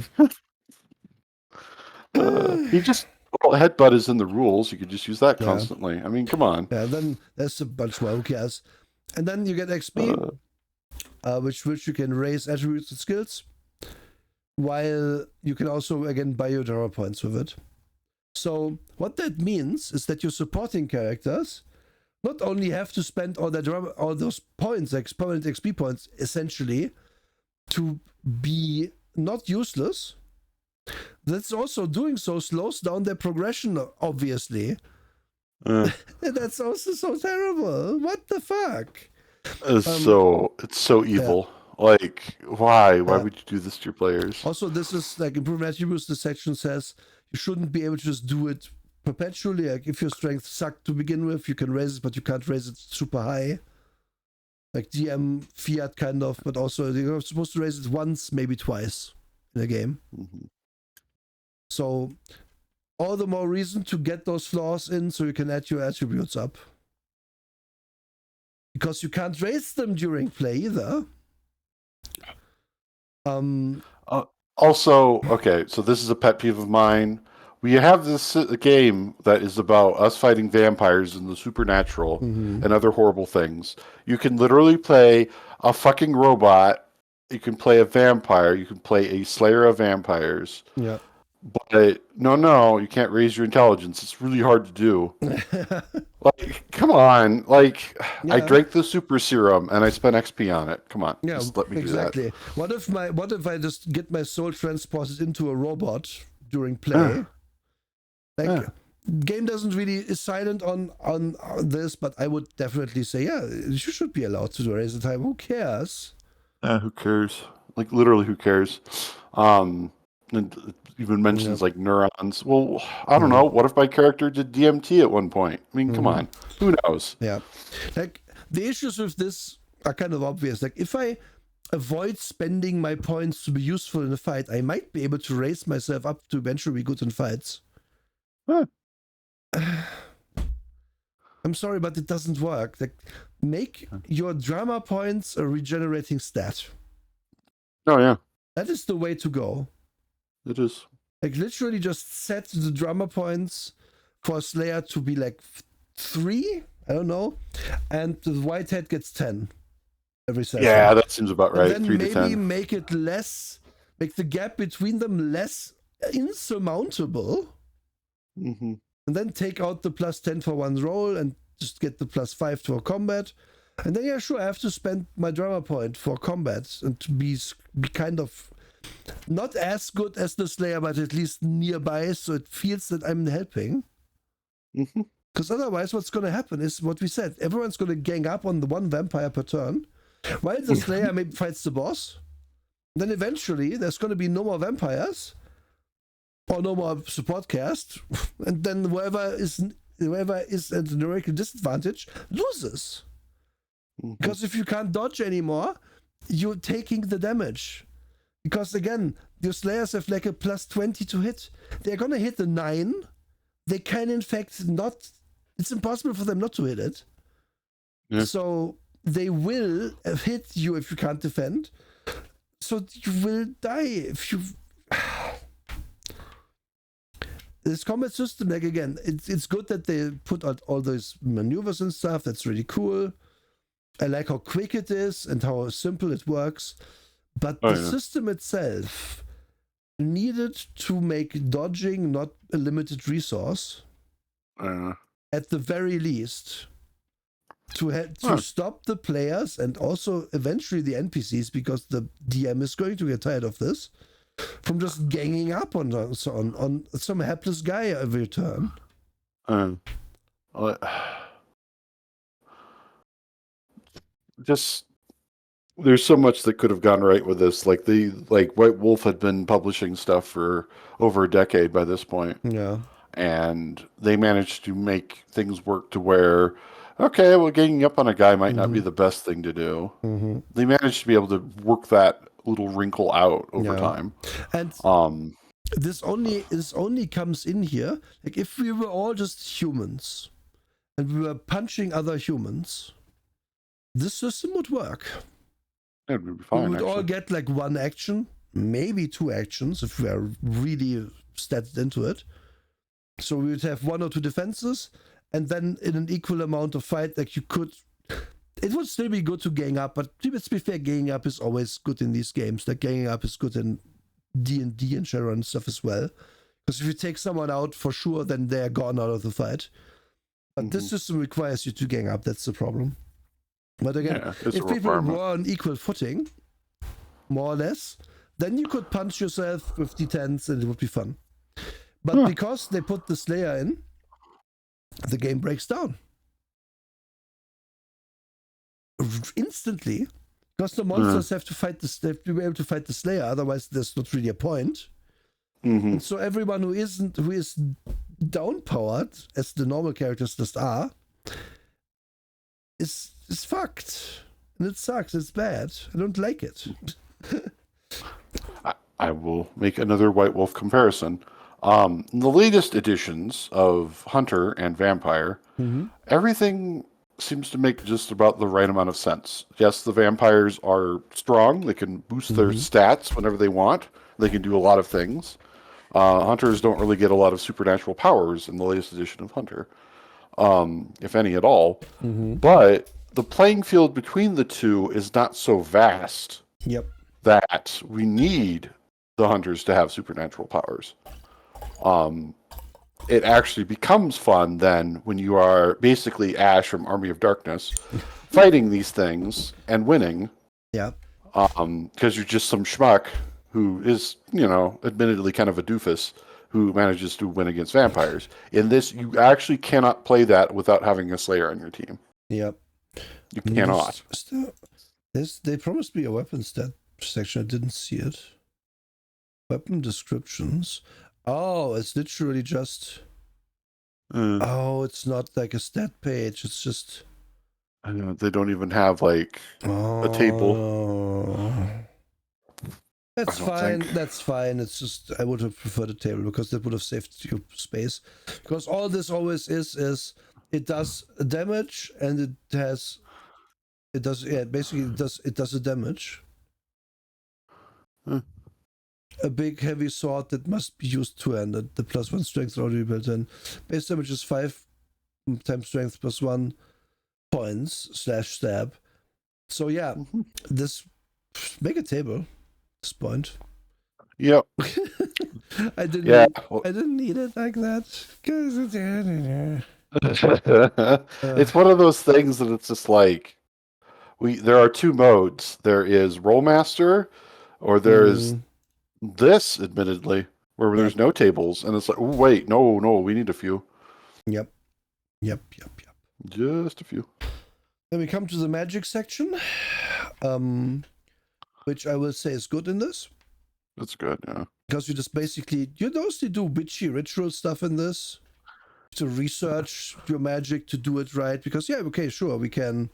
He just headbutt is in the rules. You could just use that Yeah. constantly. I mean, come on. Yeah, then there's a bunch more. Who cares? And then you get XP, which you can raise attributes and skills, while you can also again buy your drama points with it. So what that means is that your supporting characters not only have to spend all those points, like permanent XP points, essentially, to be not useless. That's also doing so slows down their progression, obviously. That's also so terrible. What the fuck? It's so evil. Yeah. Like, why would you do this to your players? Also, this is like improvement attributes. The section says you shouldn't be able to just do it perpetually. Like if your strength sucked to begin with, you can raise it, but you can't raise it super high. Like DM fiat kind of, but also you're supposed to raise it once, maybe twice in a game. Mm-hmm. So all the more reason to get those flaws in so you can add your attributes up. Because you can't raise them during play either. Also, okay, so this is a pet peeve of mine. We have this game that is about us fighting vampires and the supernatural and other horrible things. You can literally play a fucking robot. You can play a vampire. You can play a slayer of vampires. Yeah. But no, you can't raise your intelligence. It's really hard to do. Like, come on. Like, yeah. I drank the super serum and I spent XP on it. Come on. Yeah, just let me exactly. do that. What if I just get my soul transported into a robot during play? Game doesn't really is silent on this, but I would definitely say, yeah, you should be allowed to raise the time. Who cares? Who cares? Like, literally, who cares? And even mentions like neurons. Well, I don't know. What if my character did DMT at one point? I mean, come on. Who knows? Yeah. Like, the issues with this are kind of obvious. Like, if I avoid spending my points to be useful in a fight, I might be able to raise myself up to eventually be good in fights. Huh. I'm sorry, but it doesn't work. Like, make your drama points a regenerating stat. Oh, yeah. That is the way to go. It is. Like, literally just set the drama points for Slayer to be like 3, I don't know, and the Whitehead gets 10 every session. Yeah, that seems about right. And then 3 maybe to 10. make the gap between them less insurmountable. Mm-hmm. And then take out the plus 10 for one roll and just get the plus 5 for combat. And then, yeah, sure, I have to spend my drama point for combat and to be kind of not as good as the Slayer, but at least nearby, so it feels that I'm helping. Because otherwise, what's going to happen is what we said. Everyone's going to gang up on the one vampire per turn, while the Slayer maybe fights the boss. Then eventually, there's going to be no more vampires, or no more support cast, and then whoever is at a numerical disadvantage loses. Because if you can't dodge anymore, you're taking the damage. Because again, your Slayers have like a plus 20 to hit. They're gonna hit the 9. They can in fact not. It's impossible for them not to hit it. Yeah. So they will hit you if you can't defend. So you will die if you. This combat system, like again, it's good that they put out all those maneuvers and stuff. That's really cool. I like how quick it is and how simple it works. But the system itself needed to make dodging not a limited resource. At the very least. To stop the players and also eventually the NPCs, because the DM is going to get tired of this, from just ganging up on some hapless guy every turn. just there's so much that could have gone right with this. Like White Wolf had been publishing stuff for over a decade by this point, Yeah. and they managed to make things work to where, okay, well, ganging up on a guy might not be the best thing to do. Mm-hmm. They managed to be able to work that little wrinkle out over Yeah. time. And this only comes in here like if we were all just humans and we were punching other humans, this system would work. It would be fine. We would actually. all get like one action, maybe two actions if we are really stated into it. So we would have one or two defenses, and then in an equal amount of fight, like you could. It would still be good to gang up, but let's be fair, ganging up is always good in these games. Like ganging up is good in D&D and Shadowrun stuff as well. Because if you take someone out for sure, then they're gone out of the fight. But this system requires you to gang up. That's the problem. But again, if people were on equal footing, more or less, then you could punch yourself with D10s and it would be fun. But because they put the Slayer in, the game breaks down. Instantly, because the monsters have to fight they have to be able to fight the Slayer, otherwise there's not really a point. And so everyone who is downpowered, as the normal characters just are, is fucked. And it sucks, it's bad. I don't like it. I will make another White Wolf comparison. In the latest editions of Hunter and Vampire, everything seems to make just about the right amount of sense. Yes, the vampires are strong. They can boost their stats whenever they want. They can do a lot of things. Hunters don't really get a lot of supernatural powers in the latest edition of Hunter, if any at all. But the playing field between the two is not so vast that we need the Hunters to have supernatural powers. It actually becomes fun then when you are basically Ash from Army of Darkness fighting these things and winning. Yeah. Because you're just some schmuck who is, admittedly kind of a doofus who manages to win against vampires. In this, you actually cannot play that without having a Slayer on your team. Yep. You cannot. They promised me a weapon stat section. I didn't see it. Weapon descriptions. Oh, it's literally just. Oh, it's not like a stat page. It's just. I know, they don't even have a table. That's fine. That's fine. It's just I would have preferred a table because that would have saved you space. Because all this always is it does damage and it does a damage. A big heavy sword that must be used two-handed. The +1 strength already built in. Base damage is 5 times strength +1 points /stab. So yeah, this make a table at this point. Yep. I didn't need it like that. It's one of those things that it's just like there are two modes. There is Rollmaster, or there is this, admittedly, where there's no tables, and it's like, oh wait, no, we need a few. Yep. Just a few. Then we come to the magic section, which I will say is good in this. That's good, yeah. Because you just basically, you mostly do witchy ritual stuff in this to research your magic to do it right. Because sure, we can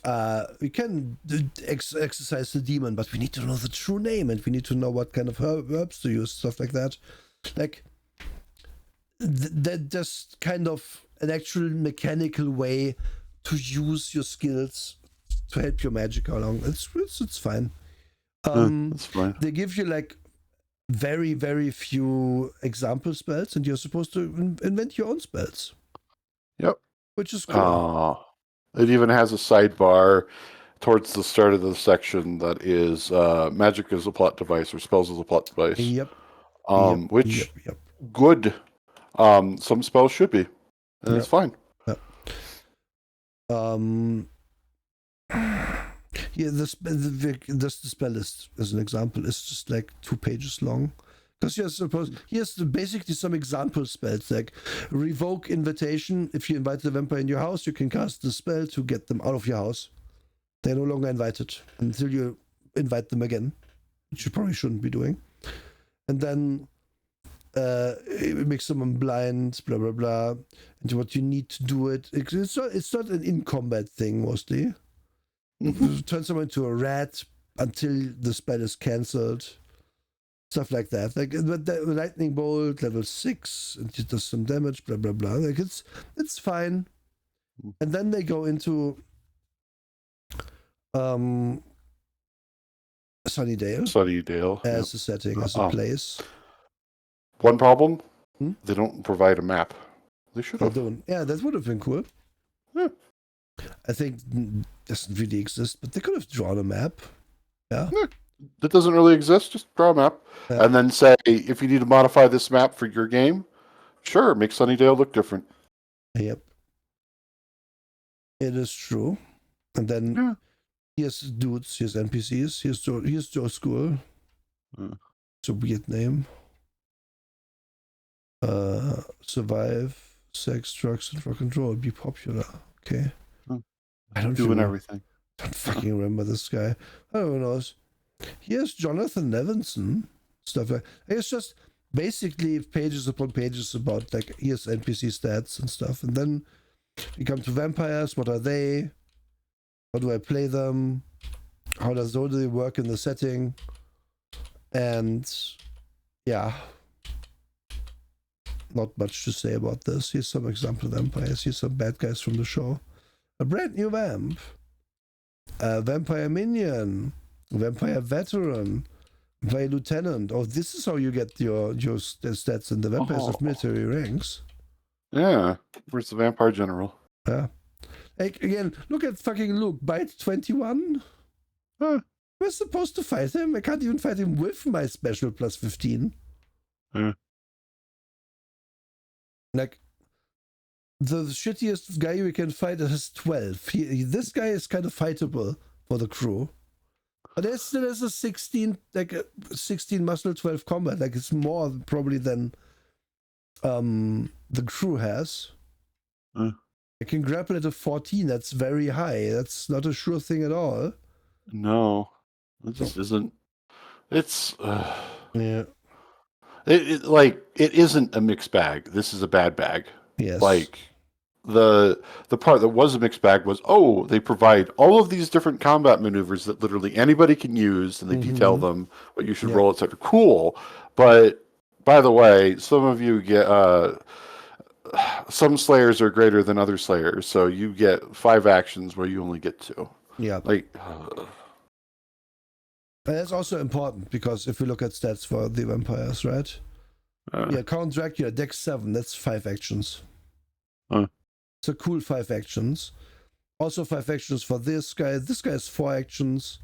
exercise the demon, but we need to know the true name and we need to know what kind of herbs to use, stuff like that. Like that, just kind of an actual mechanical way to use your skills to help your magic along. It's fine. That's fine. They give you like very, very few example spells, and you're supposed to invent your own spells. Yep. Which is cool. It even has a sidebar towards the start of the section that is magic as a plot device or spells as a plot device. Yep. Good. Some spells should be. And it's fine. Yep. The spell list, as an example, is just like 2 pages long. Because here's basically some example spells, like revoke invitation. If you invite the vampire in your house, you can cast the spell to get them out of your house. They're no longer invited until you invite them again, which you probably shouldn't be doing. And then it makes someone blind, blah blah blah. And what you need to do it's not an in combat thing mostly. Turn someone into a rat until the spell is cancelled. Stuff like that. Like but the lightning bolt level 6 and it does some damage, blah blah blah. Like it's fine. And then they go into Sunnydale as a setting, as a place. One problem, they don't provide a map. They should have. Yeah, that would have been cool. Yeah. I think it doesn't really exist, but they could have drawn a map. Yeah. That doesn't really exist. Just draw a map. Yeah. And then say, if you need to modify this map for your game, sure, make Sunnydale look different. Yep. It is true. And then here's dudes, here's NPCs, here's Joe School. It's a weird name. Survive, sex, drugs, and rock and roll. Be popular. Okay. I don't doing everything. I don't fucking remember this guy. I don't know. Here's Jonathan Levinson. Stuff like it's just basically pages upon pages about like here's NPC stats and stuff. And then we come to vampires. What are they? How do I play them? How do they work in the setting? And yeah. Not much to say about this. Here's some example vampires. Here's some bad guys from the show. A brand new vamp. A vampire minion. A vampire veteran. Vampire lieutenant. Oh, this is how you get your stats in the vampires of military ranks. Yeah. Where's the vampire general? Yeah. Like, again, look at fucking Luke. Bite 21. We're supposed to fight him. I can't even fight him with my special plus 15. Like, the shittiest guy we can fight has 12. This guy is kind of fightable for the crew. But there's a 16, like a 16 muscle, 12 combat. Like, it's more probably than the crew has. I can grapple at a 14. That's very high. That's not a sure thing at all. No. It just isn't. It's... yeah. It isn't a mixed bag. This is a bad bag. Yes. Like the part that was a mixed bag was they provide all of these different combat maneuvers that literally anybody can use, and they detail them what you should roll, etc. Cool, but by the way, some of you get some slayers are greater than other slayers, so you get 5 actions where you only get 2. Yeah. Like. And that's also important because if we look at stats for the vampires, right? Count Dracula, Dex 7, that's 5 actions. It's a cool 5 actions. Also 5 actions for this guy. This guy has 4 actions.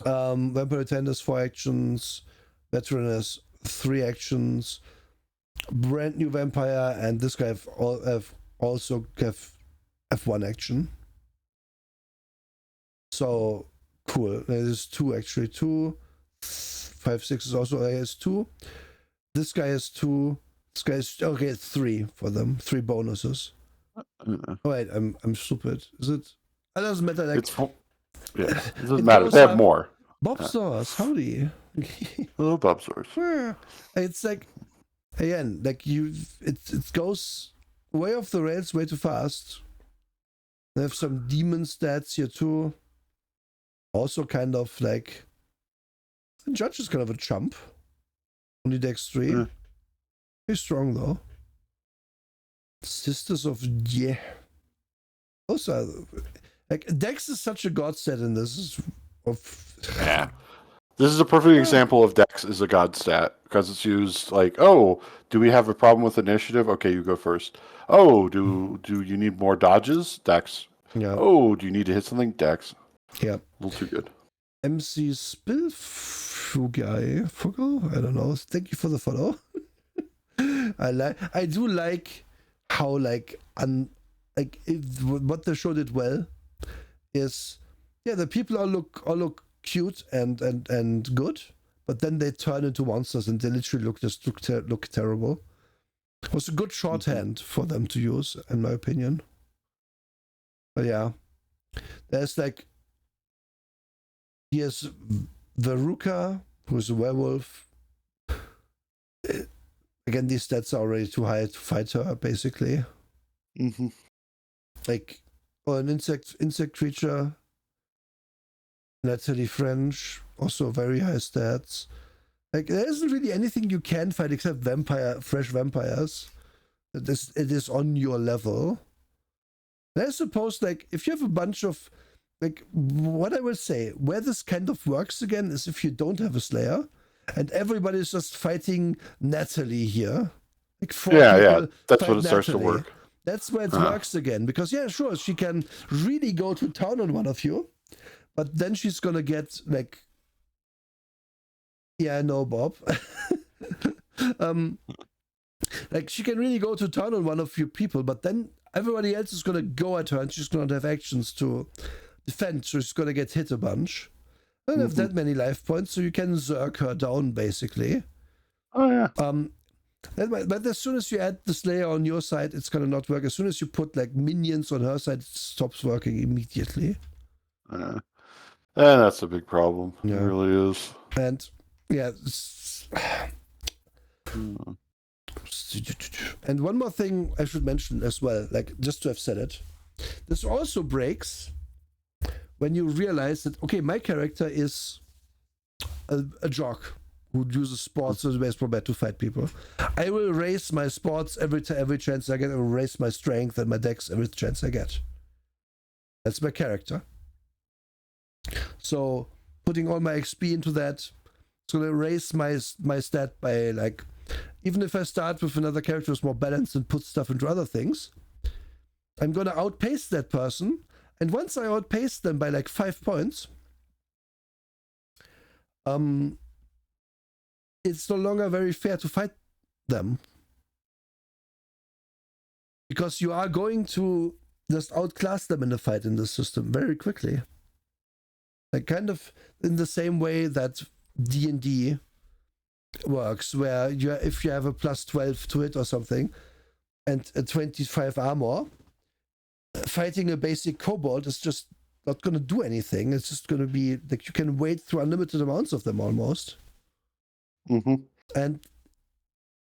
Vampire Lieutenant has 4 actions. Veteran has 3 actions. Brand new vampire and this guy also have 1 action. So cool. There's 2 actually. 2. 5, 6 is also has 2. This guy has 2. This guy is okay. 3 for them. 3 bonuses. Oh wait, I'm stupid. Is it? It doesn't matter. Like, it doesn't matter. They have more. Bob Stars, howdy. Hello, Bob Stars. It's like again, like it goes way off the rails, way too fast. They have some demon stats here too. Also, kind of like the judge is kind of a chump. Only Dex 3. Very strong though. Sisters of Also, like Dex is such a god stat in this. This is a perfect example of Dex is a god stat because it's used like, do we have a problem with initiative? Okay, you go first. Do you need more dodges? Dex. Yeah. Do you need to hit something? Dex. Yeah. A little too good. MC Fugel? I don't know. Thank you for the follow. I do like how what the show did well is the people all look cute and good, but then they turn into monsters and they literally look terrible. It was a good shorthand for them to use, in my opinion. But yeah, there's like He has Veruca, who's a werewolf. Again, these stats are already too high to fight her, basically. Mm-hmm. Like, or an insect creature. Natalie French, also very high stats. Like, there isn't really anything you can fight except fresh vampires. It is on your level. And I suppose, like, if you have a bunch of, like, what I would say, where this kind of works again is if you don't have a Slayer, and everybody's just fighting Natalie here. Like, four people that's fight when it starts to Natalie. work. That's where it works again. Because, yeah, sure, she can really go to town on one of you, but then she's gonna get, like, yeah, no, Bob. Like, she can really go to town on one of you people, but then everybody else is gonna go at her and she's gonna have actions to defend, so she's gonna get hit a bunch. I don't have that many life points, so you can zerk her down, basically. Oh, yeah. But as soon as you add the Slayer on your side, it's gonna not work. As soon as you put, like, minions on her side, it stops working immediately. And that's a big problem. Yeah. It really is. And, yeah. And one more thing I should mention as well, like, just to have said it. This also breaks when you realize that, okay, my character is a jock who uses sports as a baseball bat to fight people. I will raise my sports every chance I get. I will raise my strength and my dex every chance I get. That's my character. So putting all my XP into that, it's going to raise my stat by, like, even if I start with another character who's more balanced and put stuff into other things, I'm going to outpace that person. And once I outpace them by, like, 5 points, it's no longer very fair to fight them. Because you are going to just outclass them in a fight in this system very quickly. Like, kind of in the same way that D&D works, where if you have a plus 12 to hit or something and a 25 armor, fighting a basic kobold is just not going to do anything. It's just going to be like you can wade through unlimited amounts of them almost. And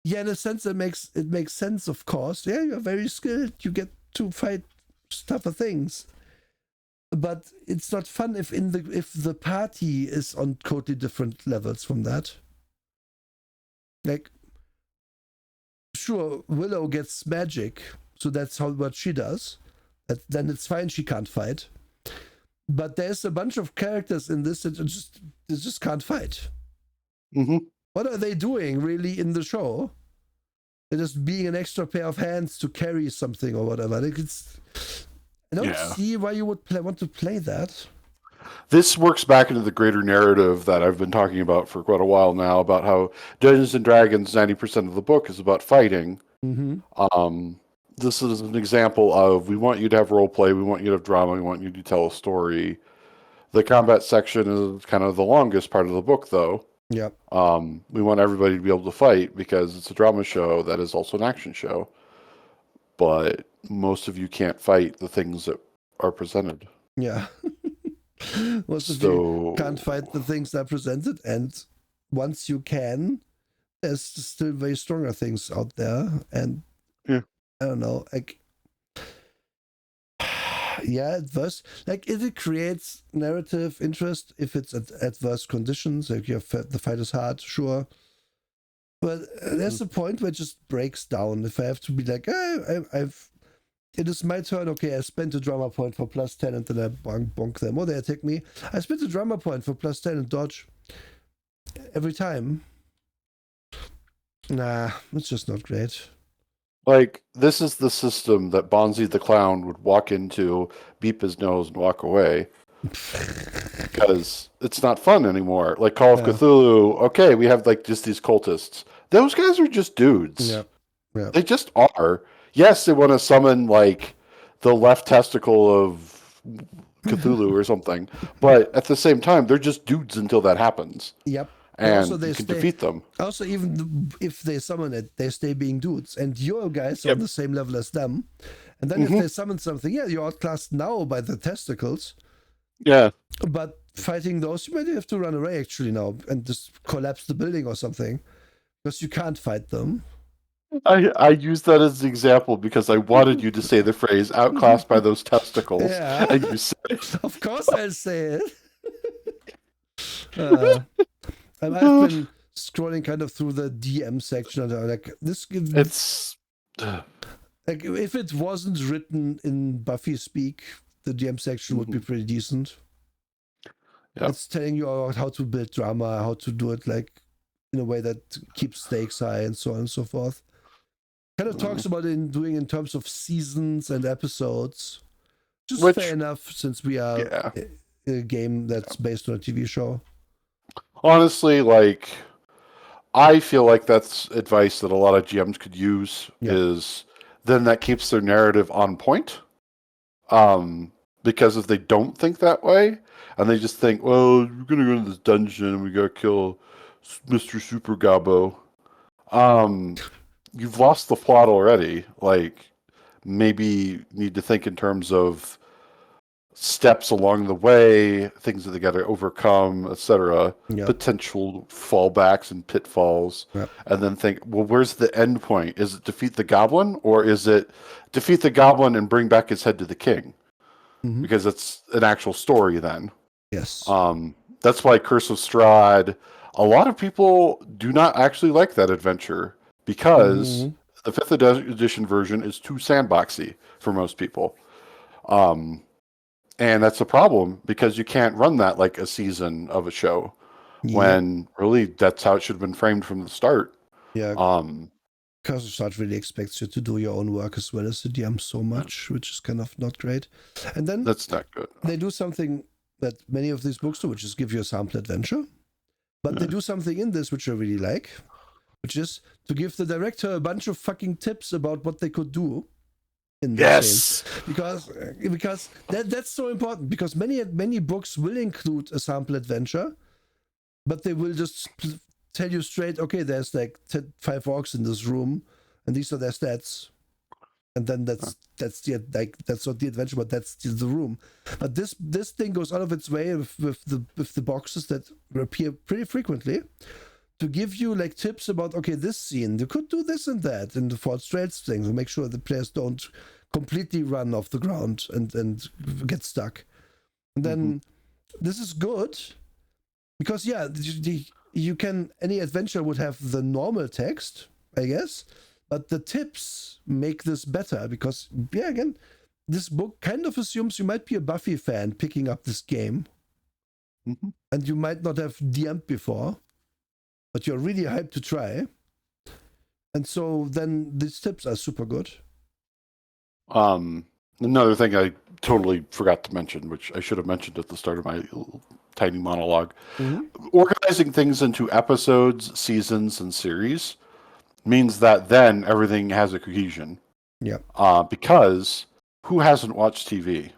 yeah, in a sense, it makes sense, of course. Yeah, you're very skilled. You get to fight tougher things. But it's not fun if the party is on totally different levels from that. Like, sure, Willow gets magic, so that's what she does. Then it's fine, she can't fight. But there's a bunch of characters in this that just can't fight. What are they doing really in the show? They're just being an extra pair of hands to carry something or whatever. Like, I don't see why you would want to play that. This works back into the greater narrative that I've been talking about for quite a while now, about how Dungeons and Dragons, 90% of the book is about fighting. This is an example of, we want you to have role play, we want you to have drama, we want you to tell a story. The combat section is kind of the longest part of the book, though. Yeah. We want everybody to be able to fight because it's a drama show that is also an action show. But most of you can't fight the things that are presented. Yeah. Most of you can't fight the things that are presented, and once you can, there's still very stronger things out there. And I don't know, like, yeah, adverse, like, if it creates narrative interest if it's at adverse conditions, like the fight is hard, sure. But there's a point where it just breaks down. If I have to be like, it is my turn, okay, I spent a drama point for plus 10 and then I bonk them, or they attack me. I spent a drama point for plus 10 and dodge every time. Nah, it's just not great. Like, this is the system that Bonzi the Clown would walk into, beep his nose, and walk away. Because it's not fun anymore. Like Call of Cthulhu, okay, we have, like, just these cultists. Those guys are just dudes. Yeah. They just are. Yes, they want to summon, like, the left testicle of Cthulhu or something. But at the same time, they're just dudes until that happens. Yep. And you can defeat them. Also, even if they summon it, they stay being dudes. And your guys are on the same level as them. And then if they summon something, you're outclassed now by the testicles. Yeah. But fighting those, you might have to run away actually now and just collapse the building or something because you can't fight them. I use that as an example because I wanted you to say the phrase "outclassed by those testicles," Yeah. and you said it. Of course I'll say it. I've been scrolling kind of through the DM section and like this. It's like if it wasn't written in Buffy speak, the DM section would be pretty decent. Yeah. It's telling you about how to build drama, how to do it like in a way that keeps stakes high, and so on and so forth. Kind of talks about it in terms of seasons and episodes, which is fair enough since we are a game that's based on a TV show. Honestly, like, I feel like that's advice that a lot of GMs could use. Is then that keeps their narrative on point. Because if they don't think that way, and they just think, well, we're gonna go into this dungeon and we gotta kill Mr. Super Gabo, you've lost the plot already. Like, maybe need to think in terms of steps along the way, things that they got to overcome, etc. Potential fallbacks and pitfalls, and then think, well, where's the end point? Is it defeat the goblin, or is it defeat the goblin and bring back his head to the king? Because it's an actual story then. Yes. That's why Curse of Strahd, a lot of people do not actually like that adventure because the 5th edition version is too sandboxy for most people. And that's a problem because you can't run that like a season of a show when really that's how it should have been framed from the start. Yeah. Curse of Strahd really expects you to do your own work as well as the DM so much, which is kind of not great. And then that's not good. They do something that many of these books do, which is give you a sample adventure. But they do something in this which I really like, which is to give the director a bunch of fucking tips about what they could do in this game. Because that's so important, because many books will include a sample adventure, but they will just tell you straight, okay, there's like 5 orcs in this room and these are their stats, and then that's not the adventure, but that's the room. But this thing goes out of its way with the boxes that appear pretty frequently to give you like tips about, okay, this scene you could do this and that in the Fort Straits thing to make sure the players don't completely run off the ground and get stuck. And then this is good because you can, any adventure would have the normal text, I guess, but the tips make this better because, again, this book kind of assumes you might be a Buffy fan picking up this game. And you might not have DM'd before, but you're really hyped to try. And so then these tips are super good. Another thing I totally forgot to mention, which I should have mentioned at the start of my tiny monologue, organizing things into episodes, seasons, and series means that then everything has a cohesion. Because who hasn't watched TV?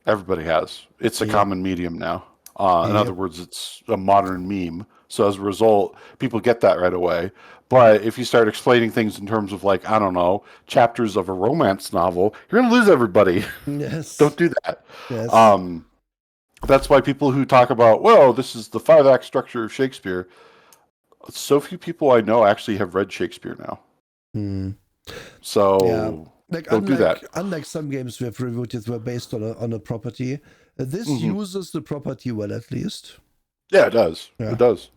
Everybody has. It's a common medium now. In other words, it's a modern meme. So as a result, people get that right away. But if you start explaining things in terms of, like, I don't know, chapters of a romance novel, you're going to lose everybody. Yes. Don't do that. Yes. That's why people who talk about, well, this is the 5-act structure of Shakespeare, so few people I know actually have read Shakespeare now. So like, don't do that. Unlike some games we have reviewed that were based on a property, this uses the property well, at least. Yeah, it does. It does.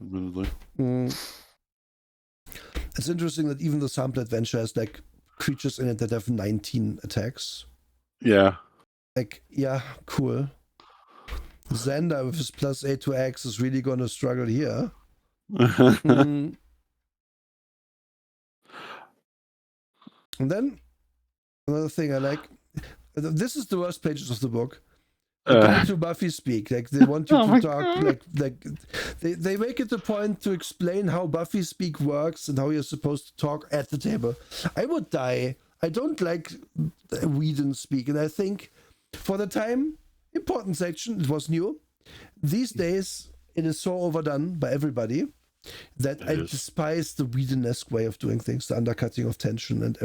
It's interesting that even the sample adventure has like creatures in it that have 19 attacks. Yeah. Like, cool. Xander with his +8 to X is really going to struggle here. And then another thing I like, this is the worst pages of the book. The guy to Buffy speak, like they want you to talk, like they make it a point to explain how Buffy speak works and how you're supposed to talk at the table. I would die. I don't like Whedon speak, and I think for the time, important section, it was new. These days, it is so overdone by everybody that I despise the Whedon-esque way of doing things, the undercutting of tension and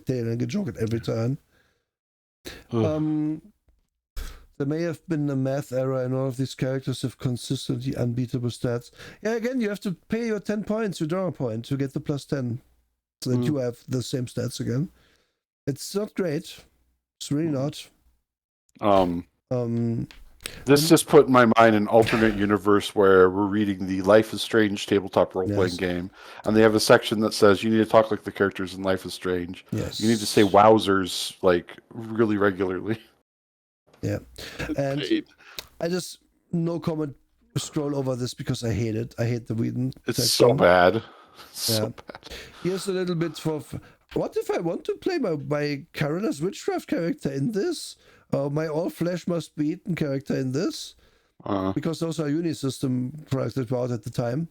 telling a joke at every turn. There may have been a math error and all of these characters have consistently unbeatable stats. Yeah, again, you have to pay your 10 points, your draw point, to get the plus 10. So that you have the same stats again. It's not great. It's really not. This just put in my mind an alternate universe where we're reading the Life is Strange tabletop role-playing game, and they have a section that says you need to talk like the characters in Life is Strange. Yes. You need to say wowzers like really regularly. Yeah. And I just, no comment, scroll over this because I hate it. I hate the Whedon It's section. so bad. So bad. Here's a little bit for... What if I want to play my Carolus Witchcraft character in this? Or my All Flesh Must Be Eaten character in this? Because those are Unisystem products that were out at the time.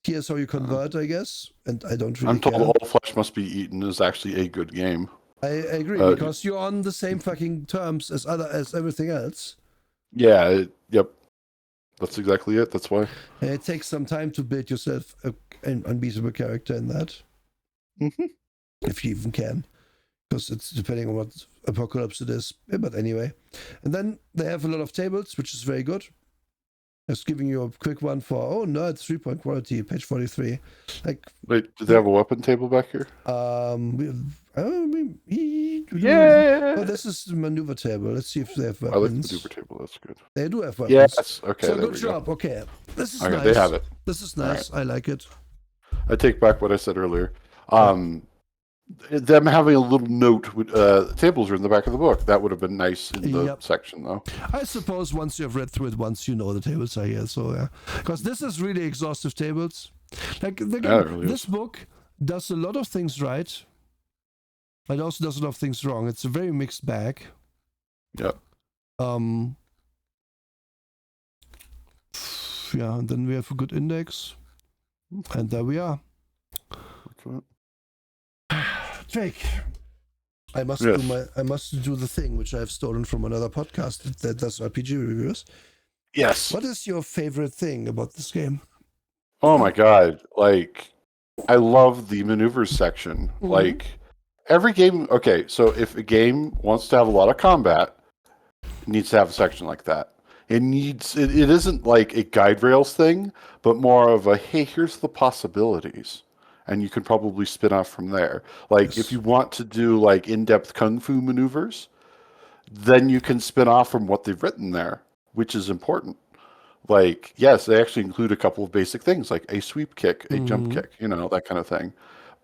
Here's how you convert, I guess. And I don't really care. I'm told All Flesh Must Be Eaten is actually a good game. I agree, because you're on the same fucking terms as everything else. Yeah, yep. That's exactly it. That's why. And it takes some time to build yourself an unbeatable character in that. If you even can. Because it's depending on what apocalypse it is. But anyway. And then they have a lot of tables, which is very good. Just giving you a quick one for, oh no, it's 3-point quality, page 43. Like, wait, do they have a weapon table back here? Yeah. Oh, this is the maneuver table. Let's see if they have weapons. I like the maneuver table. That's good. They do have weapons. Yes. Okay. So good job. Go. Okay. This is nice. They have it. This is nice. Right. I like it. I take back what I said earlier. Them having a little note with tables are in the back of the book. That would have been nice in the section, though. I suppose once you've read through it once, you know the tables are here. So yeah, because this is really exhaustive tables. Like this book does a lot of things right, but it also does a lot of things wrong. It's a very mixed bag. Yeah. Yeah, and then we have a good index, and there we are. Drake, I must do the thing which I've stolen from another podcast that does RPG reviews. Yes. What is your favorite thing about this game? Oh my god! Like, I love the maneuvers section. Like, every game. Okay, so if a game wants to have a lot of combat, it needs to have a section like that. It isn't like a guide rails thing, but more of a hey, here's the possibilities. And you can probably spin off from there. Like, if you want to do, like, in-depth kung fu maneuvers, then you can spin off from what they've written there, which is important. Like, yes, they actually include a couple of basic things, like a sweep kick, a jump kick, that kind of thing.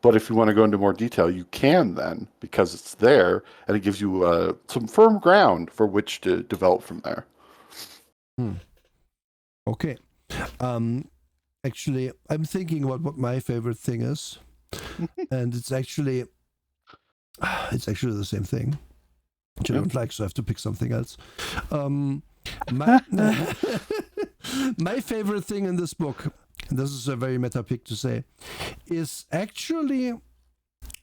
But if you want to go into more detail, you can then, because it's there, and it gives you some firm ground for which to develop from there. Okay. Actually, I'm thinking about what my favorite thing is, and it's actually the same thing, which I don't like, so I have to pick something else. My favorite thing in this book, and this is a very meta pick to say, is actually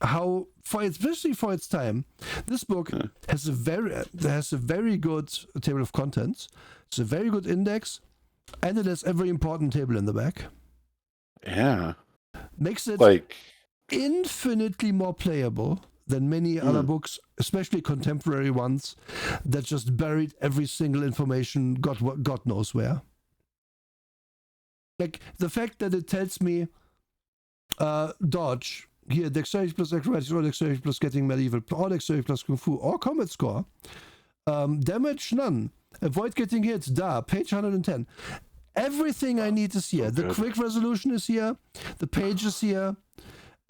how, especially for its time, this book has a very good table of contents. It's a very good index. And it has every important table in the back. Yeah. Makes it infinitely more playable than many other books, especially contemporary ones, that just buried every single information God knows where. Like, the fact that it tells me dodge, here, dexterity plus acrobatics, or dexterity plus getting medieval, or dexterity plus kung fu, or combat score. Damage, none. Avoid getting hit, page 110. Everything I need is here. The quick resolution is here. The page is here.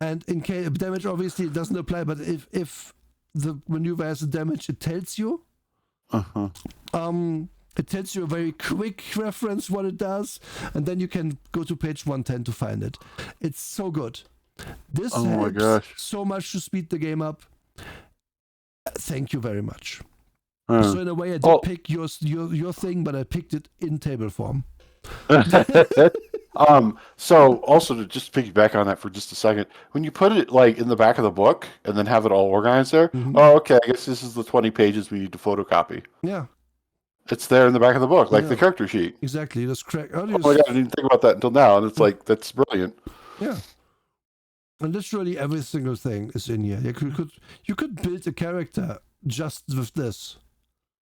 And in case damage, obviously, it doesn't apply, but if the maneuver has a damage, it tells you. It tells you a very quick reference what it does, and then you can go to page 110 to find it. It's so good. This helps so much to speed the game up. Thank you very much. So in a way, I did pick your thing, but I picked it in table form. So also to just piggyback on that for just a second, when you put it like in the back of the book and then have it all organized there, okay, I guess this is the 20 pages we need to photocopy. Yeah. It's there in the back of the book, like the character sheet. Exactly. That's correct. Oh my god, I didn't think about that until now, and it's like, that's brilliant. Yeah. And literally every single thing is in here. You could build a character just with this.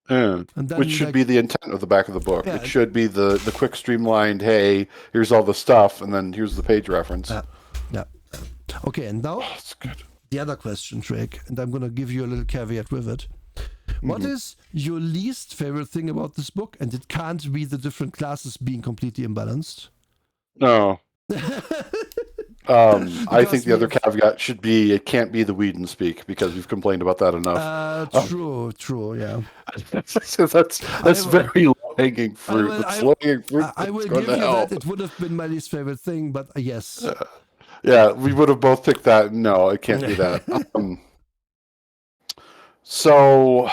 Yeah. And then Which should be the intent of the back of the book. Yeah. It should be the quick, streamlined, hey, here's all the stuff, and then here's the page reference. Yeah. Okay, and now That's good. the other question, Drake, and I'm going to give you a little caveat with it. What is your least favorite thing about this book? And it can't be the different classes being completely imbalanced. No. I think the other caveat should be it can't be the Whedon speak because we've complained about that enough. True, yeah. that's very low hanging fruit. I will give you that. It would have been my least favorite thing, but yes. Yeah, we would have both picked that. No, it can't be that. So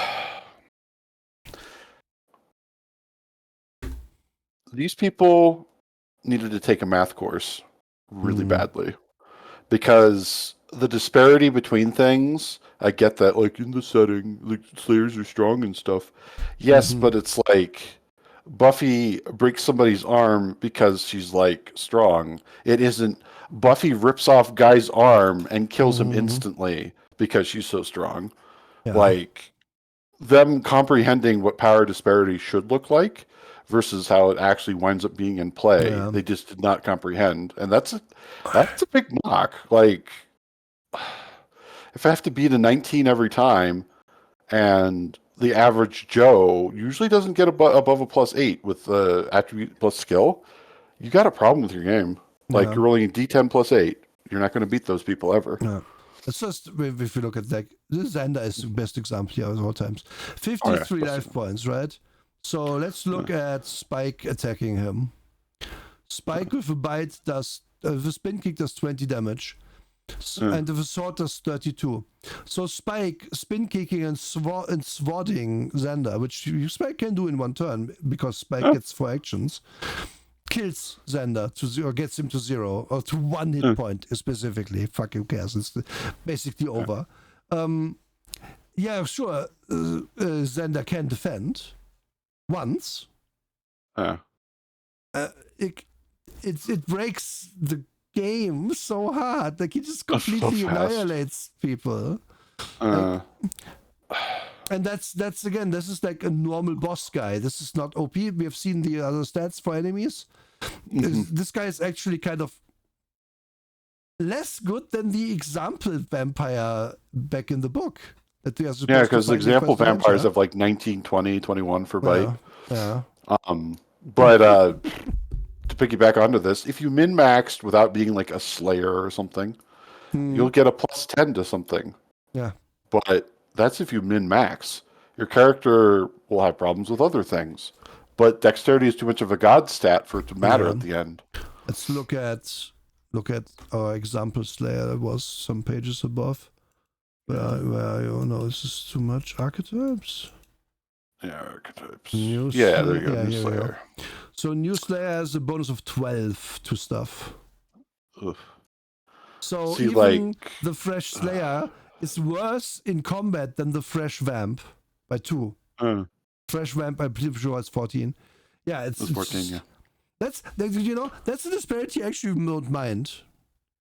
these people needed to take a math course really badly because the disparity between things, I get that, like in the setting, like Slayers are strong and stuff. Yes, but it's like Buffy breaks somebody's arm because she's like strong. It isn't Buffy rips off Guy's arm and kills him instantly because she's so strong. Yeah. Like them comprehending what power disparity should look like versus how it actually winds up being in play. Yeah. They just did not comprehend. And that's a big knock. Like if I have to beat a 19 every time and the average Joe usually doesn't get above a +8 with the attribute plus skill, you got a problem with your game. Like you're rolling a D10 +8. You're not going to beat those people ever. Yeah. It's just, if you look at like, this Xander is the best example here of all times. 53 life points, right? So let's look at Spike attacking him. Spike with a bite does, with a spin kick does 20 damage. And with a sword does 32. So Spike spin kicking and swording Xander, which Spike can do in one turn because Spike gets 4 actions, kills Xander to 0, gets him to 0 or to 1 hit point specifically. Fuck, who cares? It's basically over. Yeah, sure. Xander can defend once. It breaks the game so hard. Like he just completely annihilates people. And that's again, this is like a normal boss guy. This is not OP. We have seen the other stats for enemies. This guy is actually kind of less good than the example vampire back in the book. That we are supposed because example vampires have like 19, 20, 21 for bite. Yeah. But to piggyback onto this, if you min-maxed without being like a Slayer or something, you'll get a +10 to something. Yeah. But that's if you min-max. Your character will have problems with other things. But dexterity is too much of a god stat for it to matter at the end. Let's look at our example Slayer that was some pages above. Where this is too much. Archetypes? Yeah, archetypes. There you go. New Slayer. So New Slayer has a bonus of 12 to stuff. Oof. So even the fresh Slayer is worse in combat than the fresh Vamp by 2. Fresh Vamp, I'm pretty sure it's 14. Yeah, it's 14, yeah. That's a disparity I actually don't mind.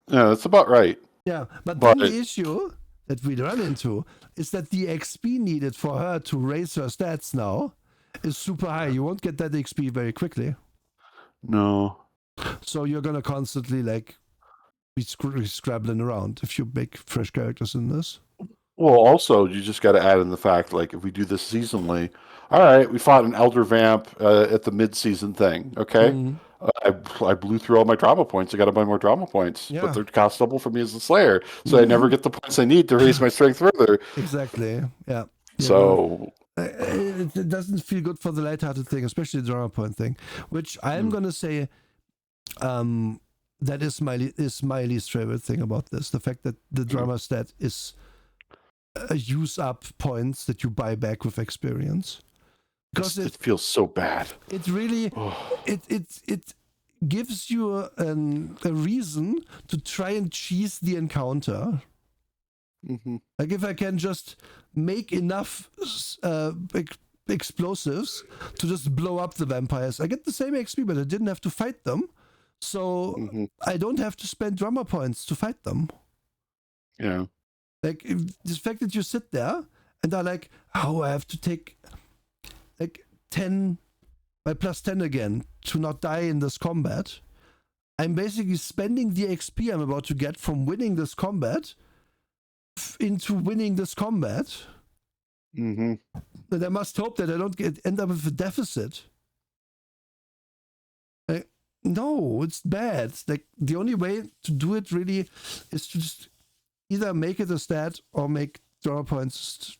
Yeah, that's about right. Yeah, but then the issue that we run into is that the XP needed for her to raise her stats now is super high. You won't get that XP very quickly. No. So you're gonna constantly like be scrabbling around if you make fresh characters in this. Well, also you just got to add in the fact, like if we do this seasonally, all right, we fought an Elder Vamp at the mid-season thing. Okay, I blew through all my drama points. I got to buy more drama points, but they're cost double for me as a Slayer, so I never get the points I need to raise my strength further. Exactly. Yeah. So it doesn't feel good for the lighthearted thing, especially the drama point thing, which I'm gonna say, that is my least favorite thing about this. The fact that the drama stat is use up points that you buy back with experience. Because it feels so bad. It really it gives you a reason to try and cheese the encounter. Like if I can just make enough explosives to just blow up the vampires, I get the same XP, but I didn't have to fight them. So I don't have to spend drama points to fight them. Yeah. Like the fact that you sit there and are like, oh, I have to take like 10 by plus 10 again to not die in this combat, I'm basically spending the XP I'm about to get from winning this combat into winning this combat. Mm-hmm. But I must hope that I don't end up with a deficit. No, it's bad. Like the only way to do it really is to just either make it a stat or make drama points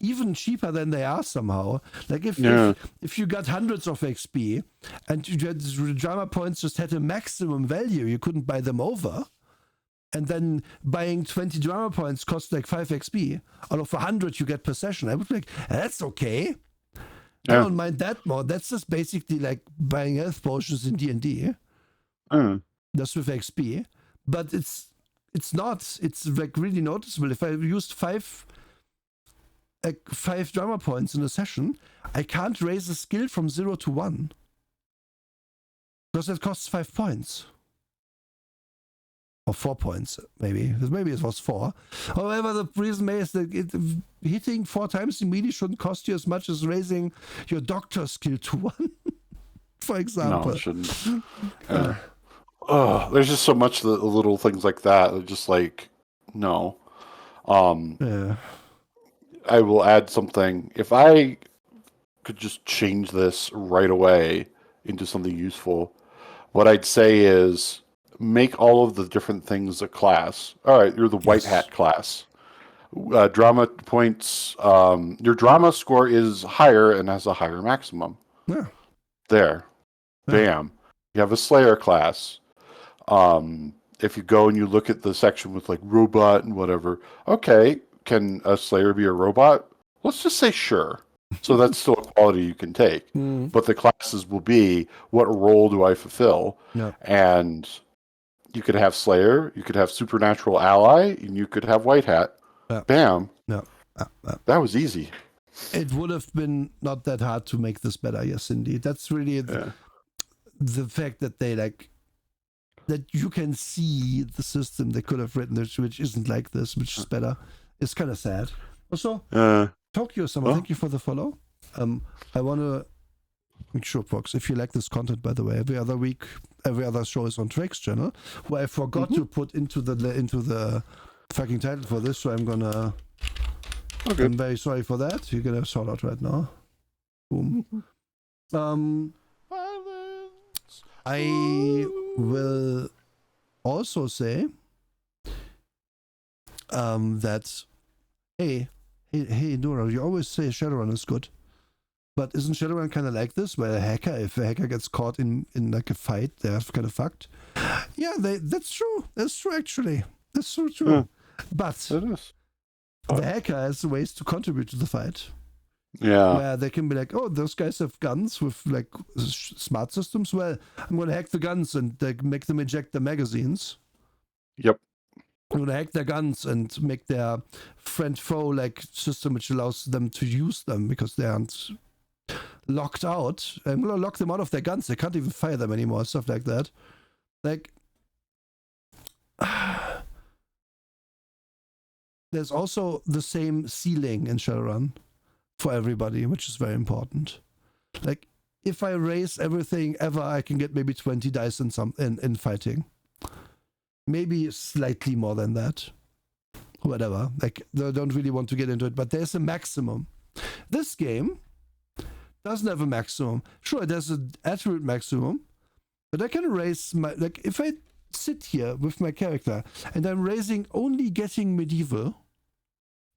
even cheaper than they are somehow. Like if you got hundreds of XP and you had drama points just had a maximum value, you couldn't buy them over. And then buying 20 drama points cost like 5 XP. Out of 100 you get per session. I would be like, that's okay. I don't mind that more. That's just basically like buying health potions in D&D. Just with XP. But it's not. It's like really noticeable. If I used 5 drama points in a session, I can't raise a skill from 0 to 1. Because that costs 5 points. Or 4 points, maybe. Maybe it was 4. However, the reason is that hitting 4 times immediately shouldn't cost you as much as raising your doctor skill to 1, for example. No, it shouldn't. There's just so much little things like that. They're just like, no. I will add something. If I could just change this right away into something useful, what I'd say is make all of the different things a class. All right, you're the white hat class. Drama points, your drama score is higher and has a higher maximum. Yeah. There. Yeah. Bam. You have a Slayer class. If you go and you look at the section with like robot and whatever, okay, can a Slayer be a robot? Let's just say sure. So that's still a quality you can take. But the classes will be, what role do I fulfill? Yeah. And you could have Slayer, you could have Supernatural Ally, and you could have White Hat. Yeah. Bam. Yeah. That was easy. It would have been not that hard to make this better, yes, indeed. That's really the fact that they like, that you can see the system they could have written, which isn't like this, which is better. It's kind of sad. Also, Tokyo Summer, thank you for the follow. I want to make sure, folks, if you like this content, by the way, every other week, every other show is on Drake's channel, where I forgot to put into the fucking title for this, so I'm gonna. Okay. I'm very sorry for that. You're gonna sort out right now. Boom. I will also say that hey Nora, you always say Shadowrun is good, but isn't Shadowrun kind of like this, where if a hacker gets caught in like a fight, they're kind of fucked? Yeah, that's true. That's true, actually. That's so true. Yeah, but it is. The hacker has ways to contribute to the fight. Yeah. Where they can be like, oh, those guys have guns with like smart systems. Well, I'm going to hack the guns and make them eject the magazines. Yep. I'm going to hack their guns and make their friend-foe like system which allows them to use them because they aren't locked out. I'm going to lock them out of their guns. They can't even fire them anymore. Stuff like that. Like, there's also the same ceiling in Shadowrun for everybody, which is very important. Like, if I raise everything ever, I can get maybe 20 dice in fighting. Maybe slightly more than that. Whatever. Like, I don't really want to get into it, but there's a maximum. This game doesn't have a maximum. Sure, there's an attribute maximum, but I can raise my... Like, if I sit here with my character and I'm raising only getting medieval,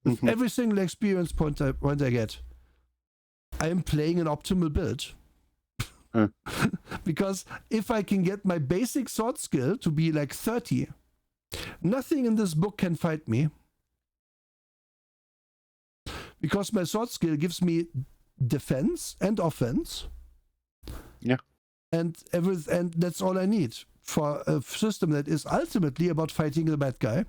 with every single experience point I get, I am playing an optimal build. Because if I can get my basic sword skill to be like 30, nothing in this book can fight me. Because my sword skill gives me defense and offense. Yeah. And that's all I need for a system that is ultimately about fighting the bad guy.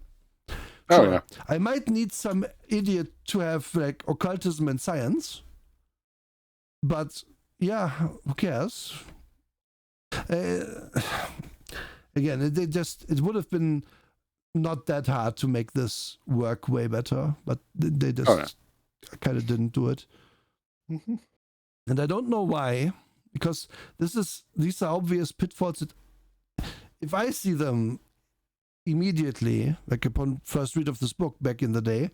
Oh, yeah. I might need some idiot to have like occultism and science, but yeah, who cares? Again, it would have been not that hard to make this work way better, but they just kind of didn't do it. Mm-hmm. And I don't know why, because these are obvious pitfalls that if I see them immediately, like upon first read of this book back in the day,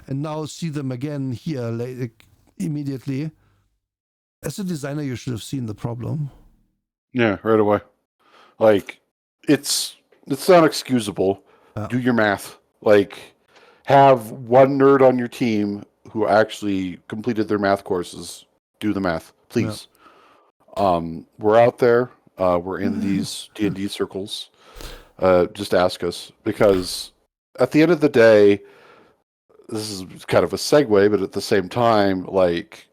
and now see them again here, like immediately, as a designer, you should have seen the problem. Yeah, right away. Like, it's not excusable. Do your math. Like, have one nerd on your team who actually completed their math courses do the math, please. We're out there. We're in these D&D circles. Just ask us, because at the end of the day, this is kind of a segue, but at the same time, like,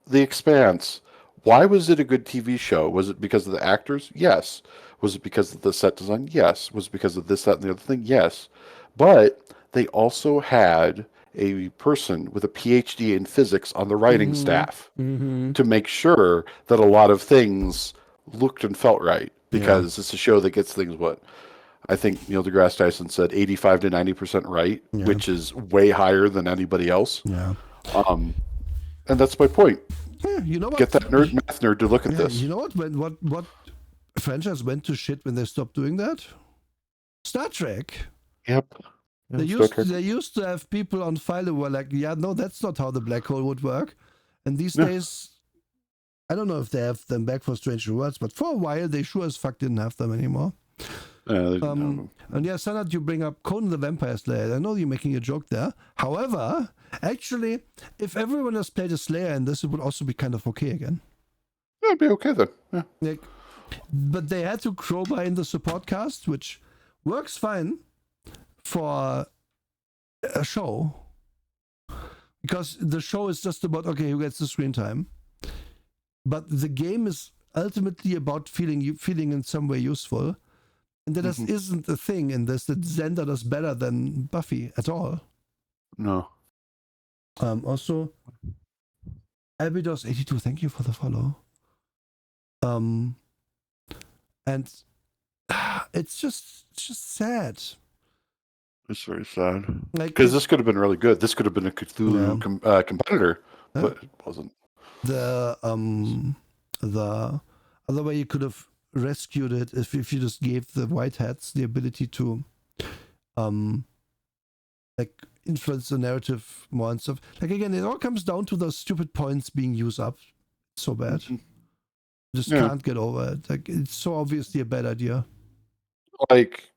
The Expanse, why was it a good TV show? Was it because of the actors? Yes. Was it because of the set design? Yes. Was it because of this, that, and the other thing? Yes. But they also had a person with a PhD in physics on the writing staff to make sure that a lot of things looked and felt right, because it's a show that gets things what I think Neil deGrasse Tyson said 85 to 90% right, which is way higher than anybody else. Yeah. And that's my point. Yeah, you know what? Get that math nerd to look at this. You know what? What franchise went to shit when they stopped doing that? Star Trek. Yep. They used to have people on file who were like, yeah, no, that's not how the black hole would work. And these days, I don't know if they have them back for Strange New Worlds, but for a while, they sure as fuck didn't have them anymore. And yeah, Sanad, you bring up Conan the Vampire Slayer. I know you're making a joke there. However, actually, if everyone has played a Slayer in this, it would also be kind of okay again. Yeah, it'd be okay then. Yeah. Like, but they had to crowbar in the support cast, which works fine for a show. Because the show is just about, okay, who gets the screen time. But the game is ultimately about feeling in some way useful. And that isn't a thing in this that Xander does better than Buffy at all. No. Also, Abidos82, thank you for the follow. And it's just sad. It's very sad. Because this could have been really good. This could have been a Cthulhu competitor, but it wasn't. The other way you could have rescued it if you just gave the white hats the ability to like influence the narrative more and stuff. Like, again, it all comes down to those stupid points being used up so bad. Just can't get over it. Like, it's so obviously a bad idea. Like,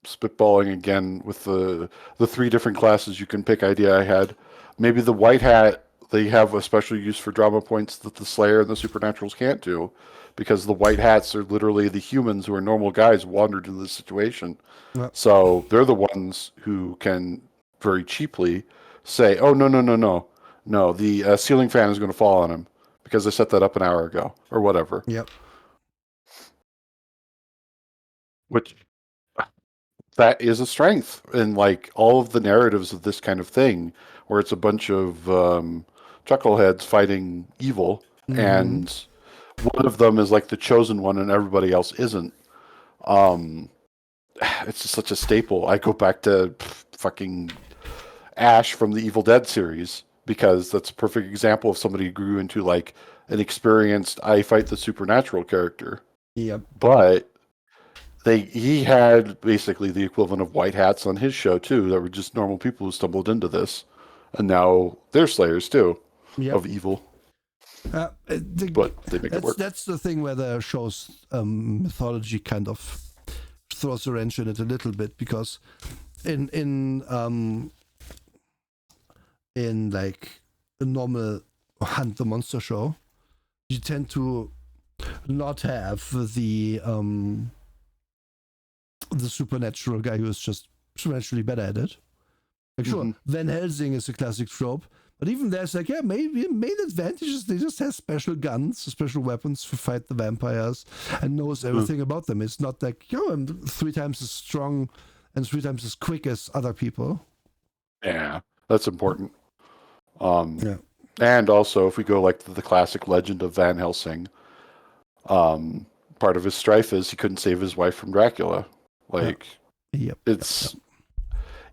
spitballing again with the three different classes you can pick idea I had. Maybe the white hat, they have a special use for drama points that the Slayer and the Supernaturals can't do, because the white hats are literally the humans who are normal guys wandered into this situation. Yep. So they're the ones who can very cheaply say, oh, no, the ceiling fan is going to fall on him because I set that up an hour ago or whatever. Yep. Which, that is a strength in like all of the narratives of this kind of thing, where it's a bunch of chuckleheads fighting evil, and one of them is like the chosen one and everybody else isn't. It's just such a staple. I go back to fucking Ash from the Evil Dead series, because that's a perfect example of somebody who grew into like an experienced I fight the supernatural character. Yep. But he had basically the equivalent of white hats on his show too, that were just normal people who stumbled into this, and now they're slayers too of evil. But they make it work. That's the thing where the show's mythology kind of throws a wrench in it a little bit, because in like a normal Hunt the Monster show, you tend to not have the supernatural guy who is just supernaturally better at it. Like, sure, Van Helsing is a classic trope, but even there's like, maybe main advantages, they just have special guns, special weapons to fight the vampires, and knows everything about them. It's not like, I'm 3 times as strong and 3 times as quick as other people. Yeah, that's important. And also, if we go like to the classic legend of Van Helsing, part of his strife is he couldn't save his wife from Dracula. Like,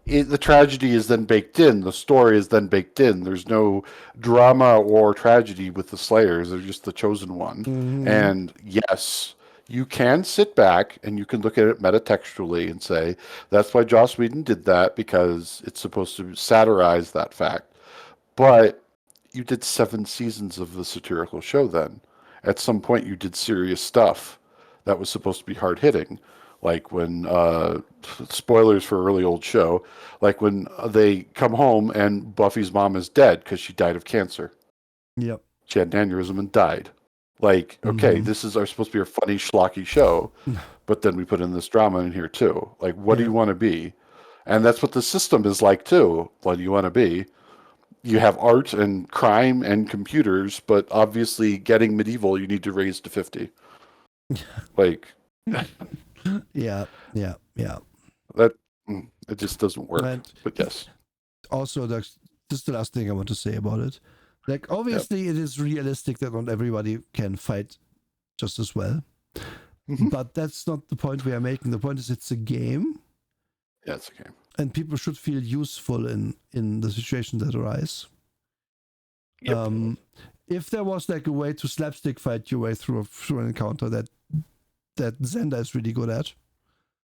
the tragedy is then baked in. The story is then baked in. There's no drama or tragedy with the Slayers. They're just the chosen one. Mm-hmm. And yes, you can sit back and you can look at it metatextually and say, that's why Joss Whedon did that, because it's supposed to satirize that fact. But you did 7 seasons of the satirical show then. At some point, you did serious stuff that was supposed to be hard hitting. Like when, spoilers for a really old show, like when they come home and Buffy's mom is dead because she died of cancer. Yep. She had an aneurysm and died. Like, okay, this is supposed to be a funny, schlocky show, but then we put in this drama in here too. Like, what do you want to be? And that's what the system is like too. What do you want to be? You have art and crime and computers, but obviously getting medieval, you need to raise to 50. Like, yeah. that it just doesn't work. And but yes. Also, just the last thing I want to say about it. Like, obviously, it is realistic that not everybody can fight just as well. But that's not the point we are making. The point is it's a game. Yeah, it's a game. And people should feel useful in the situations that arise. Yep. If there was like a way to slapstick fight your way through an encounter that Zenda is really good at,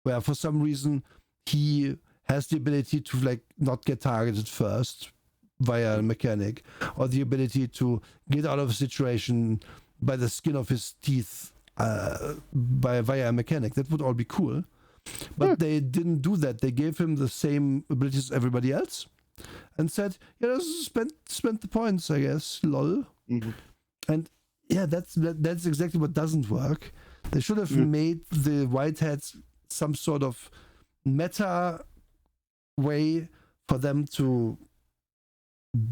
where for some reason he has the ability to like not get targeted first via a mechanic, or the ability to get out of a situation by the skin of his teeth via a mechanic, that would all be cool. But they didn't do that. They gave him the same abilities as everybody else and said, spend the points, I guess, lol. And yeah, that's exactly what doesn't work. They should have made the Whiteheads some sort of meta way for them to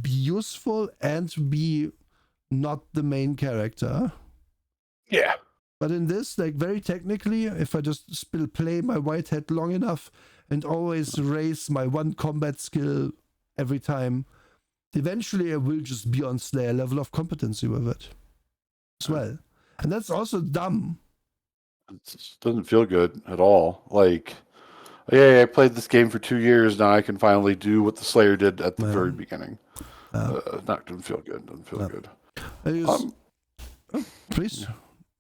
be useful and be not the main character. Yeah. But in this, like, very technically, if I just play my Whitehead long enough and always raise my one combat skill every time, eventually I will just be on Slayer level of competency with it as well. And that's also dumb. It just doesn't feel good at all. Like, I played this game for 2 years. Now I can finally do what the Slayer did at the very beginning. Doesn't feel good. Doesn't feel good. Please,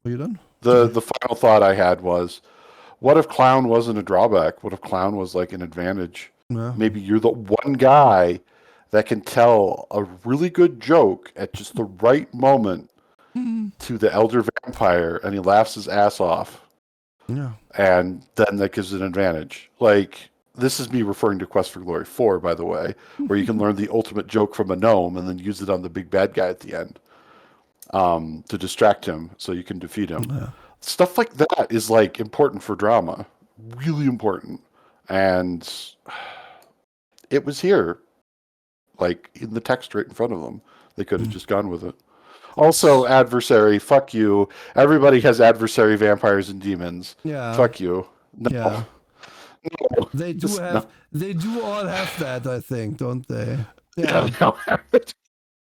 are you done? The final thought I had was, what if Clown wasn't a drawback? What if Clown was like an advantage? Yeah. Maybe you're the one guy that can tell a really good joke at just the right moment to the elder vampire, and he laughs his ass off. Yeah. And then that gives it an advantage. Like, this is me referring to Quest for Glory 4, by the way, where you can learn the ultimate joke from a gnome and then use it on the big bad guy at the end to distract him so you can defeat him. Yeah. Stuff like that is like important for drama. Really important. And it was here. Like in the text right in front of them. They could have just gone with it. Also, adversary, fuck you. Everybody has adversary vampires and demons. Yeah. Fuck you. No. Yeah. No. They do they do all have that, I think, don't they? Yeah, they all have it.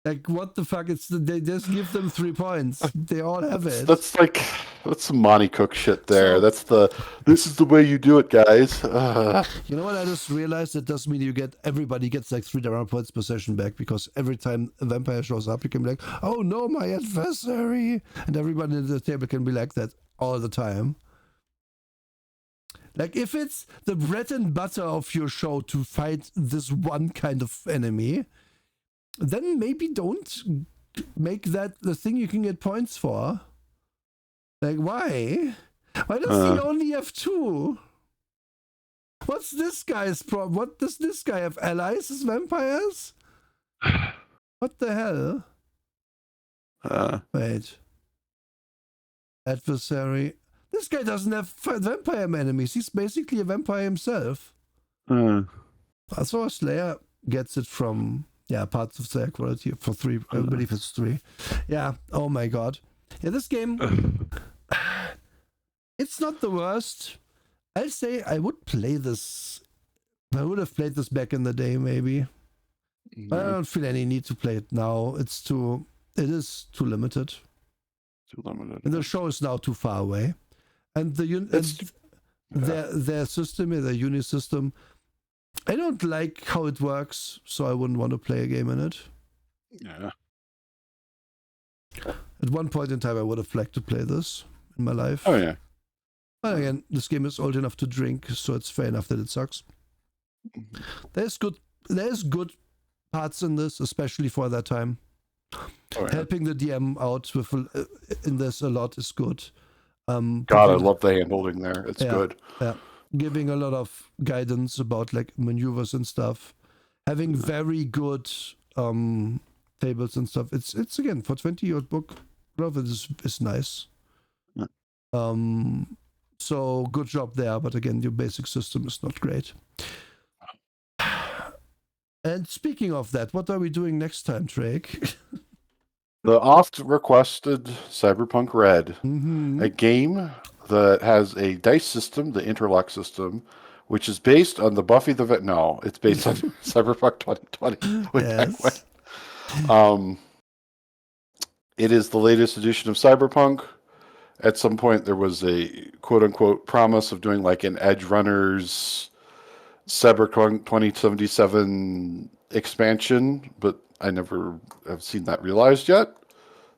Like, what the fuck? They just give them 3 points. They all have it. That's some Monty Cook shit there. This is the way you do it, guys. You know what? I just realized that doesn't mean everybody gets like 3 drama points per session back, because every time a vampire shows up, you can be like, oh no, my adversary. And everybody at the table can be like that all the time. Like, if it's the bread and butter of your show to fight this one kind of enemy, then maybe don't make that the thing you can get points for. Like, why? Why does he only have 2? What's this guy's problem? What does this guy have? Allies as vampires? What the hell? Wait. Adversary. This guy doesn't have vampire enemies. He's basically a vampire himself. Also, Slayer gets it from parts of Slayer quality for 3. I believe it's 3. Yeah. Oh my god. Yeah, this game. It's not the worst. I'll say I would play this. I would have played this back in the day, maybe. But I don't feel any need to play it now. It is too limited. And the show is now too far away. And their system, their uni system, I don't like how it works, so I wouldn't want to play a game in it. Yeah. At one point in time, I would have liked to play this in my life. Oh yeah. But again, this game is old enough to drink, so it's fair enough that it sucks. There's good parts in this, especially for that time. Oh, yeah. Helping the DM out with in this a lot is good. God, I love the hand holding there. It's good. Yeah, giving a lot of guidance about like maneuvers and stuff. Having very good tables and stuff. It's again for 20-year-old book. A lot of it is nice. Yeah. So good job there, but again, your basic system is not great. And speaking of that, what are we doing next time, Drake? The oft requested Cyberpunk Red, Mm-hmm. a game that has a dice system, the interlock system, which is based on the Buffy the Vet. No, it's based on Cyberpunk 2020. Yes. It is the latest edition of Cyberpunk. At some point, there was a quote-unquote promise of doing like an Edge Runners Cyberpunk 2077 expansion, but I never have seen that realized yet.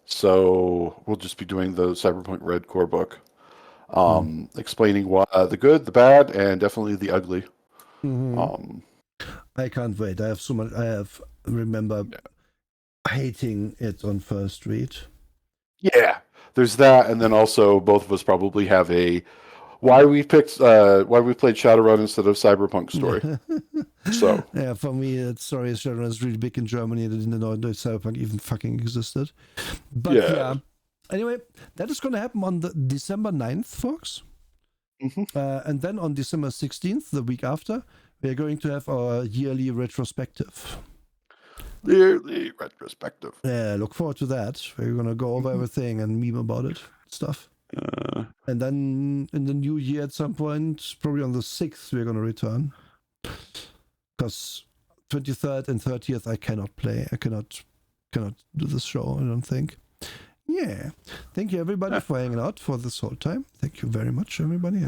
So we'll just be doing the Cyberpunk Red core book, explaining the good, the bad, and definitely the ugly. Mm-hmm. I can't wait. I remember hating it on first read. Yeah, there's that, and then also both of us probably have a why we played Shadowrun instead of Cyberpunk story. So yeah, for me, Shadowrun is really big in Germany. I didn't know that Cyberpunk even fucking existed. But yeah. Anyway, that is going to happen on the December 9th, folks. Mm-hmm. And then on December 16th, the week after, we're going to have our yearly retrospective. Yearly retrospective. Yeah, look forward to that. We're going to go over everything and meme about it, stuff. And then in the new year at some point, probably on the 6th, we're going to return. Because 23rd and 30th, I cannot play. I cannot do this show, I don't think. Yeah. Thank you, everybody, for hanging out for this whole time. Thank you very much, everybody.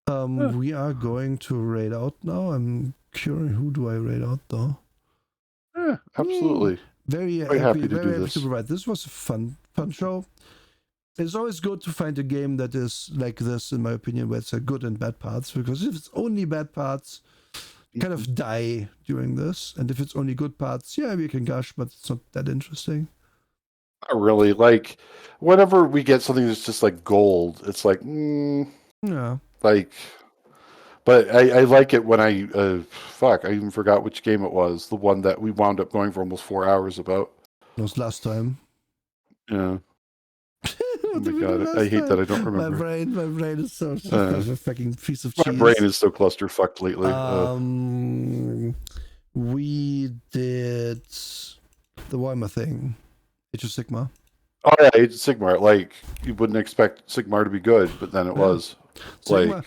We are going to raid out now. I'm curious, who do I raid out, though? Yeah, absolutely. Very happy to provide. This was a fun show. It's always good to find a game that is like this, in my opinion, where it's a good and bad parts, because if it's only bad parts, kind of die during this, and if it's only good parts, yeah, we can gush, but it's not that interesting. Not really. Like, whenever we get something that's just like gold, it's like, yeah. Like, but I like it when I even forgot which game it was. The one that we wound up going for almost 4 hours about. It was last time. Yeah. Oh my god, I hate that I don't remember. My brain is so a fucking piece of cheese. My brain is so clusterfucked lately. We did the Weimar thing. Age of Sigmar. Oh yeah, Age of Sigmar. Like, you wouldn't expect Sigmar to be good, but then it was. Sigmar,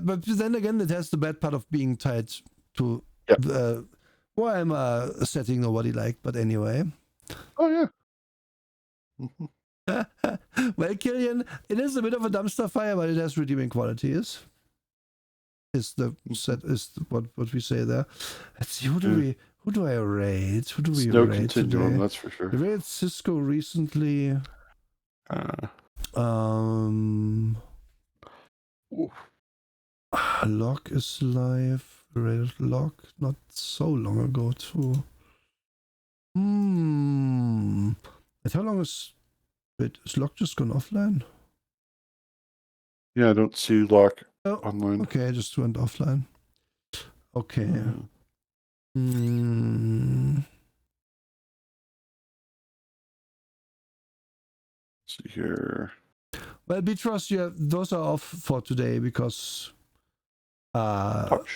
but then again, it has the bad part of being tied to Weimar setting nobody liked, but anyway. Oh yeah. Well, Killian, it is a bit of a dumpster fire, but it has redeeming qualities. Is what we say there. Let's see, who do I rate? Who do we no rate continuum, today? that's for sure. We rated Cisco recently. Locke is live. We rated Locke not so long ago too. But how long is Locke just gone offline? Yeah, I don't see Locke online. Okay, I just went offline. Okay. Let's see here. Well, Beatrice, those are off for today because talk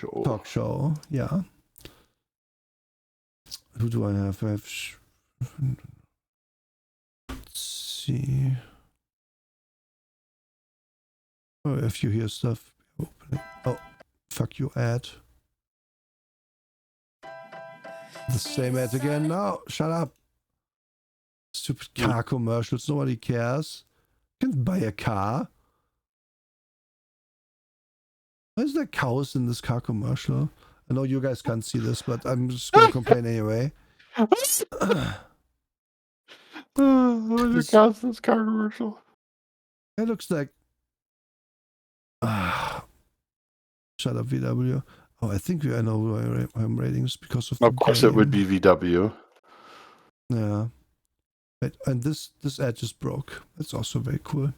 show. Yeah. Who do I have? Let's see. Oh, if you hear stuff, open it. Oh, fuck you, ad. The same ad again. No, shut up. Stupid car commercials. Nobody cares. You can't buy a car. Why is there cows in this car commercial? I know you guys can't see this, but I'm just gonna complain anyway. Your Constance car commercial. It looks like. Shut up, VW. Oh, I think I know why I'm rating this because of. Of course, it would be VW. Yeah. Right. And this ad just broke. That's also very cool.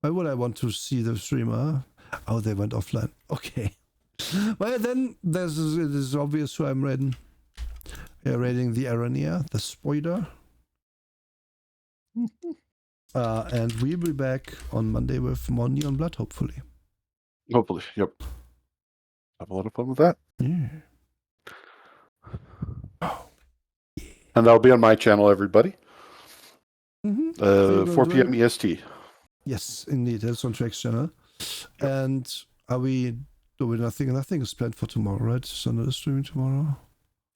Why would I want to see the streamer? Oh, they went offline. Okay. Well, then it is obvious who I'm rating. We are rating the Arania, the spoiler. And we'll be back on Monday with more Neon Blood, hopefully. Hopefully, yep. Have a lot of fun with that. Yeah. And that'll be on my channel, everybody. 4 p.m. EST. Yes, indeed. That's on Track's channel. Yep. And are we doing nothing? Nothing is planned for tomorrow, right? Sunday is streaming tomorrow.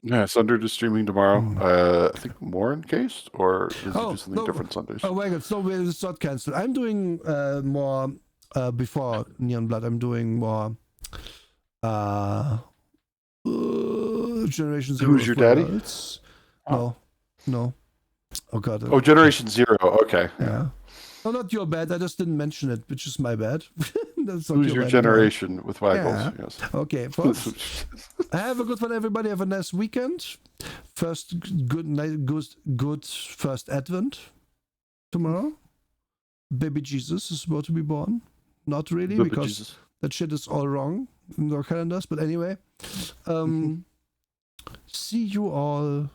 Yeah, Sunday is streaming tomorrow. I think more encased, or is it do something different Sundays? Oh my god, so it's not cancelled. I'm doing more before Neon Blood. I'm doing more Generation Zero. Who's your daddy? No. Oh god. Oh, Generation Zero. Okay. Yeah. No, not your bad. I just didn't mention it, which is my bad. That's not Who's your generation with Waggles? Yeah. Yes. Okay, folks. Have a good one, everybody. Have a nice weekend. First, good first Advent tomorrow. Baby Jesus is about to be born. Not really, Baby because Jesus. that shit is all wrong in our calendars. But anyway, see you all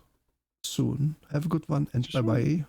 soon. Have a good one, and bye-bye.